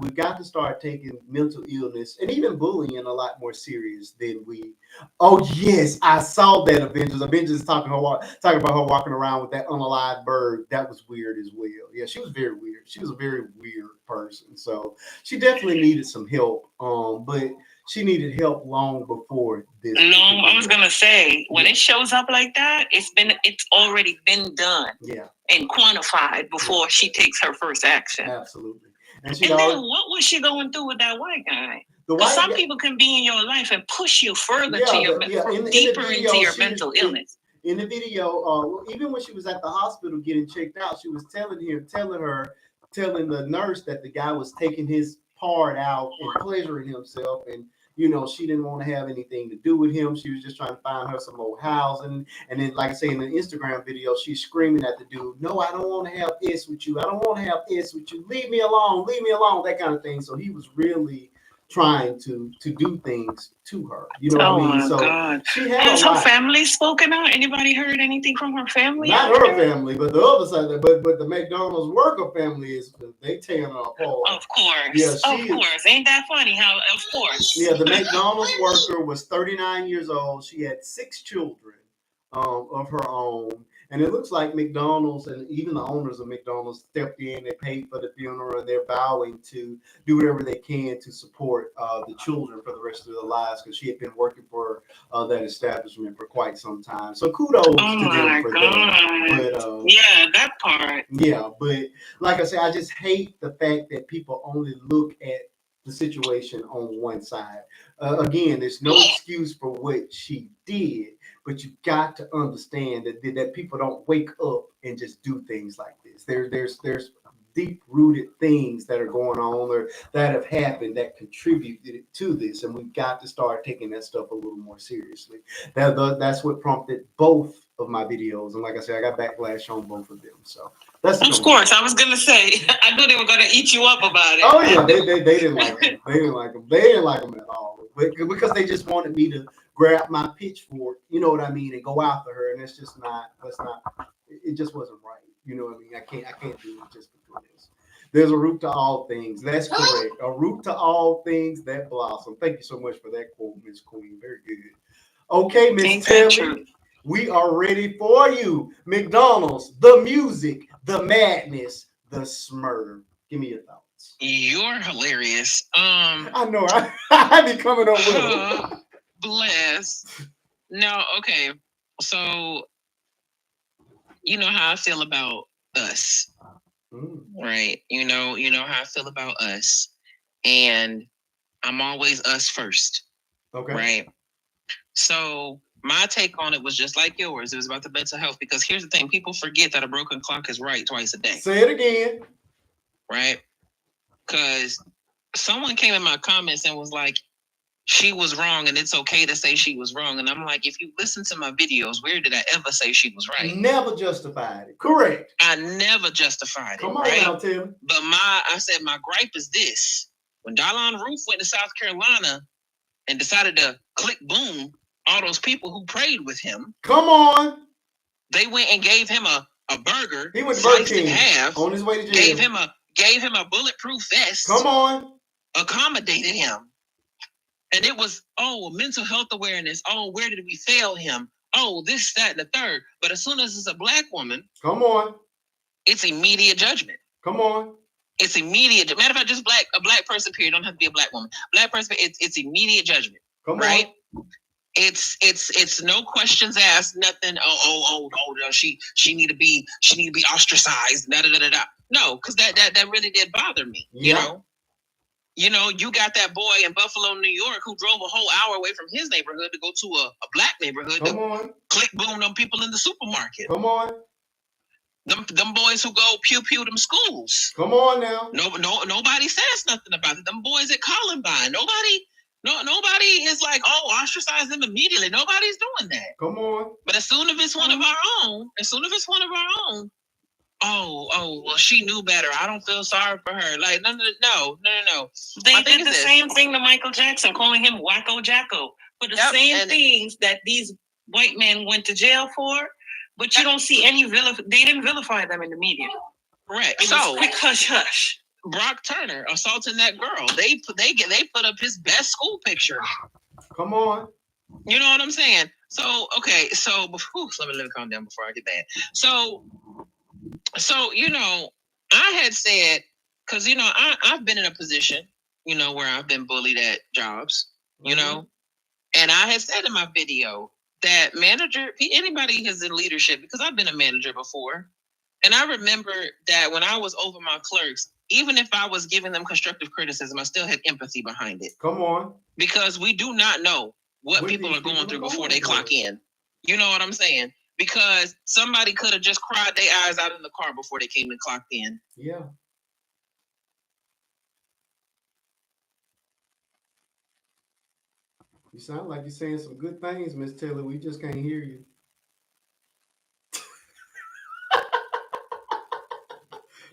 taking mental illness and even bullying a lot more serious than we. Oh yes, I saw that Avengers. Avengers is talking about her walking around with that unalive bird. That was weird as well. Yeah, she was very weird. She was a very weird person. So she definitely needed some help. But she needed help long before this. I was gonna say when it shows up like that, it's already been done. Yeah. And quantified before she takes her first action. Absolutely. And then what was she going through with that white guy? Because some people can be in your life and push you further to your deeper into your mental illness. In the video, even when she was at the hospital getting checked out, she was telling the nurse that the guy was taking his part out and pleasuring himself, and she didn't want to have anything to do with him. She was just trying to find her some old house. And then, like I say, in the Instagram video, she's screaming at the dude, no, I don't want to have this with you. I don't want to have this with you. Leave me alone, that kind of thing. So he was really trying to do things to her. You know what I mean? So God. Has her family spoken out? Anybody heard anything from her family? Not her family, but the other side. But the McDonald's worker family they tearing her apart. Of course. Yeah, of course. Ain't that funny how of course. Yeah, the McDonald's worker was 39 years old. She had 6 children of her own. And it looks like McDonald's and even the owners of McDonald's stepped in, they paid for the funeral, and they're vowing to do whatever they can to support the children for the rest of their lives, because she had been working for that establishment for quite some time. So kudos to them for that. But, yeah, that part. Yeah, but like I said, I just hate the fact that people only look at the situation on one side. Again, there's no excuse for what she did, but you've got to understand that people don't wake up and just do things like this. There's deep-rooted things that are going on or that have happened that contributed to this, and we've got to start taking that stuff a little more seriously. That's what prompted both of my videos, and like I said, I got backlash on both of them. So that's of course. I was gonna say I knew they were gonna eat you up about it. Oh yeah, they didn't like them. They didn't like them at all, because they just wanted me to grab my pitchfork, you know what I mean, and go after her, and that's not. It just wasn't right. You know what I mean? I can't do it just because. There's a root to all things. That's correct. A root to all things that blossom. Thank you so much for that quote, Miss Queen. Very good. Okay, Miss Telly. We are ready for you. McDonald's, the music, the madness, the smurder. Give me your thoughts. You're hilarious. I know. I be coming up with them. Bless. No, okay. So, you know how I feel about us, right? You know how I feel about us, and I'm always us first. Okay. Right. So my take on it was just like yours. It was about the mental health, because here's the thing: people forget that a broken clock is right twice a day. Say it again. Right? Because someone came in my comments and was like, she was wrong and it's okay to say she was wrong. And I'm like, if you listen to my videos, where did I ever say she was right? Never justified it. Correct. I never justified it. Come on now, Tim. But I said my gripe is this. When Darlon Roof went to South Carolina and decided to click boom, all those people who prayed with him. Come on. They went and gave him a burger. He went sliced in half. On his way to jail. Gave him a bulletproof vest. Come on. Accommodated him. And it was, mental health awareness. Oh, where did we fail him? Oh, this, that, and the third. But as soon as it's a black woman. Come on. It's immediate judgment. Come on. It's immediate. Matter of fact, just a black person, period. Don't have to be a black woman. Black person, it's immediate judgment. Come right? on. It's no questions asked, nothing. She need to be ostracized. Da da da da. No, because that really did bother me. Yeah. You got that boy in Buffalo, New York, who drove a whole hour away from his neighborhood to go to a black neighborhood. Come on. Click boom them people in the supermarket. Come on. Them boys who go pew pew them schools. Come on now. Nobody says nothing about it. Them boys at Columbine. Nobody is like, ostracize them immediately. Nobody's doing that. Come on. But as soon as it's one of our own, well, she knew better. I don't feel sorry for her. Like, no. They did the same thing to Michael Jackson, calling him Wacko Jacko, for the same things that these white men went to jail for. But you don't see any they didn't vilify them in the media. Correct. So quick hush hush. Brock Turner assaulting that girl. They put up his best school picture. Come on. You know what I'm saying? So okay. So let me calm down before I get that. So I had said, because I've been in a position where I've been bullied at jobs. And I had said in my video that anybody who's in leadership, because I've been a manager before, and I remember that when I was over my clerks, even if I was giving them constructive criticism, I still had empathy behind it. Come on. Because we do not know what people are going through before they clock in. You know what I'm saying? Because somebody could have just cried their eyes out in the car before they came and clocked in. Yeah. You sound like you're saying some good things, Miss Taylor. We just can't hear you.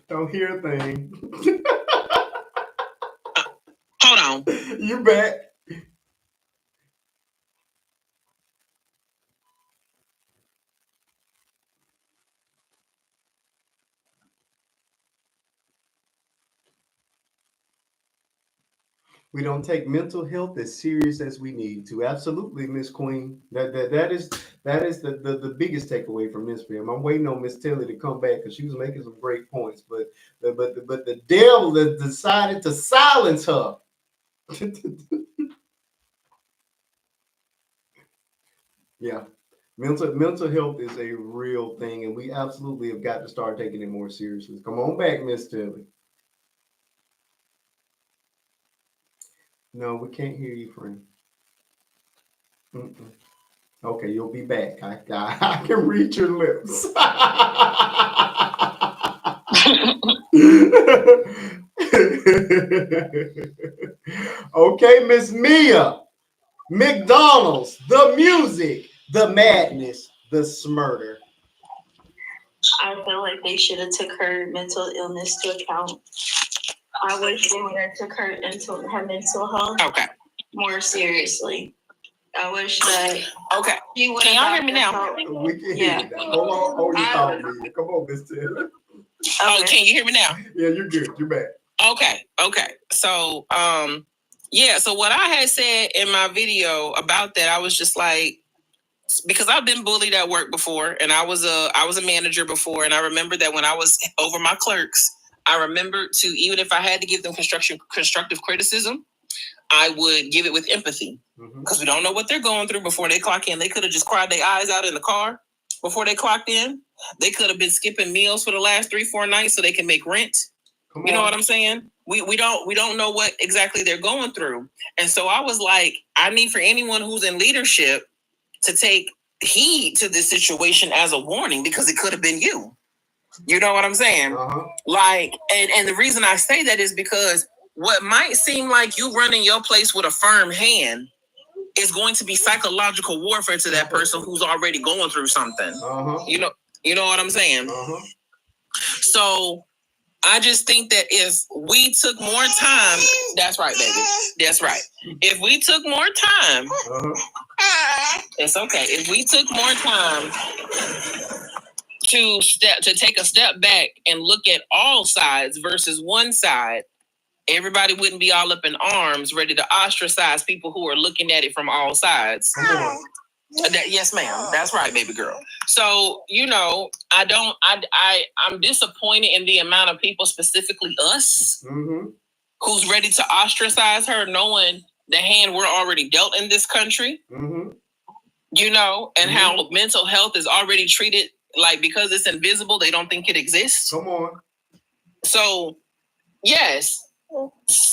Don't hear a thing. Hold on. You back. We don't take mental health as serious as we need to. Absolutely, Miss Queen. That is the biggest takeaway from this film. I'm waiting on Miss Taylor to come back because she was making some great points, but the devil has decided to silence her. Yeah, mental health is a real thing, and we absolutely have got to start taking it more seriously. Come on back, Miss Taylor. No, we can't hear you, friend. Mm-mm. Okay, you'll be back. I can read your lips. Okay, Miss Mia. McDonald's, the music, the madness, the smurder. I feel like they should have took her mental illness to account. I wish they would have took her mental health more seriously. I wish that. Okay. Can y'all hear me now? We can hear you now. Hold your thought, Mia. Come on, Miss Taylor. Oh, can you hear me now? Yeah, you're good. You're back. Okay. So, so what I had said in my video about that, I was just like, because I've been bullied at work before, and I was a manager before, and I remember that when I was over my clerks, I remember to, even if I had to give them constructive criticism, I would give it with empathy, because we don't know what they're going through before they clock in. They could have just cried their eyes out in the car before they clocked in. They could have been skipping meals for the last 3-4 nights so they can make rent. You know what I'm saying? We don't know what exactly they're going through. And so I was like, I need for anyone who's in leadership to take heed to this situation as a warning, because it could have been you. You know what I'm saying? Like, and the reason I say that is because what might seem like you running your place with a firm hand is going to be psychological warfare to that person who's already going through something. You know what I'm saying? So I just think that if we took more time, that's right, baby. That's right. If we took more time, it's okay. If we took more time to take a step back and look at all sides versus one side, everybody wouldn't be all up in arms, ready to ostracize people who are looking at it from all sides. Yes, ma'am. That's right, baby girl. So, I'm disappointed in the amount of people, specifically us, who's ready to ostracize her, knowing the hand we're already dealt in this country. And how mental health is already treated like, because it's invisible, they don't think it exists. Come on. So, yes.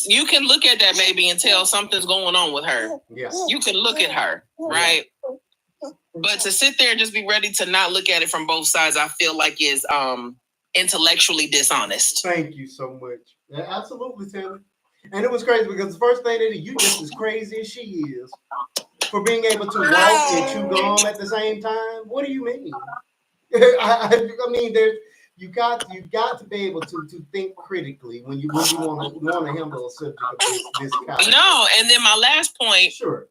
You can look at that baby and tell something's going on with her. Yes. You can look at her, right? But to sit there and just be ready to not look at it from both sides, I feel like is intellectually dishonest. Thank you so much. Yeah, absolutely, Taylor. And it was crazy because the first thing that you just as crazy as she is for being able to walk and chew gum at the same time. What do you mean? I mean, you got to be able to think critically when you want to handle a subject of this kind. No, and then my last point. Sure.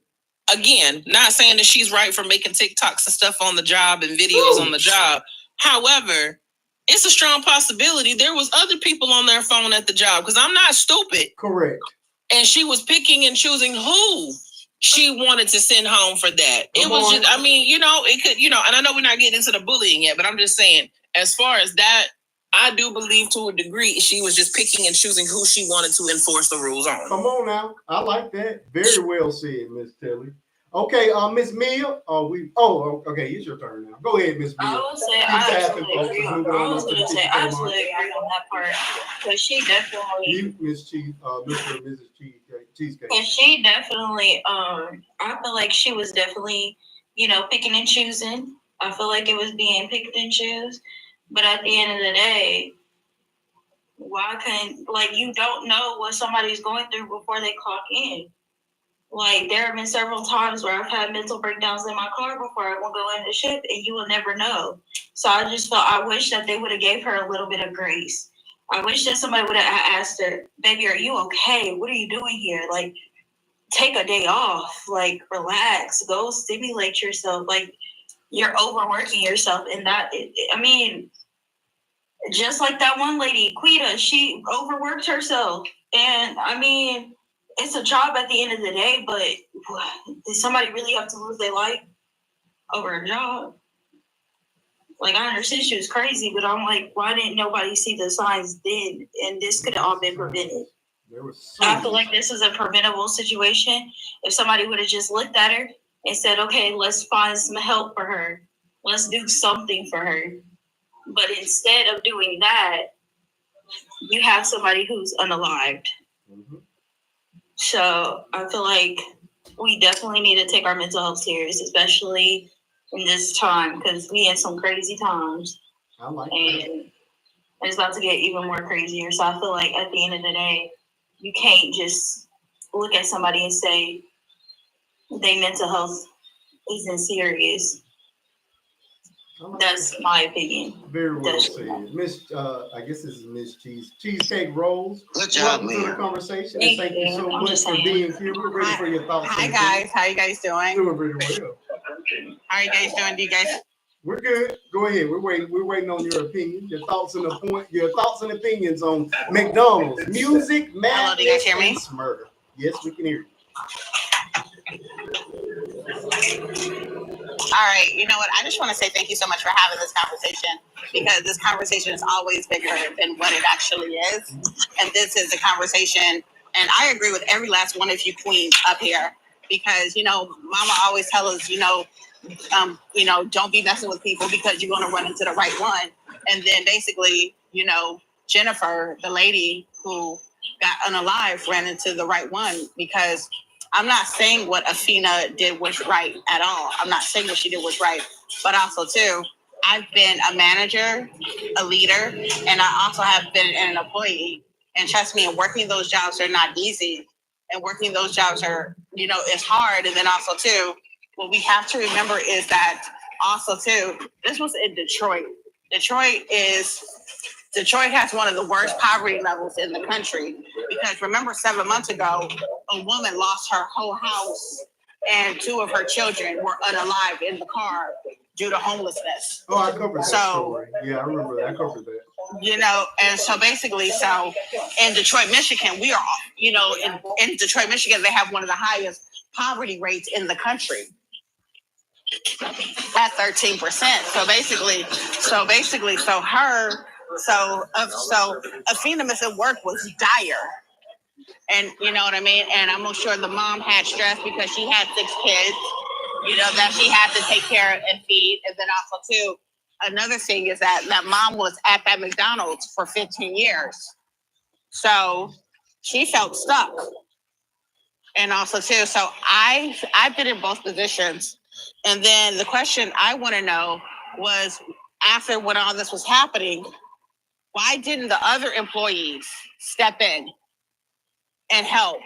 Again, not saying that she's right for making TikToks and stuff on the job and videos on the job. However, it's a strong possibility there was other people on their phone at the job, because I'm not stupid. Correct. And she was picking and choosing who she wanted to send home for that. It was just, it could, and I know we're not getting into the bullying yet, but I'm just saying, as far as that, I do believe to a degree she was just picking and choosing who she wanted to enforce the rules on. Come on now. I like that. Very well said, Miss Tilly. Okay, Miss Mia, okay, it's your turn now. Go ahead, Miss Mia. I would say I absolutely agree on that part, because she definitely. Miss Cheese, Mr. and Mrs. Cheesecake. And she definitely, I feel like she was definitely, picking and choosing. I feel like it was being picked and choose. But at the end of the day, why couldn't, you don't know what somebody's going through before they clock in. Like, there have been several times where I've had mental breakdowns in my car before I will go in the ship, and you will never know. So I just felt, I wish that they would have gave her a little bit of grace. I wish that somebody would have asked her, baby, are you okay? What are you doing here? Like, take a day off. Like, relax. Go stimulate yourself. Like, you're overworking yourself. And just like that one lady, Quita, she overworked herself. And, it's a job at the end of the day, but did somebody really have to lose their life over a job? Like, I understand she was crazy, but I'm like, why didn't nobody see the signs then? And this could have all been prevented. I feel like this is a preventable situation. If somebody would have just looked at her and said, okay, let's find some help for her. Let's do something for her. But instead of doing that, you have somebody who's unalived. Mm-hmm. So I feel like we definitely need to take our mental health serious, especially in this time, because we in some crazy times. I like and it's about to get even more crazier. So I feel like at the end of the day, you can't just look at somebody and say their mental health isn't serious. That's my opinion. Very well said. Miss, I guess this is Miss Cheesecake Rolls. Good job, Welcome to the conversation. And thank you so much for being here. We're ready for your thoughts. Hi, guys. How you guys doing? Doing pretty well. How are you guys doing? Do you guys? We're good. Go ahead. We're waiting on your opinion, your thoughts and opinions on McDonald's music, madness, and murder. Yes, we can hear you. All right, you know what? I just want to say thank you so much for having this conversation, because this conversation is always bigger than what it actually is. And this is a conversation, and I agree with every last one of you queens up here, because, Mama always tells us, don't be messing with people because you're going to run into the right one. And then basically, Jennifer, the lady who got unalive, ran into the right one, because I'm not saying what Afina did was right at all. I'm not saying what she did was right. But also, too, I've been a manager, a leader, and I also have been an employee. And trust me, working those jobs are not easy. And working those jobs are, it's hard. And then also, too, what we have to remember is that also, too, this was in Detroit. Detroit has one of the worst poverty levels in the country, because remember 7 months ago, a woman lost her whole house and 2 of her children were unalive in the car due to homelessness. Oh, I covered that story. Yeah, I remember that. I covered that. And so basically, in Detroit, Michigan, we are, in Detroit, Michigan, they have one of the highest poverty rates in the country at 13%. So Afina missing work was dire. And you know what I mean? And I'm sure the mom had stress because she had 6 kids, that she had to take care of and feed. And then also, too, another thing is that mom was at that McDonald's for 15 years. So she felt stuck. And also, too, so I've been in both positions. And then the question I want to know was, after when all this was happening, why didn't the other employees step in and help?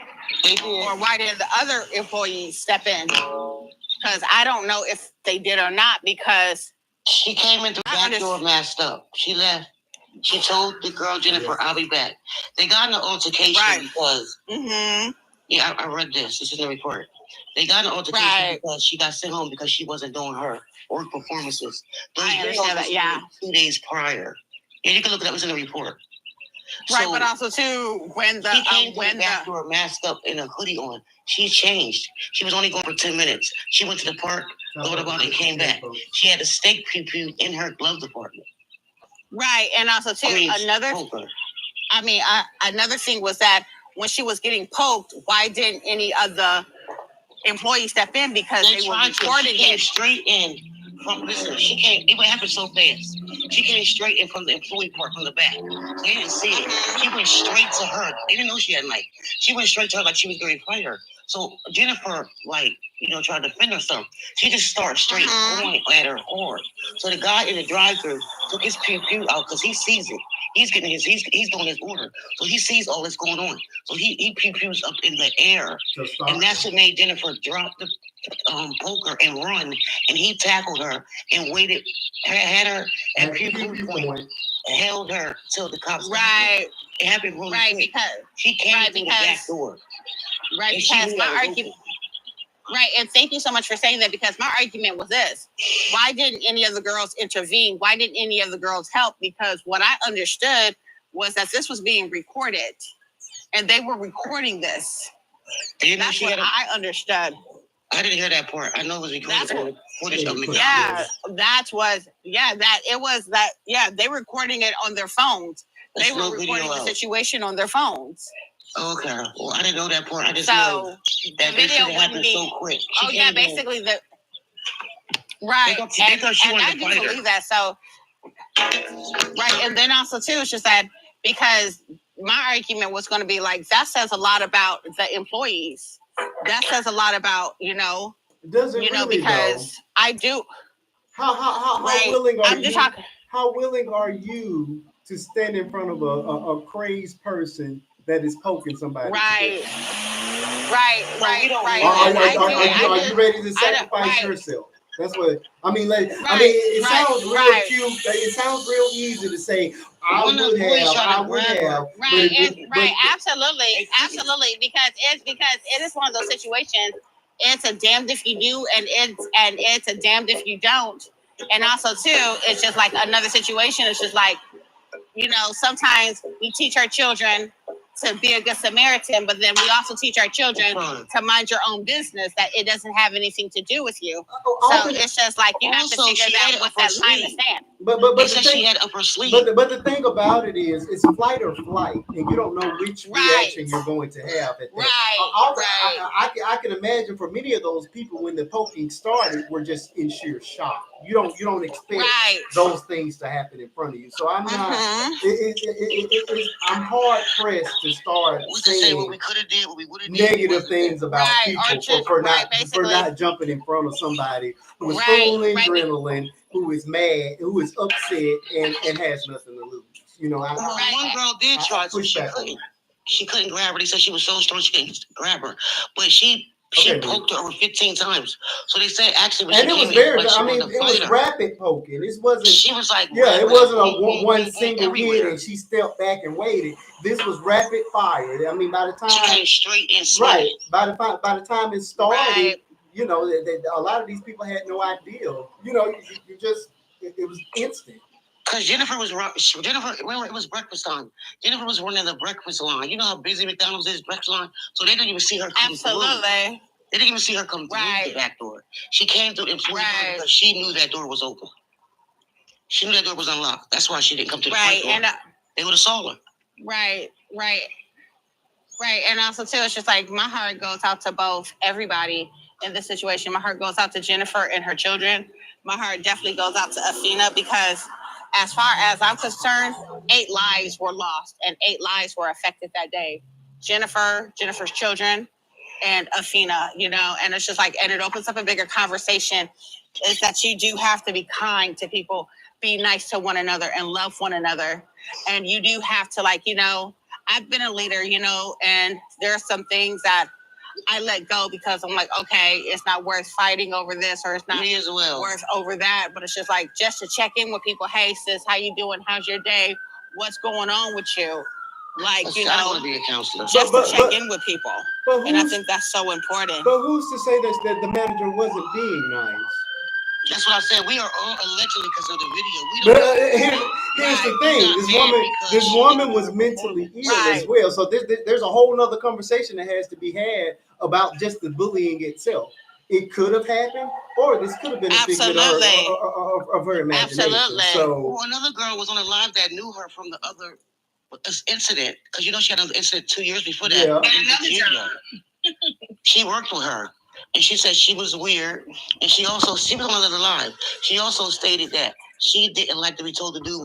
Or why did the other employees step in? Because I don't know if they did or not, because she came in the back door masked up. She left. She told the girl, Jennifer, I'll be back. They got in an altercation because, I read this. This is the report. They got in an altercation because she got sent home because she wasn't doing her work performances. I understand that, 2 days prior. And you can look it up. It's in the report. Right, so, but also, too, when the back door masked up and a hoodie on, she changed. She was only going for 10 minutes. She went to the park, thought about it, and came back. She had a steak pew in her glove department. Right, and also, too, another thing was that when she was getting poked, why didn't any of the employees step in? Because they were recording it straight in. She came. It happened so fast. She came straight in from the employee part from the back. So they didn't see it. She went straight to her. They didn't know she had a knife. She went straight to her like she was going to fight her. So Jennifer, tried to defend herself. She just started straight going at her hard. So the guy in the drive-thru took his pew out because he sees it. He's getting he's doing his order. So he sees all this going on. So he pews up in the air. And that's what made Jennifer drop the poker and run. And he tackled her and waited, had her at pew point, held her till the cops got there. It happened really quick. Because she came through the back door. Right, because my argument. Right, and thank you so much for saying that, because my argument was this. Why didn't any of the girls intervene? Why didn't any of the girls help? Because what I understood was that this was being recorded, and they were recording this. That's what I understood. I didn't hear that part. I know it was recorded. They were recording it on their phones. They were recording the situation on their phones. Okay. Well, I didn't know that part. I just know that the video happened so quick. Basically the right. And I do believe that. So right, and then also too, it's just that because my argument was going to be like, that says a lot about the employees. That says a lot about It doesn't really, because though. I do. How willing are you? How willing are you to stand in front of a crazed person that is poking somebody? Right. Are you ready to sacrifice yourself? That's what I mean. It sounds real cute. It sounds real easy to say. I would have. Absolutely. Because it is one of those situations. It's a damned if you do, and it's a damned if you don't. And also too, it's just like another situation. It's just like, sometimes we teach our children to be a good Samaritan, but then we also teach our children to mind your own business, that it doesn't have anything to do with you. So it's just like you have to figure out what that line is at. But the thing, she had up her sleeve. But the thing about it is, it's flight or flight, and you don't know which reaction you're going to have at that. I can imagine for many of those people when the poking started were just in sheer shock. You don't expect those things to happen in front of you. So I'm not. I'm hard pressed to start saying what we could have did, what we would have negative things about people for not jumping in front of somebody who is full of adrenaline, who is mad, who is upset, and has nothing to lose. You know, one girl did try to. She couldn't grab her. They said she was so strong she couldn't grab her, but she poked her over 15 times. So they said actually, when it was very. Like, it was rapid poking. This wasn't. She was like, it wasn't a one single hit, and she stepped back and waited. This was rapid fire. I mean, by the time she came straight in, by the time it started, you know, a lot of these people had no idea. You know, you just it was instant. Because Jennifer, when it was breakfast time, Jennifer was running the breakfast line. You know how busy McDonald's is, breakfast line? So they didn't even see her come through. They didn't even see her come through the back door. She came through the because she knew that door was open. She knew that door was unlocked. That's why she didn't come to the front door. And, they would have saw her. Right. And also, too, it's just like my heart goes out to both everybody in this situation. My heart goes out to Jennifer and her children. My heart definitely goes out to Athena because as far as I'm concerned, 8 lives were lost and 8 lives were affected that day. Jennifer's children, and Athena, you know, and it's just like, and it opens up a bigger conversation is that you do have to be kind to people, be nice to one another and love one another. And you do have to, like, you know, I've been a leader, you know, and there are some things that I let go because I'm like, okay, it's not worth fighting over this, or it's not worth over that. But it's just like, just to check in with people. Hey, sis, how you doing? How's your day? What's going on with you? Like, you know, I want to be a counselor. Just to check in with people. And I think that's so important. But who's to say that the manager wasn't being nice? That's what I said. We are all allegedly because of the video. Here's the thing. This woman was mentally ill as well. So there's a whole nother conversation that has to be had about just the bullying itself. It could have happened, or this could have been a figment of her imagination. Absolutely. So another girl was on the live that knew her from the other incident, because you know she had another incident 2 years before that. Yeah. And another job. She worked with her. And she said she was weird. And she was on another live. She also stated that she didn't like to be told to do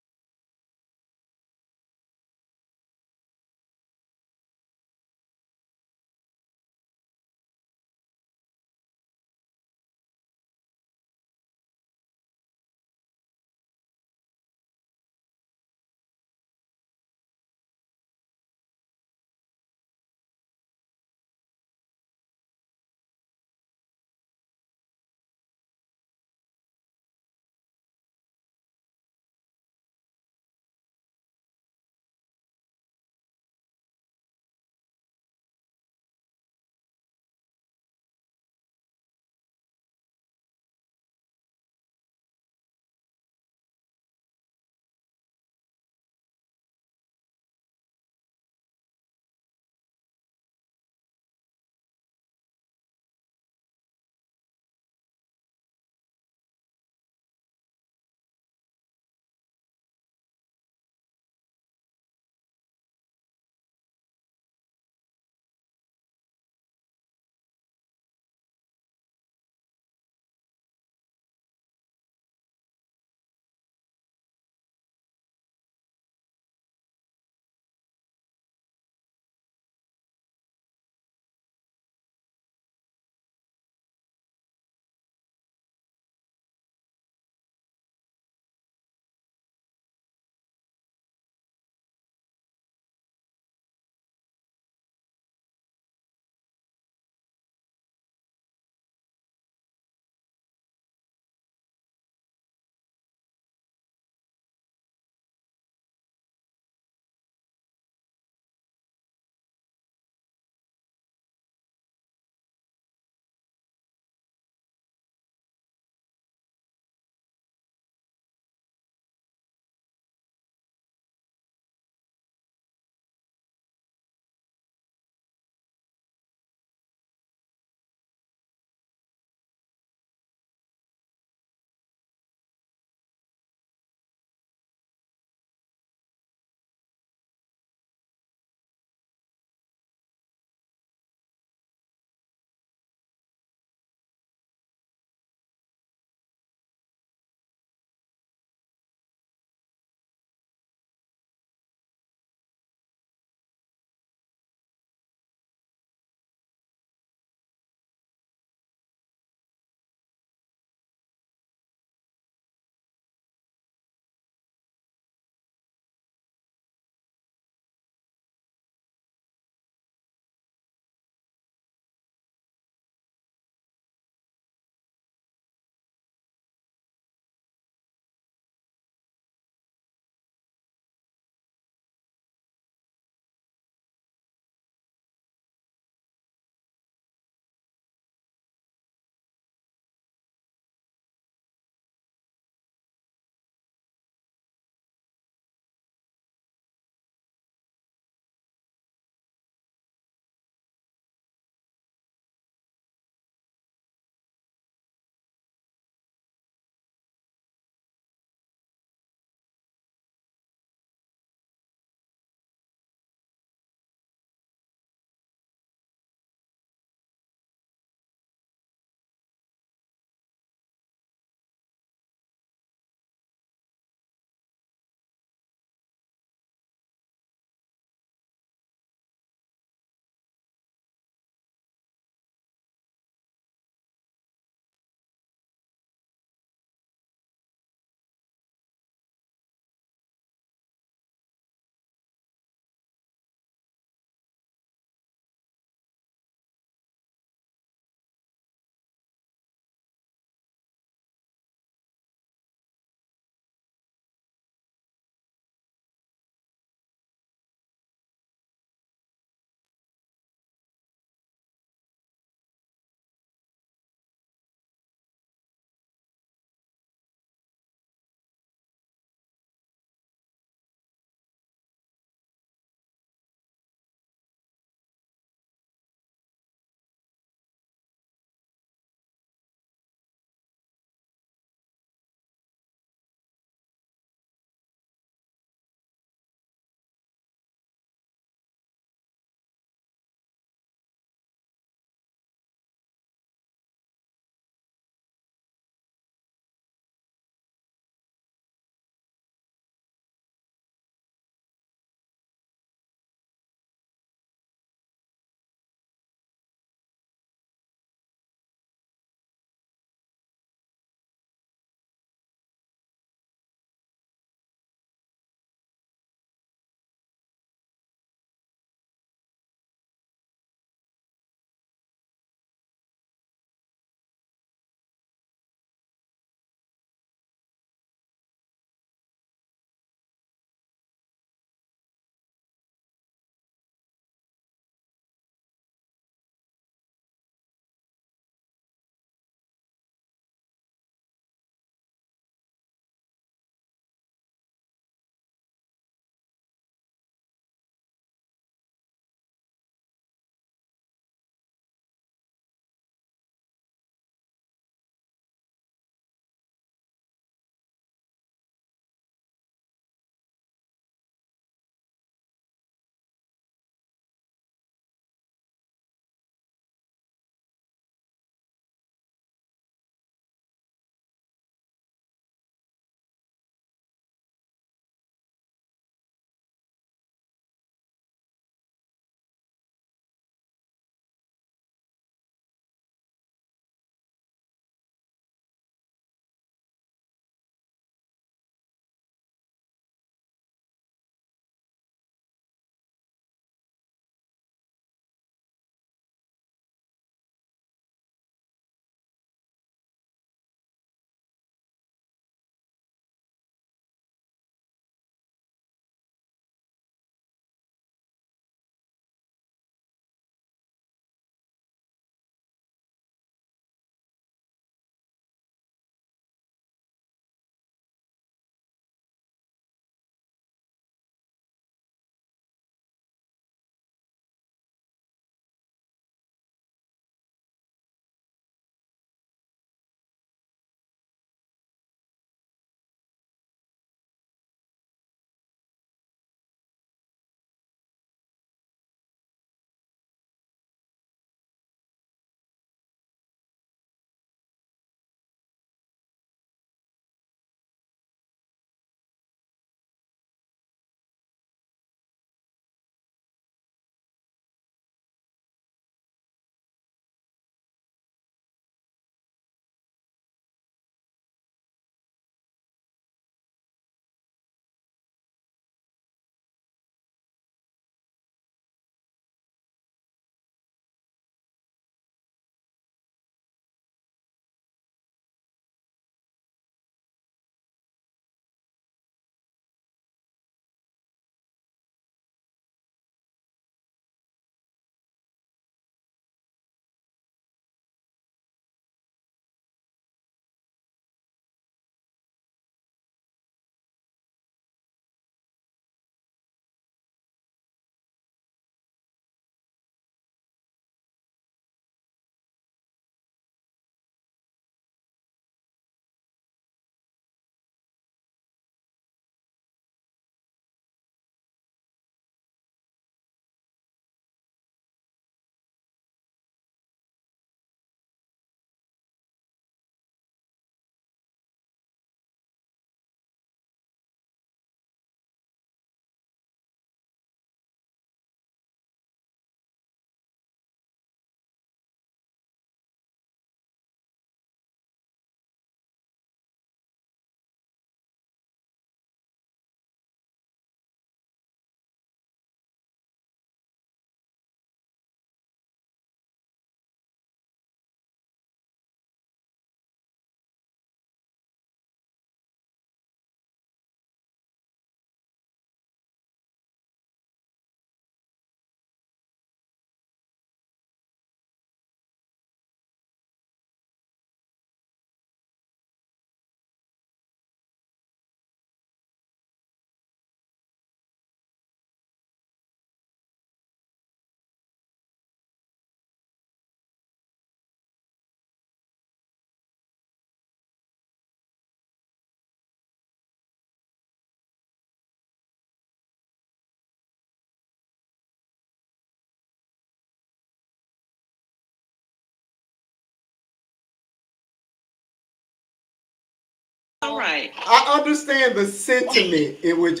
right. I understand the sentiment in which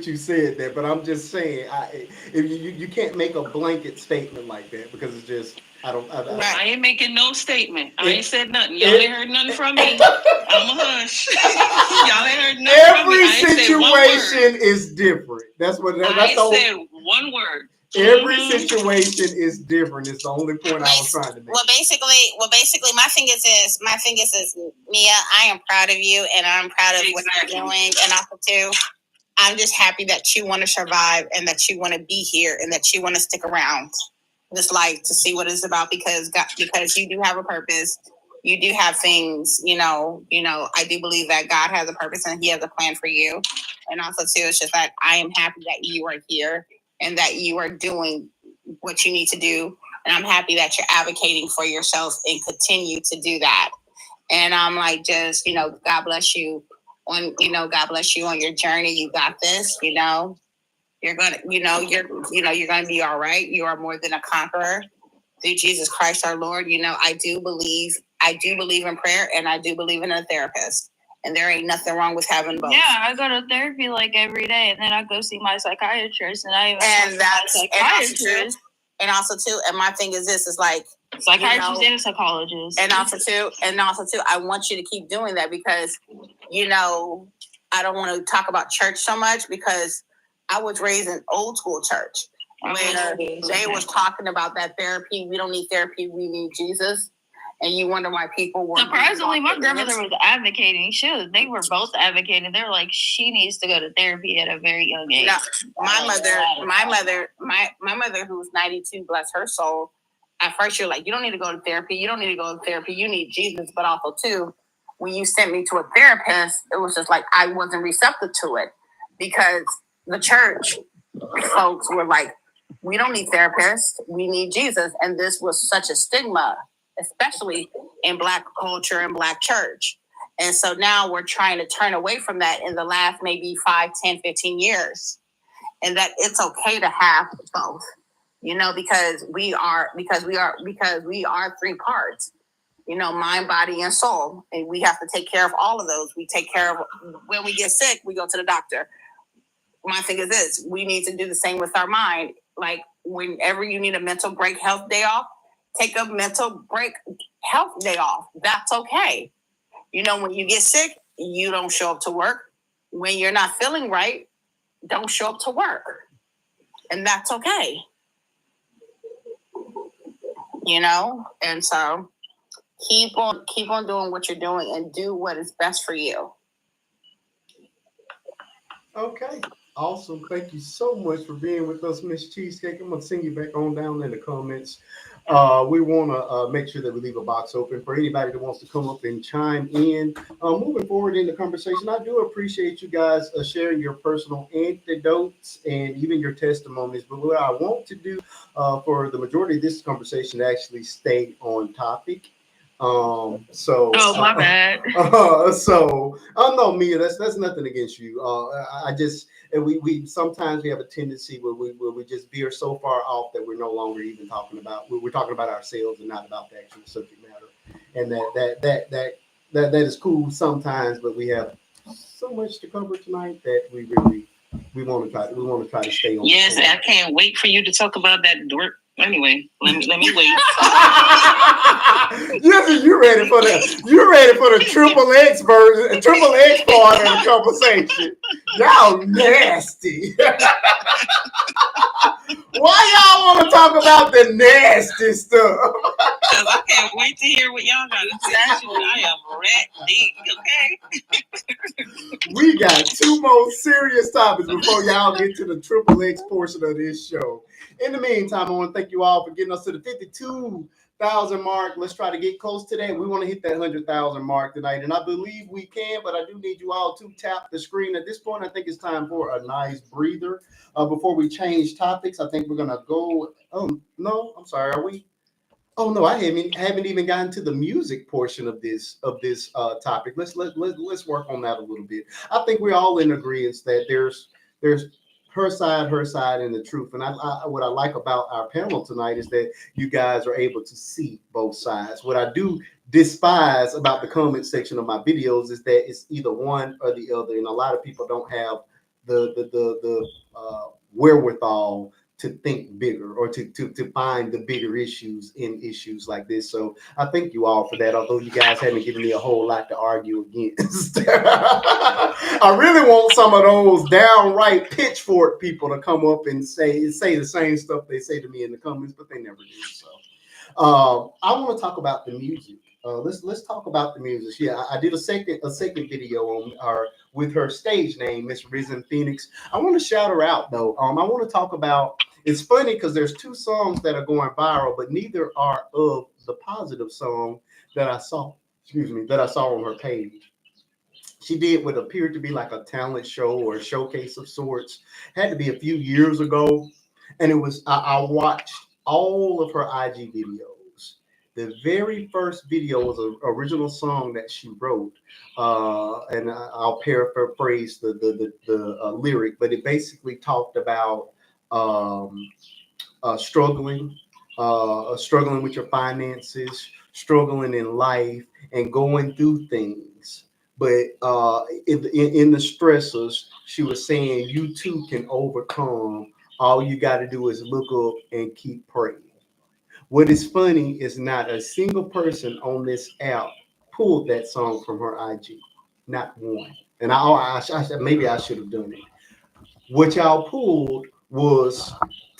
you said that, but I'm just saying, if you can't make a blanket statement like that because it's just I ain't making no statement. I ain't said nothing. Y'all ain't heard nothing from me. I'm a hush. Y'all ain't heard nothing from me. Every situation is different. That's what. I said one word. Every situation is different. It's the only point I was trying to make. Well, basically, my thing is this. Mia, I am proud of you, and I'm proud of what you're doing. And also, too, I'm just happy that you want to survive and that you want to be here and that you want to stick around this life to see what it's about because you do have a purpose. You do have things, I do believe that God has a purpose and he has a plan for you. And also, too, it's just that I am happy that you are here and that you are doing what you need to do. And I'm happy that you're advocating for yourself and continue to do that. And I'm like, just, God bless you God bless you on your journey. You got this, you're gonna, you're gonna be all right. You are more than a conqueror through Jesus Christ our Lord. I do believe in prayer and I do believe in a therapist. And there ain't nothing wrong with having both. Yeah, I go to therapy like every day, and then I go see my psychiatrist, and also too, and my thing is this is like psychiatrist and a psychologist. And also too, I want you to keep doing that because, I don't want to talk about church so much because I was raised in old school church where they was talking about that therapy. We don't need therapy. We need Jesus. And you wonder why people were. Surprisingly, my grandmother was advocating. They were both advocating. They were like, she needs to go to therapy at a very young age. No, my mother, who's 92, bless her soul. At first, you're like, you don't need to go to therapy. You don't need to go to therapy. You need Jesus. But also, too, when you sent me to a therapist, it was just like I wasn't receptive to it because the church folks were like, we don't need therapists. We need Jesus. And this was such a stigma, especially in Black culture and Black church. And so now we're trying to turn away from that in the last maybe 5, 10, 15 years. And that it's okay to have both, because we are 3 parts, mind, body, and soul. And we have to take care of all of those. We take care of when we get sick, we go to the doctor. My thing is this, we need to do the same with our mind. Like whenever you need a mental break health day off, take a mental break health day off. That's okay. When you get sick, you don't show up to work. When you're not feeling right, don't show up to work. And that's okay. And so keep on doing what you're doing and do what is best for you. Okay. Awesome. Thank you so much for being with us, Miss Cheesecake. I'm going to send you back on down in the comments. We want to make sure that we leave a box open for anybody that wants to come up and chime in. Moving forward in the conversation, I do appreciate you guys sharing your personal anecdotes and even your testimonies. But what I want to do for the majority of this conversation to actually stay on topic. My bad. No, Mia, that's nothing against you. We sometimes we have a tendency where we just veer so far off that we're no longer even talking about. We're talking about ourselves and not about the actual subject matter. And that is cool sometimes, but we have so much to cover tonight that we want to try to stay on. Yes, I can't wait for you to talk about that dork. Anyway, let me wait. Yes, you're ready for the triple X version, triple X part of the conversation. Y'all nasty. Why y'all want to talk about the nasty stuff? Because I can't wait to hear what y'all got to say. I am ready. Okay. We got 2 more serious topics before y'all get to the triple X portion of this show. In the meantime, I want to thank you all for getting us to the 52,000 mark. Let's try to get close to that. We want to hit that 100,000 mark tonight, and I believe we can, but I do need you all to tap the screen. At this point, I think it's time for a nice breather. Before we change topics, I think we're going to go. Oh, no, I'm sorry. Are we? Oh, no, I haven't even gotten to the music portion of this topic. Let's work on that a little bit. I think we're all in agreement that there's her side, and the truth. And what I like about our panel tonight is that you guys are able to see both sides. What I do despise about the comment section of my videos is that it's either one or the other, and a lot of people don't have the wherewithal to think bigger or to find the bigger issues in issues like this. So I thank you all for that, although you guys haven't given me a whole lot to argue against. I really want some of those downright pitchfork people to come up and say the same stuff they say to me in the comments, but they never do. So I want to talk about the music. Let's talk about the music. Yeah, I did a second video on her with her stage name, Miss Risen Phoenix. I want to shout her out though. I want to talk about. It's funny because there's two songs that are going viral, but neither are of the positive song that I saw. That I saw on her page. She did what appeared to be like a talent show or a showcase of sorts. Had to be a few years ago, and it was. I watched all of her IG videos. The very first video was an original song that she wrote, and I'll paraphrase the lyric, but it basically talked about struggling with your finances, struggling in life, and going through things. But in the stressors, she was saying you too can overcome. All you got to do is look up and keep praying. What is funny is not a single person on this app pulled that song from her IG. Not one. And maybe I should have done it. What y'all pulled was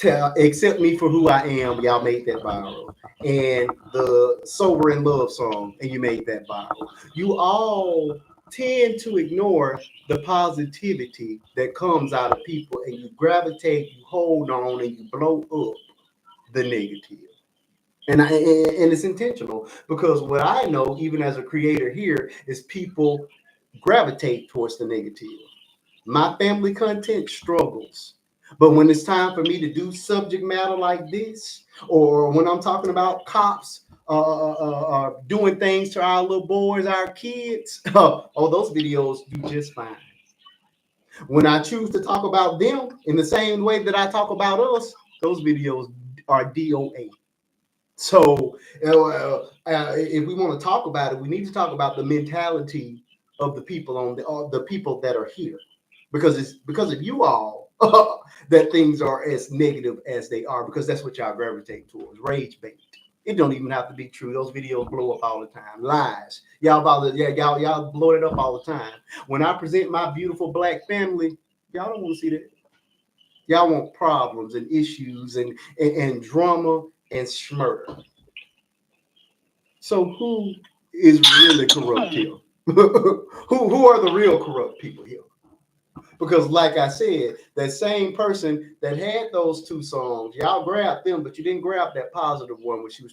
Accept Me for Who I Am. Y'all made that viral. And the Sober in Love song, and you made that viral. You all tend to ignore the positivity that comes out of people, and you gravitate, you hold on, and you blow up the negative. And it's intentional, because what I know, even as a creator here, is people gravitate towards the negative. My family content struggles. But when it's time for me to do subject matter like this, or when I'm talking about cops doing things to our little boys, our kids, those videos do just fine. When I choose to talk about them in the same way that I talk about us, those videos are DOA. So if we want to talk about it, we need to talk about the mentality of the people the people that are here, because it's because of you all that things are as negative as they are, because that's what y'all gravitate towards. Rage bait. It don't even have to be true. Those videos blow up all the time. Lies. Y'all blow it up all the time. When I present my beautiful black family, y'all don't want to see that. Y'all want problems and issues and drama and smurder. So who is really corrupt here? who are the real corrupt people here? Because like I said, that same person that had those two songs, y'all grabbed them, but you didn't grab that positive one where she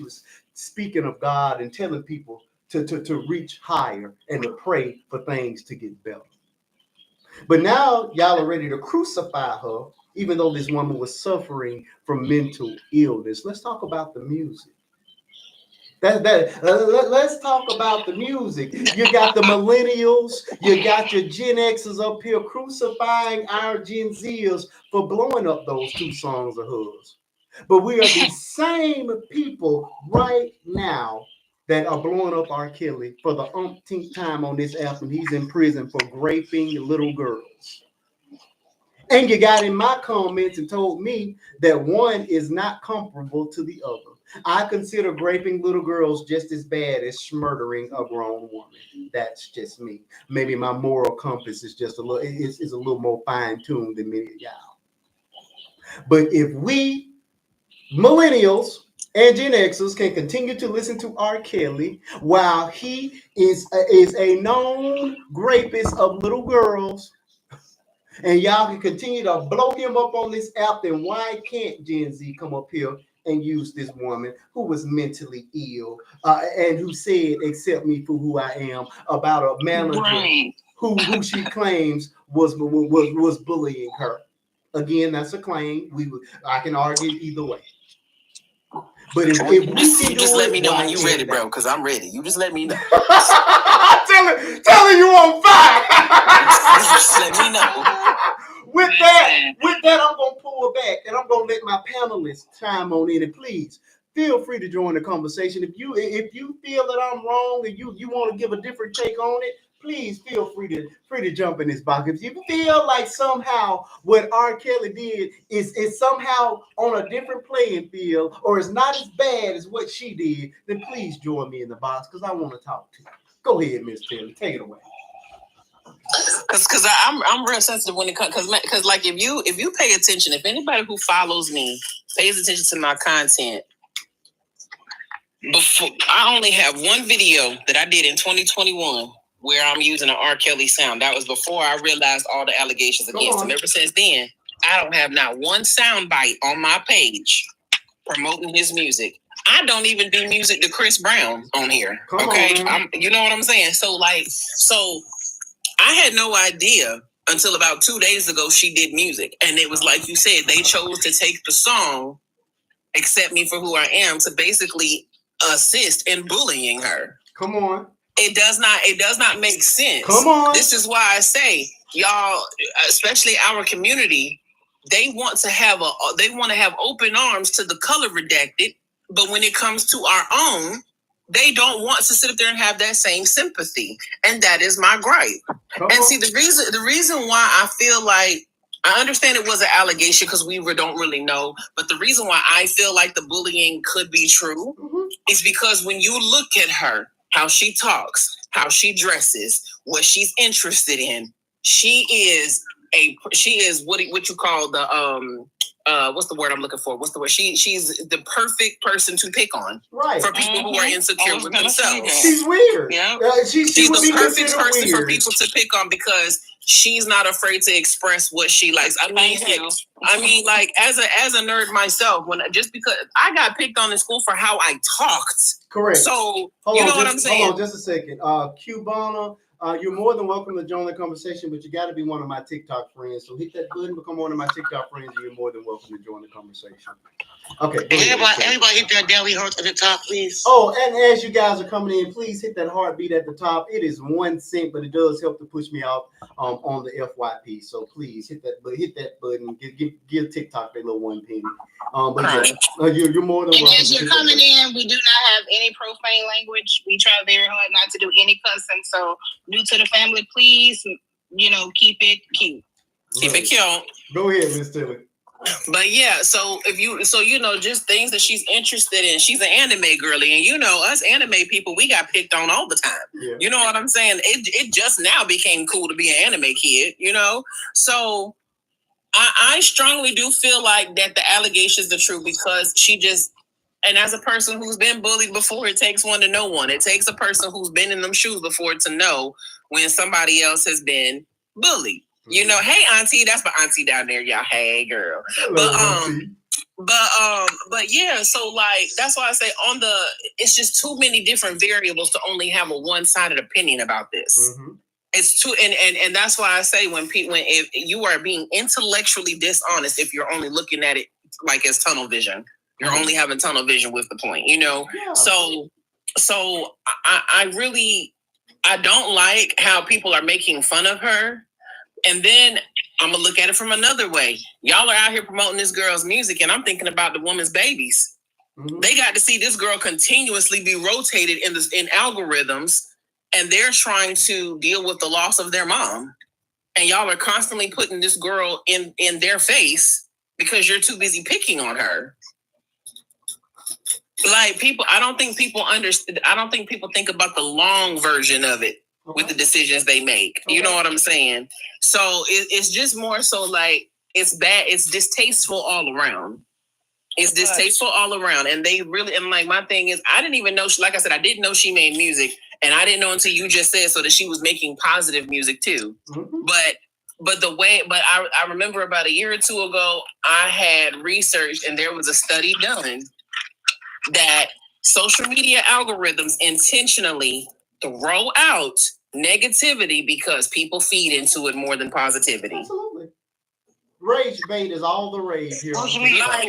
was speaking of God and telling people to reach higher and to pray for things to get better. But now y'all are ready to crucify her, even though this woman was suffering from mental illness. Let's talk about the music. Let's talk about the music. You got the millennials, you got your Gen Xers up here crucifying our Gen Zers for blowing up those two songs of hers. But we are the same people right now that are blowing up R. Kelly for the umpteenth time on this app, and he's in prison for raping little girls. And you got in my comments and told me that one is not comparable to the other. I consider raping little girls just as bad as murdering a grown woman. That's just me. Maybe my moral compass is just a little more fine-tuned than many of y'all. But if we millennials and Gen Xers can continue to listen to R. Kelly while he is a known rapist of little girls, and y'all can continue to blow him up on this app, then why can't Gen Z come up here and use this woman who was mentally ill and who said, accept me for who I am, about a manager who she claims was bullying her? Again, that's a claim. I can argue either way. But if we can just let me know when you're ready, bro, because I'm ready. You just let me know. Tell her you on fire. Just let me know. With that, I'm gonna pull back and I'm gonna let my panelists chime on in. And please feel free to join the conversation. If you feel that I'm wrong and you want to give a different take on it, please feel free to jump in this box. If you feel like somehow what R. Kelly did is somehow on a different playing field or is not as bad as what she did, then please join me in the box because I want to talk to you. Go ahead, Miss Taylor, take it away. Because I'm real sensitive when it comes because like if you pay attention, if anybody who follows me pays attention to my content, before I only have one video that I did in 2021 where I'm using an R. Kelly sound. That was before I realized all the allegations against him. Ever since then, I don't have not one sound bite on my page promoting his music. I don't even do music to Chris Brown on here. You know what I'm saying? So I had no idea until about 2 days ago she did music. And it was like you said, they chose to take the song, Accept Me For Who I Am, to basically assist in bullying her. Come on. It does not make sense. Come on. This is why I say, y'all, especially our community, they want to have open arms to the color redacted, but when it comes to our own, they don't want to sit up there and have that same sympathy. And that is my gripe. See, the reason why I feel like, I understand it was an allegation because we don't really know, but the reason why I feel like the bullying could be true is because when you look at her, how she talks, how she dresses, what she's interested in, she is what you call the what's the word I'm looking for? What's the word? She's the perfect person to pick on, right? For people who are insecure with themselves. She's weird. Yeah, she's the perfect person for people to pick on because she's not afraid to express what she likes. I mean, like as a nerd myself, just because I got picked on in school for how I talked. Correct. So what I'm saying? Hold on, just a second. Cubana. You're more than welcome to join the conversation, but you got to be one of my TikTok friends. So hit that button, become one of my TikTok friends, and you're more than welcome to join the conversation. Okay. Everybody hit that daily heart at the top, please. Oh, and as you guys are coming in, please hit that heartbeat at the top. It is 1 cent, but it does help to push me out on the FYP. So please hit that button. Give TikTok that little 1 penny. But you're more than welcome. And as you're coming in, we do not have any profane language. We try very hard not to do any cussing. So new to the family, please, keep it cute. Keep it cute. Go ahead, Miss Tilly. But yeah, so just things that she's interested in. She's an anime girly, and us anime people, we got picked on all the time. Yeah. You know what I'm saying? It just now became cool to be an anime kid, So I strongly do feel like that the allegations are true because and as a person who's been bullied before, it takes one to know one. It takes a person who's been in them shoes before to know when somebody else has been bullied. Hey auntie, that's my auntie down there, y'all. Hey girl. Hello, but yeah, so like that's why I say it's just too many different variables to only have a one-sided opinion about this. Mm-hmm. It's too and that's why I say if you are being intellectually dishonest, if you're only looking at it like as tunnel vision, you're only having tunnel vision with the point, Yeah. So I don't like how people are making fun of her. And then I'm going to look at it from another way. Y'all are out here promoting this girl's music, and I'm thinking about the woman's babies. Mm-hmm. They got to see this girl continuously be rotated in algorithms, and they're trying to deal with the loss of their mom. And y'all are constantly putting this girl in their face because you're too busy picking on her. Like I don't think people understand. I don't think people think about the long version of it. With the decisions they make. You know what I'm saying? So it's just more so like it's bad. It's distasteful all around. It's distasteful all around. And they really, and like my thing is, I didn't even know, like I said, I didn't know she made music. And I didn't know until you just said so that she was making positive music too. Mm-hmm. But I remember about a year or two ago, I had researched and there was a study done that social media algorithms intentionally throw out negativity because people feed into it more than positivity. Absolutely. Rage bait is all the rage here. Like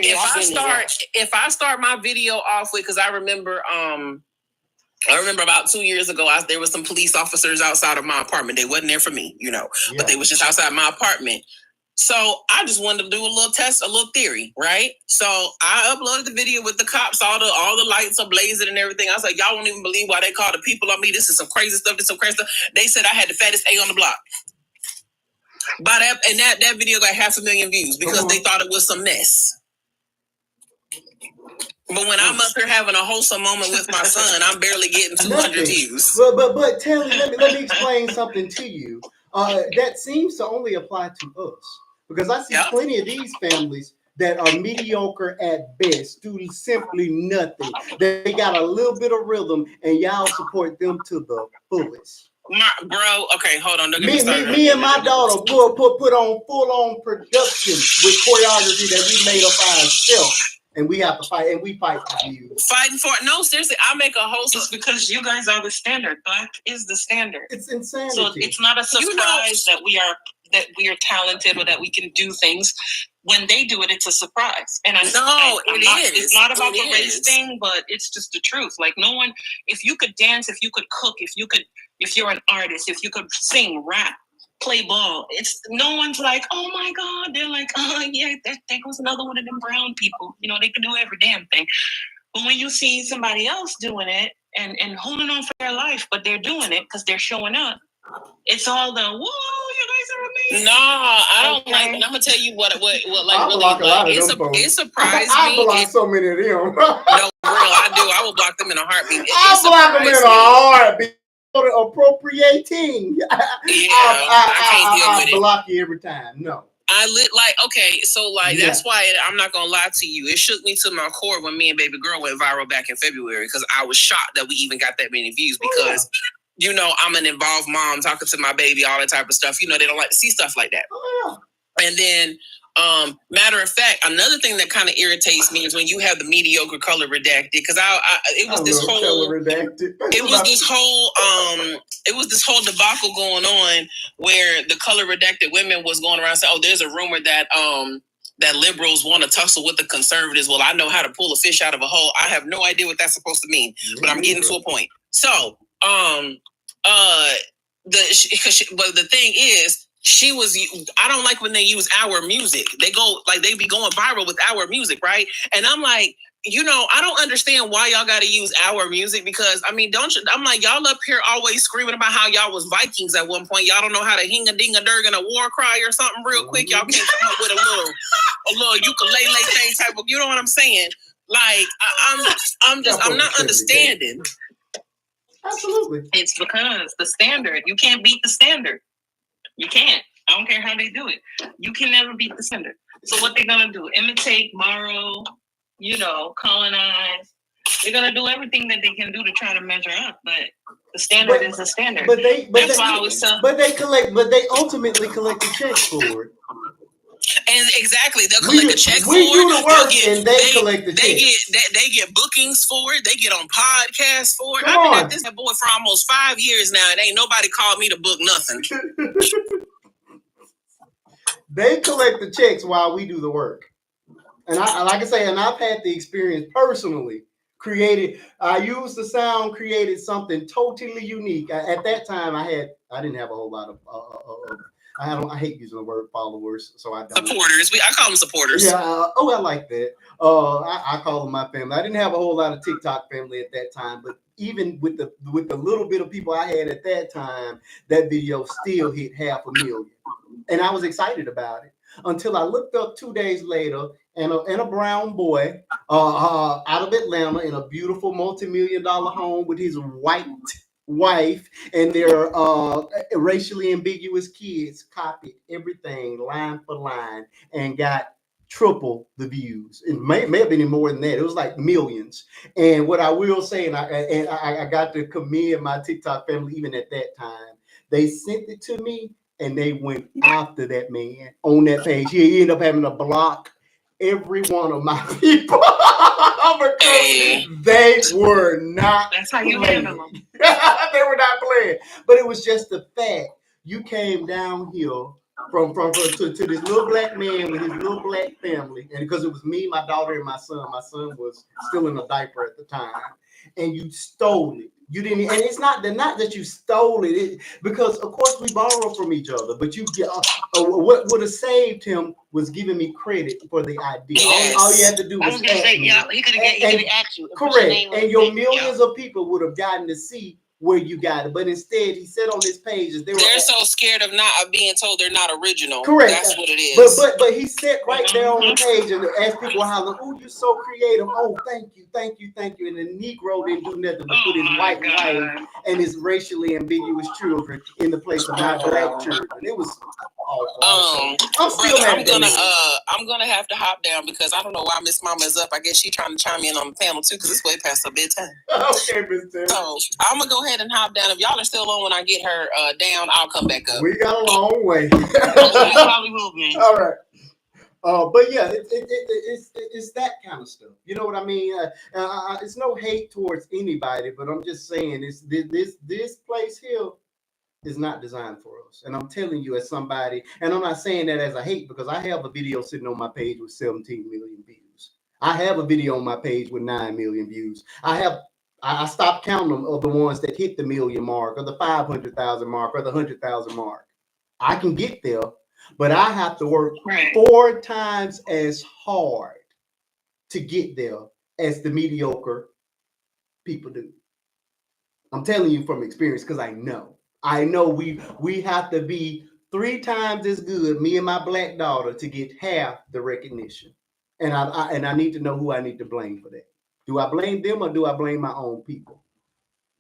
if I start my video off with, because I remember about 2 years ago, there was some police officers outside of my apartment. They wasn't there for me, but they was just outside my apartment. So I just wanted to do a little test, a little theory, right? So I uploaded the video with the cops, all the lights are blazing and everything. I was like, y'all won't even believe why they called the people on me. This is some crazy stuff. They said I had the fattest A on the block. That video got 500,000 views because they thought it was some mess. But when I'm up here having a wholesome moment with my son, I'm barely getting 200 views. But Taylor, let me explain something to you. That seems to only apply to us because I see plenty of these families that are mediocre at best, do simply nothing. They got a little bit of rhythm, and y'all support them to the fullest. Bro, okay, hold on. Me and my daughter put on full-on production with choreography that we made up ourselves. And we have to fight, and we fight for you. Fighting for it? No, seriously, I make a whole. It's because you guys are the standard. Black is the standard. It's insanity. So it's not a surprise that we are talented or that we can do things. When they do it, it's a surprise. And It's not about the race thing, but it's just the truth. Like no one, if you could dance, if you could cook, if you're an artist, if you could sing, rap, play ball, it's no one's like, oh my God. They're like, oh yeah, there goes another one of them brown people. You know, they can do every damn thing. But when you see somebody else doing it and holding on for their life, but they're doing it because they're showing up, it's all the whoa, you guys are amazing. No, I don't like. And I'm gonna tell you what like really like. It surprised me. I block so many of them. No, real, I do. I will block them in a heartbeat. I block them in a heartbeat. Appropriating. I block you every time. No. That's why I'm not gonna lie to you. It shook me to my core when me and Baby Girl went viral back in February because I was shocked that we even got that many views because you know I'm an involved mom talking to my baby, all that type of stuff. You know they don't like to see stuff like that. And then matter of fact, another thing that kind of irritates me is when you have the mediocre color redacted because it was this whole debacle going on where the color redacted women was going around saying, oh, there's a rumor that that liberals want to tussle with the conservatives. Well, I know how to pull a fish out of a hole. I have no idea what that's supposed to mean, but I'm getting to a point. So the thing is, I don't like when they use our music. They be going viral with our music, right? And I'm like, you know, I don't understand why y'all got to use our music because, I mean, I'm like, y'all up here always screaming about how y'all was Vikings at one point. Y'all don't know how to hing-a-ding-a-durg and a war cry or something real quick. Y'all can't come up with a little ukulele thing type of, you know what I'm saying? Like, I'm not understanding. Absolutely. It's because the standard, you can't beat the standard. You can't. I don't care how they do it. You can never beat the standard. So what they're going to do, imitate, borrow, you know, colonize. They're going to do everything that they can do to try to measure up. But the standard is the standard. But they ultimately collect the checks for it. And exactly, they'll collect a check for it. We do the work and they collect the check. They get bookings for it. They get on podcasts for it. I've been at this boy for almost 5 years now, and ain't nobody called me to book nothing. They collect the checks while we do the work. And I've had the experience personally. I used the sound, created something totally unique. At that time, I didn't have a whole lot of. I hate using the word followers, so I don't. Supporters. I call them supporters. Yeah. I like that. I call them my family. I didn't have a whole lot of TikTok family at that time, but even with the little bit of people I had at that time, that video still hit 500,000, and I was excited about it until I looked up 2 days later, and a brown boy out of Atlanta in a beautiful multi-million-dollar home with his white wife and their racially ambiguous kids copied everything line for line and got triple the views. It may have been more than that. It was like millions. And what I will say, and I got to commend my TikTok family even at that time, they sent it to me and they went after that man on that page. He ended up having to block every one of my people because they were not. That's how you handle them. They were not playing. But it was just the fact you came downhill from to this little black man with his little black family, and because it was me, my daughter, and my son. My son was still in a diaper at the time, and you stole it. You didn't, and it's not that you stole it, because of course we borrow from each other. But you get what would have saved him was giving me credit for the idea. Yes. All you had to do was ask me. Yeah, he could have asked you. Correct, and your millions of people would have gotten to see where you got it. But instead, he said on his pages they're so scared of being told they're not original. Correct. That's what it is. But he said right there on the page, and as people holler, "Oh, you're so creative! Oh, thank you. And the Negro didn't do nothing but put his white wife and his racially ambiguous children in the place of my black children. It was awful. I'm gonna have to hop down because I don't know why Miss Mama is up. I guess she's trying to chime in on the panel too because it's way past her bedtime. Okay, Miss Tim. So I'm gonna go ahead and hop down. If y'all are still on when I get her down, I'll come back up. We got a long way. We probably will be. All right. But yeah, it's that kind of stuff. You know what I mean? It's no hate towards anybody, but I'm just saying this place here is not designed for us. And I'm telling you as somebody, and I'm not saying that as a hate, because I have a video sitting on my page with 17 million views. I have a video on my page with 9 million views. I stopped counting them of the ones that hit the million mark or the 500,000 mark or the 100,000 mark. I can get there, but I have to work 4 times as hard to get there as the mediocre people do. I'm telling you from experience because I know we have to be 3 times as good, me and my black daughter, to get half the recognition. And I need to know who I need to blame for that. Do I blame them or do I blame my own people?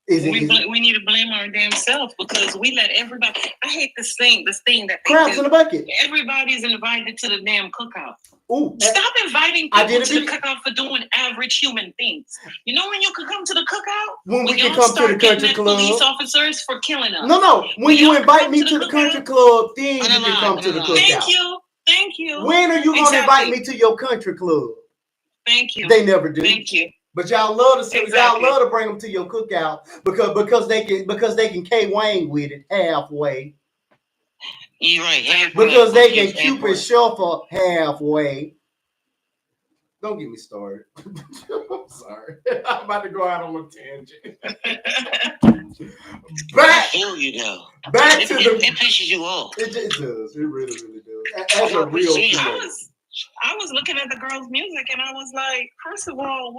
We need to blame our damn self because we let everybody. I hate this thing that crabs in the bucket. Everybody's invited to the damn cookout. Ooh, stop inviting people to the cookout for doing average human things. You know when you could come to the cookout? When we can come to the country club. Police officers for killing us. No. When you invite me to the country club, then you can come to the cookout. Thank you. When are you going to invite me to your country club? Thank you. They never do. Thank you. But y'all love to bring them to your cookout because they can K Wayne with it halfway. You're right. Halfway. Because they can Cupid shuffle halfway. Don't get me started. I'm sorry. I'm about to go out on a tangent. I feel you though. Back to it pisses you off. It does. It really does. As a real I was looking at the girl's music and I was like, first of all,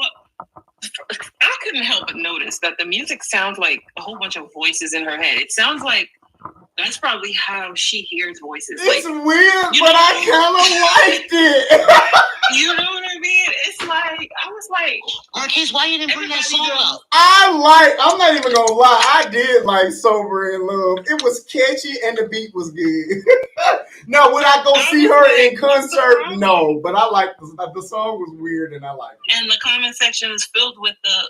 I couldn't help but notice that the music sounds like a whole bunch of voices in her head. It sounds like that's probably how she hears voices. It's weird, but I kind of liked it. You know what I mean? It's like, I was like, Marquise, why you didn't bring that song up? I'm not even gonna lie, I did like Sober in Love. It was catchy and the beat was good. Now, would I go see her in concert? No, but I like the song was weird and I liked it. And the comment section is filled with the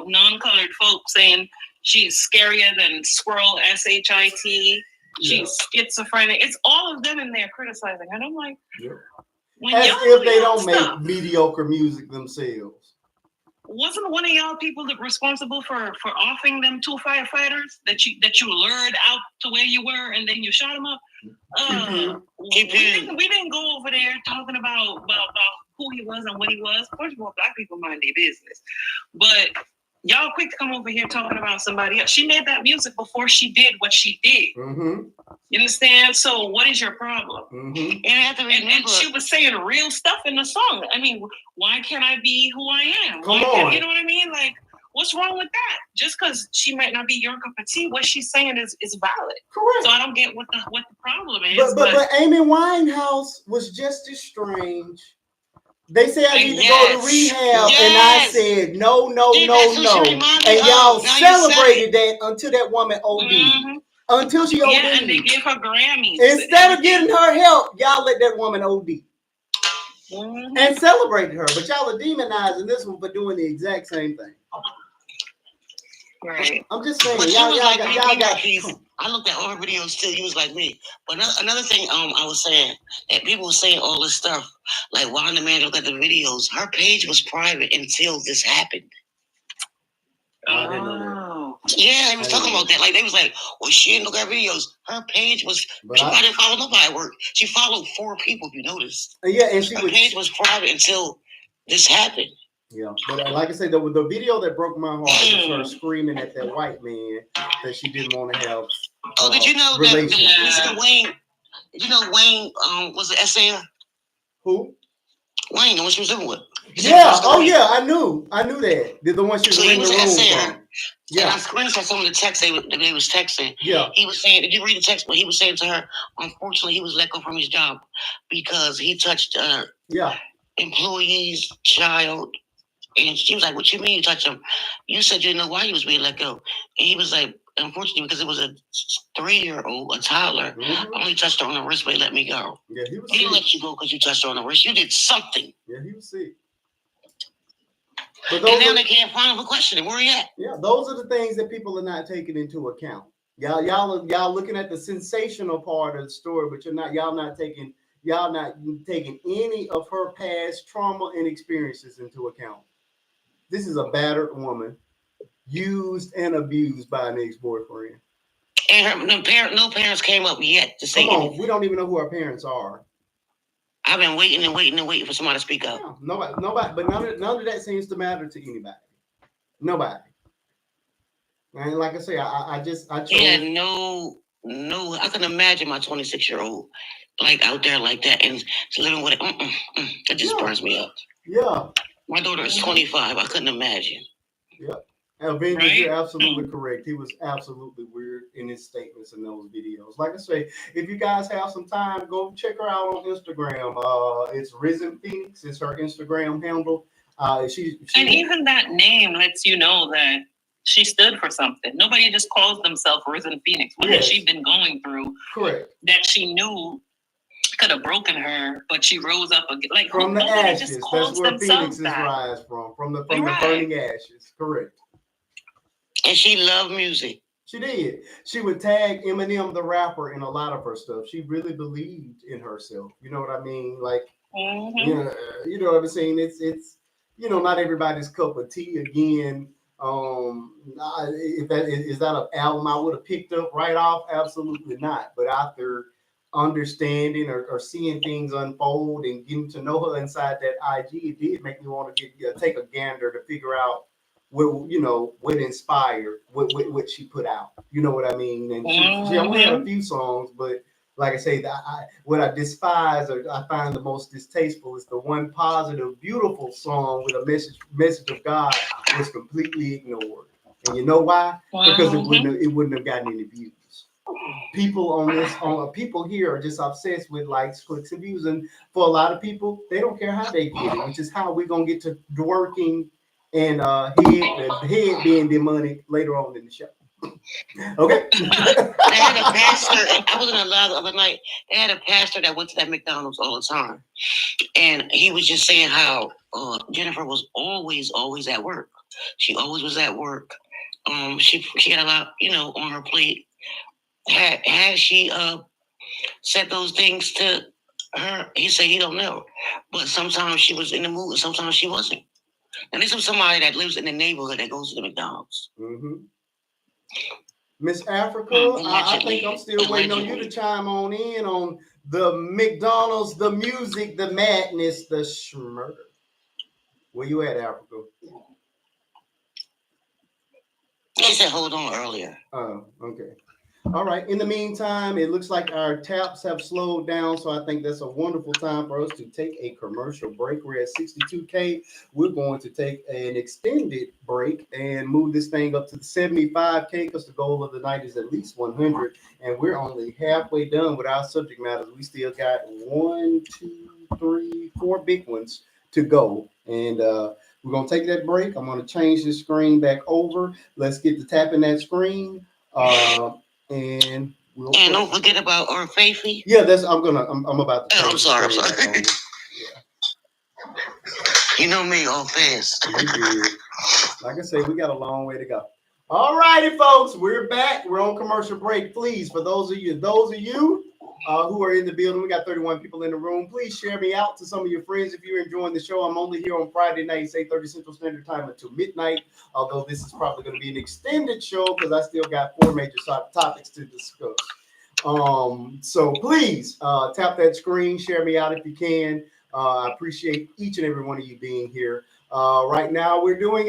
non-colored folks saying she's scarier than squirrel, SHIT. She's schizophrenic. It's all of them in there criticizing. And I'm like, as if they don't make mediocre music themselves. Wasn't one of y'all people that responsible for offing them 2 firefighters that you lured out to where you were and then you shot them up? We didn't go over there talking about who he was and what he was. First of all, black people mind their business, but y'all quick to come over here talking about somebody else. She made that music before she did what she did. Mm-hmm. You understand? So what is your problem? Mm-hmm. And she was saying real stuff in the song. I mean, why can't I be who I am? You know what I mean? Like, what's wrong with that? Just because she might not be your cup of tea, what she's saying is valid. Correct. So I don't get what the problem is. But Amy Winehouse was just as strange. They say I need to go to rehab, and I said no. And y'all celebrated that until that woman OD'd. Mm-hmm. Until she OD'd. Yeah, and they give her Grammys. Instead of getting her help, y'all let that woman OD. Mm-hmm. And celebrated her. But y'all are demonizing this one for doing the exact same thing. Right. I'm just saying, y'all got I looked at all her videos too. You was like me. But another thing, I was saying that people were saying all this stuff. Like, why the man look at the videos? Her page was private until this happened. Oh. Yeah, they was talking about that. Like, they was like, well, she didn't look at videos. Her page was. I didn't follow nobody at work. She followed 4 people. If you noticed. Yeah, and her page was private until this happened. Yeah, but like I said, the video that broke my heart was her screaming at that white man that she didn't want to have. Did you know that Mr. Wayne? Did you know Wayne was an SAer? Who? Wayne, the one she was living with. Yeah. Oh, yeah. I knew that. The one she was in the room from. Yeah. And I screenshot some of the text they was texting. Yeah. He was saying, did you read the text? But he was saying to her, unfortunately, he was let go from his job because he touched employee's child. And she was like, what you mean you touched him? You said you didn't know why he was being let go. And he was like, unfortunately, because it was a 3-year-old, a toddler, I only touched her on the wrist, but he let me go. Yeah, he was sick. He didn't let you go because you touched her on the wrist. You did something. Yeah, he was sick. But and now they can't find him for questioning. Where he at? Yeah, those are the things that people are not taking into account. Y'all looking at the sensational part of the story, but y'all not taking any of her past trauma and experiences into account. This is a battered woman, used and abused by an ex-boyfriend. And no parents came up yet to say. Come on, we don't even know who our parents are. I've been waiting for somebody to speak up. Yeah, nobody, but none of that seems to matter to anybody. Nobody. And like I say, I chose. Yeah, no. I can imagine my 26-year-old like out there like that and living with it. It just burns me up. Yeah. My daughter is 25. I couldn't imagine. Yeah. Avengers, you're absolutely correct. He was absolutely weird in his statements in those videos. Like I say, if you guys have some time, go check her out on Instagram. It's Risen Phoenix. It's her Instagram handle. And even that name lets you know that she stood for something. Nobody just calls themselves Risen Phoenix. What has she been going through? Correct. That she knew could have broken her, but she rose up again. Like from the ashes. That's where Phoenix is rise from the burning ashes. Correct. And she loved music. She did. She would tag Eminem the rapper in a lot of her stuff. She really believed in herself. You know what I mean? Like, you know what I'm saying? It's not everybody's cup of tea. Again, if that is that an album I would have picked up right off? Absolutely not. But after understanding or seeing things unfold and getting to know her inside that IG, it did make me want to take a gander to figure out what inspired what she put out. You know what I mean? And she only had a few songs, but like I say, what I despise or I find the most distasteful is the one positive, beautiful song with a message of God was completely ignored. And you know why? Because it wouldn't have gotten any views. People here are just obsessed with likes, clicks, and views, and for a lot of people, they don't care how they get it, which is how we're gonna get to dwerking and head being demonic later on in the show. Okay. They had a pastor. I was in a live the other night. They had a pastor that went to that McDonald's all the time, and he was just saying how Jennifer was always at work. She always was at work. She had a lot, on her plate. Had she said those things to her? He said he don't know, but sometimes she was in the mood, and sometimes she wasn't. And this is somebody that lives in the neighborhood that goes to the McDonald's. Miss Africa, I think I'm still waiting on you to chime on in on the McDonald's, the music, the madness, the schmurder. Where you at, Africa? She said hold on earlier. Oh, okay. All right. In the meantime, it looks like our taps have slowed down, so I think that's a wonderful time for us to take a commercial break. We're at 62K. We're going to take an extended break and move this thing up to the 75K because the goal of the night is at least 100, and we're only halfway done with our subject matters. We still got 1, 2, 3, 4 big ones to go, and we're going to take that break. I'm going to change the screen back over. Let's get to tapping that screen. And don't forget about our Faithy. Yeah, I'm about to. I'm sorry. Yeah. You know me, all fast. Like I said, we got a long way to go. All righty, folks, we're back. We're on commercial break. Please, for those of you who are in the building, we got 31 people in the room. Please share me out to some of your friends if you're enjoying the show. I'm only here on Friday nights, 8:30 Central Standard Time until midnight. Although this is probably going to be an extended show because I still got 4 major topics to discuss. So please tap that screen, share me out if you can. I appreciate each and every one of you being here. Right now, we're doing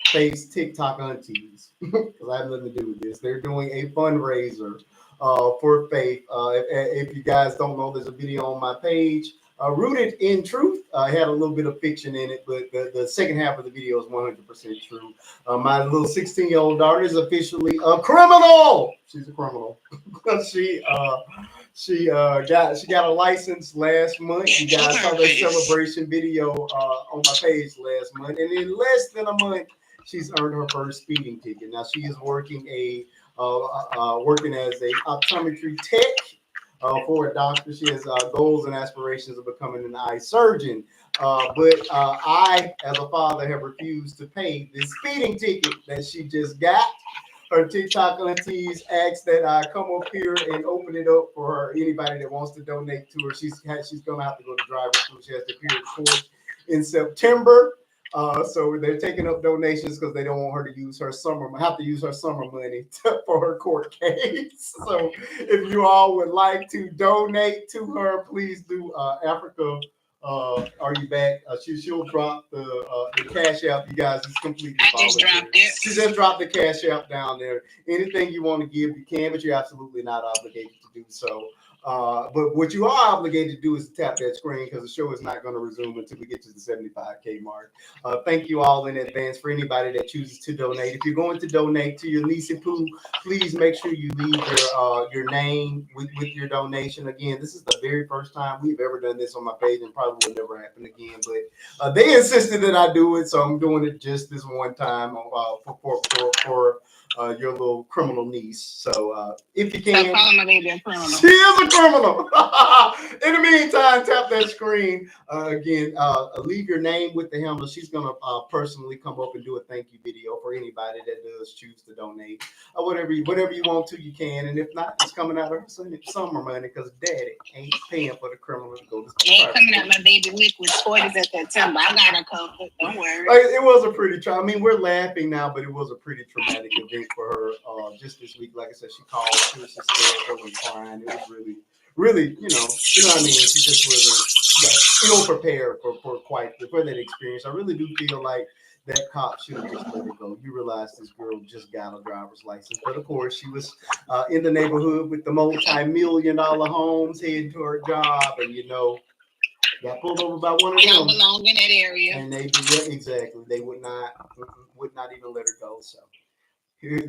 face TikTok aunties because I have nothing to do with this. They're doing a fundraiser for Faith. If you guys don't know, there's a video on my page. Rooted in truth. It had a little bit of fiction in it, but the second half of the video is 100% true. My little 16-year-old daughter is officially a criminal. She's a criminal. She got a license last month. You guys saw the celebration video on my page last month, and in less than a month, she's earned her first speeding ticket. Now she is working as a optometry tech for a doctor. She has goals and aspirations of becoming an eye surgeon. But I, as a father, have refused to pay this speeding ticket that she just got. Her TikTok aunties asked that I come up here and open it up for her. Anybody that wants to donate to her, she's gonna have to go to driver's school. She has to appear in court in September. So they're taking up donations because they don't want her to use her summer money for her court case. So if you all would like to donate to her, please do. Africa, are you back? She'll drop the cash app. You guys, it's completely voluntary. She just dropped the cash app down there. Anything you want to give, you can, but you're absolutely not obligated to do so. But what you are obligated to do is tap that screen because the show is not going to resume until we get to the 75K mark. Thank you all in advance for anybody that chooses to donate. If you're going to donate to your niece and poo, please make sure you leave your name with your donation. Again, this is the very first time we've ever done this on my page, and probably will never happen again. But they insisted that I do it, so I'm doing it just this one time for your little criminal niece. So if you can, she is a criminal. In the meantime, tap that screen again. Leave your name with the handle. She's gonna personally come up and do a thank you video for anybody that does choose to donate. Whatever you want to, you can. And if not, it's coming out of her summer money because daddy ain't paying for the criminal to go to school. Ain't coming out my baby liquid toys at that time. I got a cover. Don't worry. It was a pretty. I mean, we're laughing now, but it was a pretty traumatic event for her. Just this week, like I said, she called. She was hysterical and crying. It was really, you know what I mean. She just wasn't ill prepared for that experience. I really do feel like that cop should have just let it go. You realize this girl just got a driver's license, but of course she was in the neighborhood with the multi-million-dollar homes, heading to her job, and got pulled over by one of them. Don't belong in that area. And they did exactly. They would not even let her go. So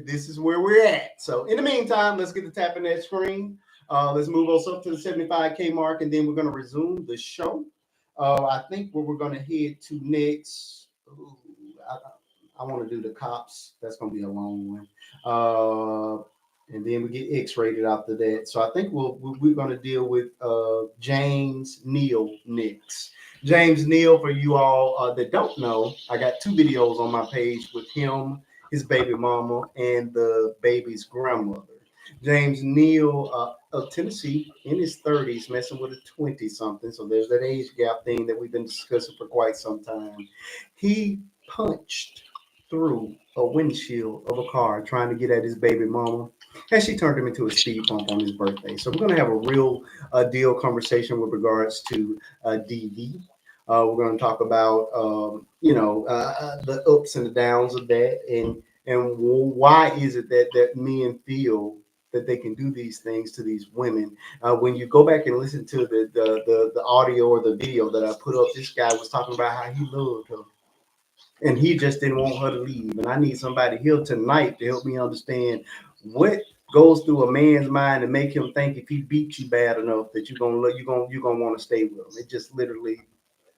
this is where we're at. So in the meantime, let's get to tapping that screen. Let's move us up to the 75K mark, and then we're going to resume the show. I think where we're going to head to next. I want to do the cops. That's going to be a long one. And then we get X-rated after that. So I think we're going to deal with James Neal next. James Neal, for you all that don't know, I got 2 videos on my page with him, his baby mama, and the baby's grandmother. James Neal of Tennessee, in his 30s, messing with a 20-something. So there's that age gap thing that we've been discussing for quite some time. He punched through a windshield of a car trying to get at his baby mama, and she turned him into a speed bump on his birthday. So we're going to have a real deal conversation with regards to DV. We're going to talk about the ups and the downs of that, and why is it that men feel that they can do these things to these women. When you go back and listen to the audio or the video that I put up, this guy was talking about how he loved her, and he just didn't want her to leave. And I need somebody here tonight to help me understand what goes through a man's mind to make him think if he beats you bad enough that you're gonna want to stay with him. It just literally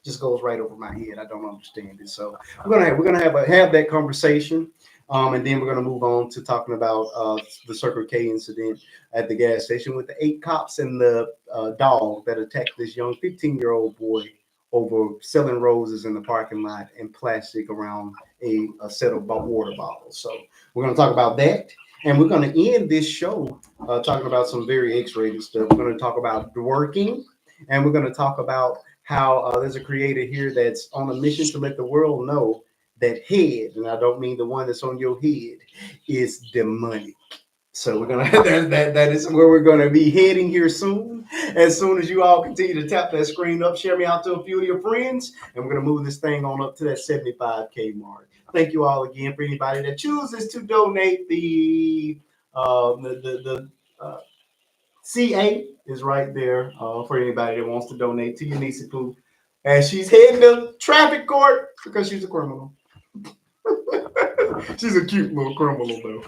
just goes right over my head. I don't understand it. So we're gonna have that conversation. And then we're going to move on to talking about the Circle K incident at the gas station with the 8 cops and the dog that attacked this young 15-year-old boy over selling roses in the parking lot and plastic around a set of water bottles. So we're going to talk about that. And we're going to end this show talking about some very X-rated stuff. We're going to talk about dwerking, and we're going to talk about how there's a creator here that's on a mission to let the world know that head, and I don't mean the one that's on your head, is demonic. So we're gonna that is where we're gonna be heading here soon. As soon as you all continue to tap that screen up, share me out to a few of your friends, and we're going to move this thing on up to that 75K mark. Thank you all again for anybody that chooses to donate. The CA is right there for anybody that wants to donate to Unisa Poo. And she's heading to traffic court because she's a criminal. She's a cute little criminal, though.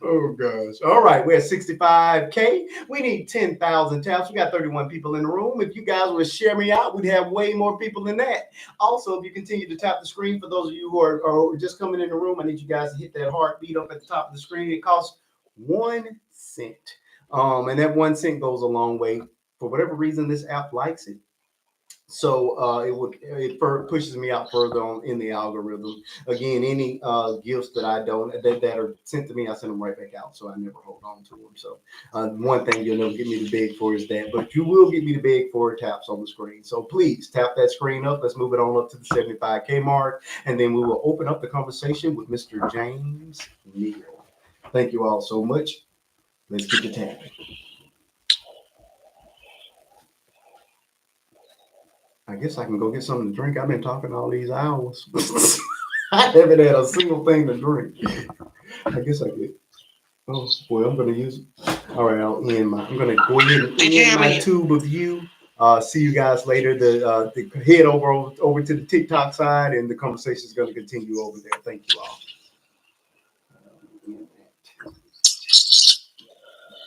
Oh, gosh. All right, we're at 65K. We need 10,000 taps. We got 31 people in the room. If you guys would share me out, we'd have way more people than that. Also, if you continue to tap the screen, for those of you who are just coming in the room, I need you guys to hit that heartbeat up at the top of the screen. It costs 1 cent. And that 1 cent goes a long way. For whatever reason, this app likes it. So it pushes me out further on in the algorithm. Again, any gifts that I don't that are sent to me, I send them right back out. So I never hold on to them. So one thing you'll never get me to beg for is that, but you will get me to beg for taps on the screen. So please tap that screen up. Let's move it on up to the 75K mark, and then we will open up the conversation with Mr. James Neal. Thank you all so much. Let's get the tapping. I guess I can go get something to drink. I've been talking all these hours. I haven't had a single thing to drink. I guess I could. Oh, boy, I'm going to use it. All right, I'm going to go ahead and end my tube of you. See you guys later. Head over to the TikTok side, and the conversation is going to continue over there. Thank you all.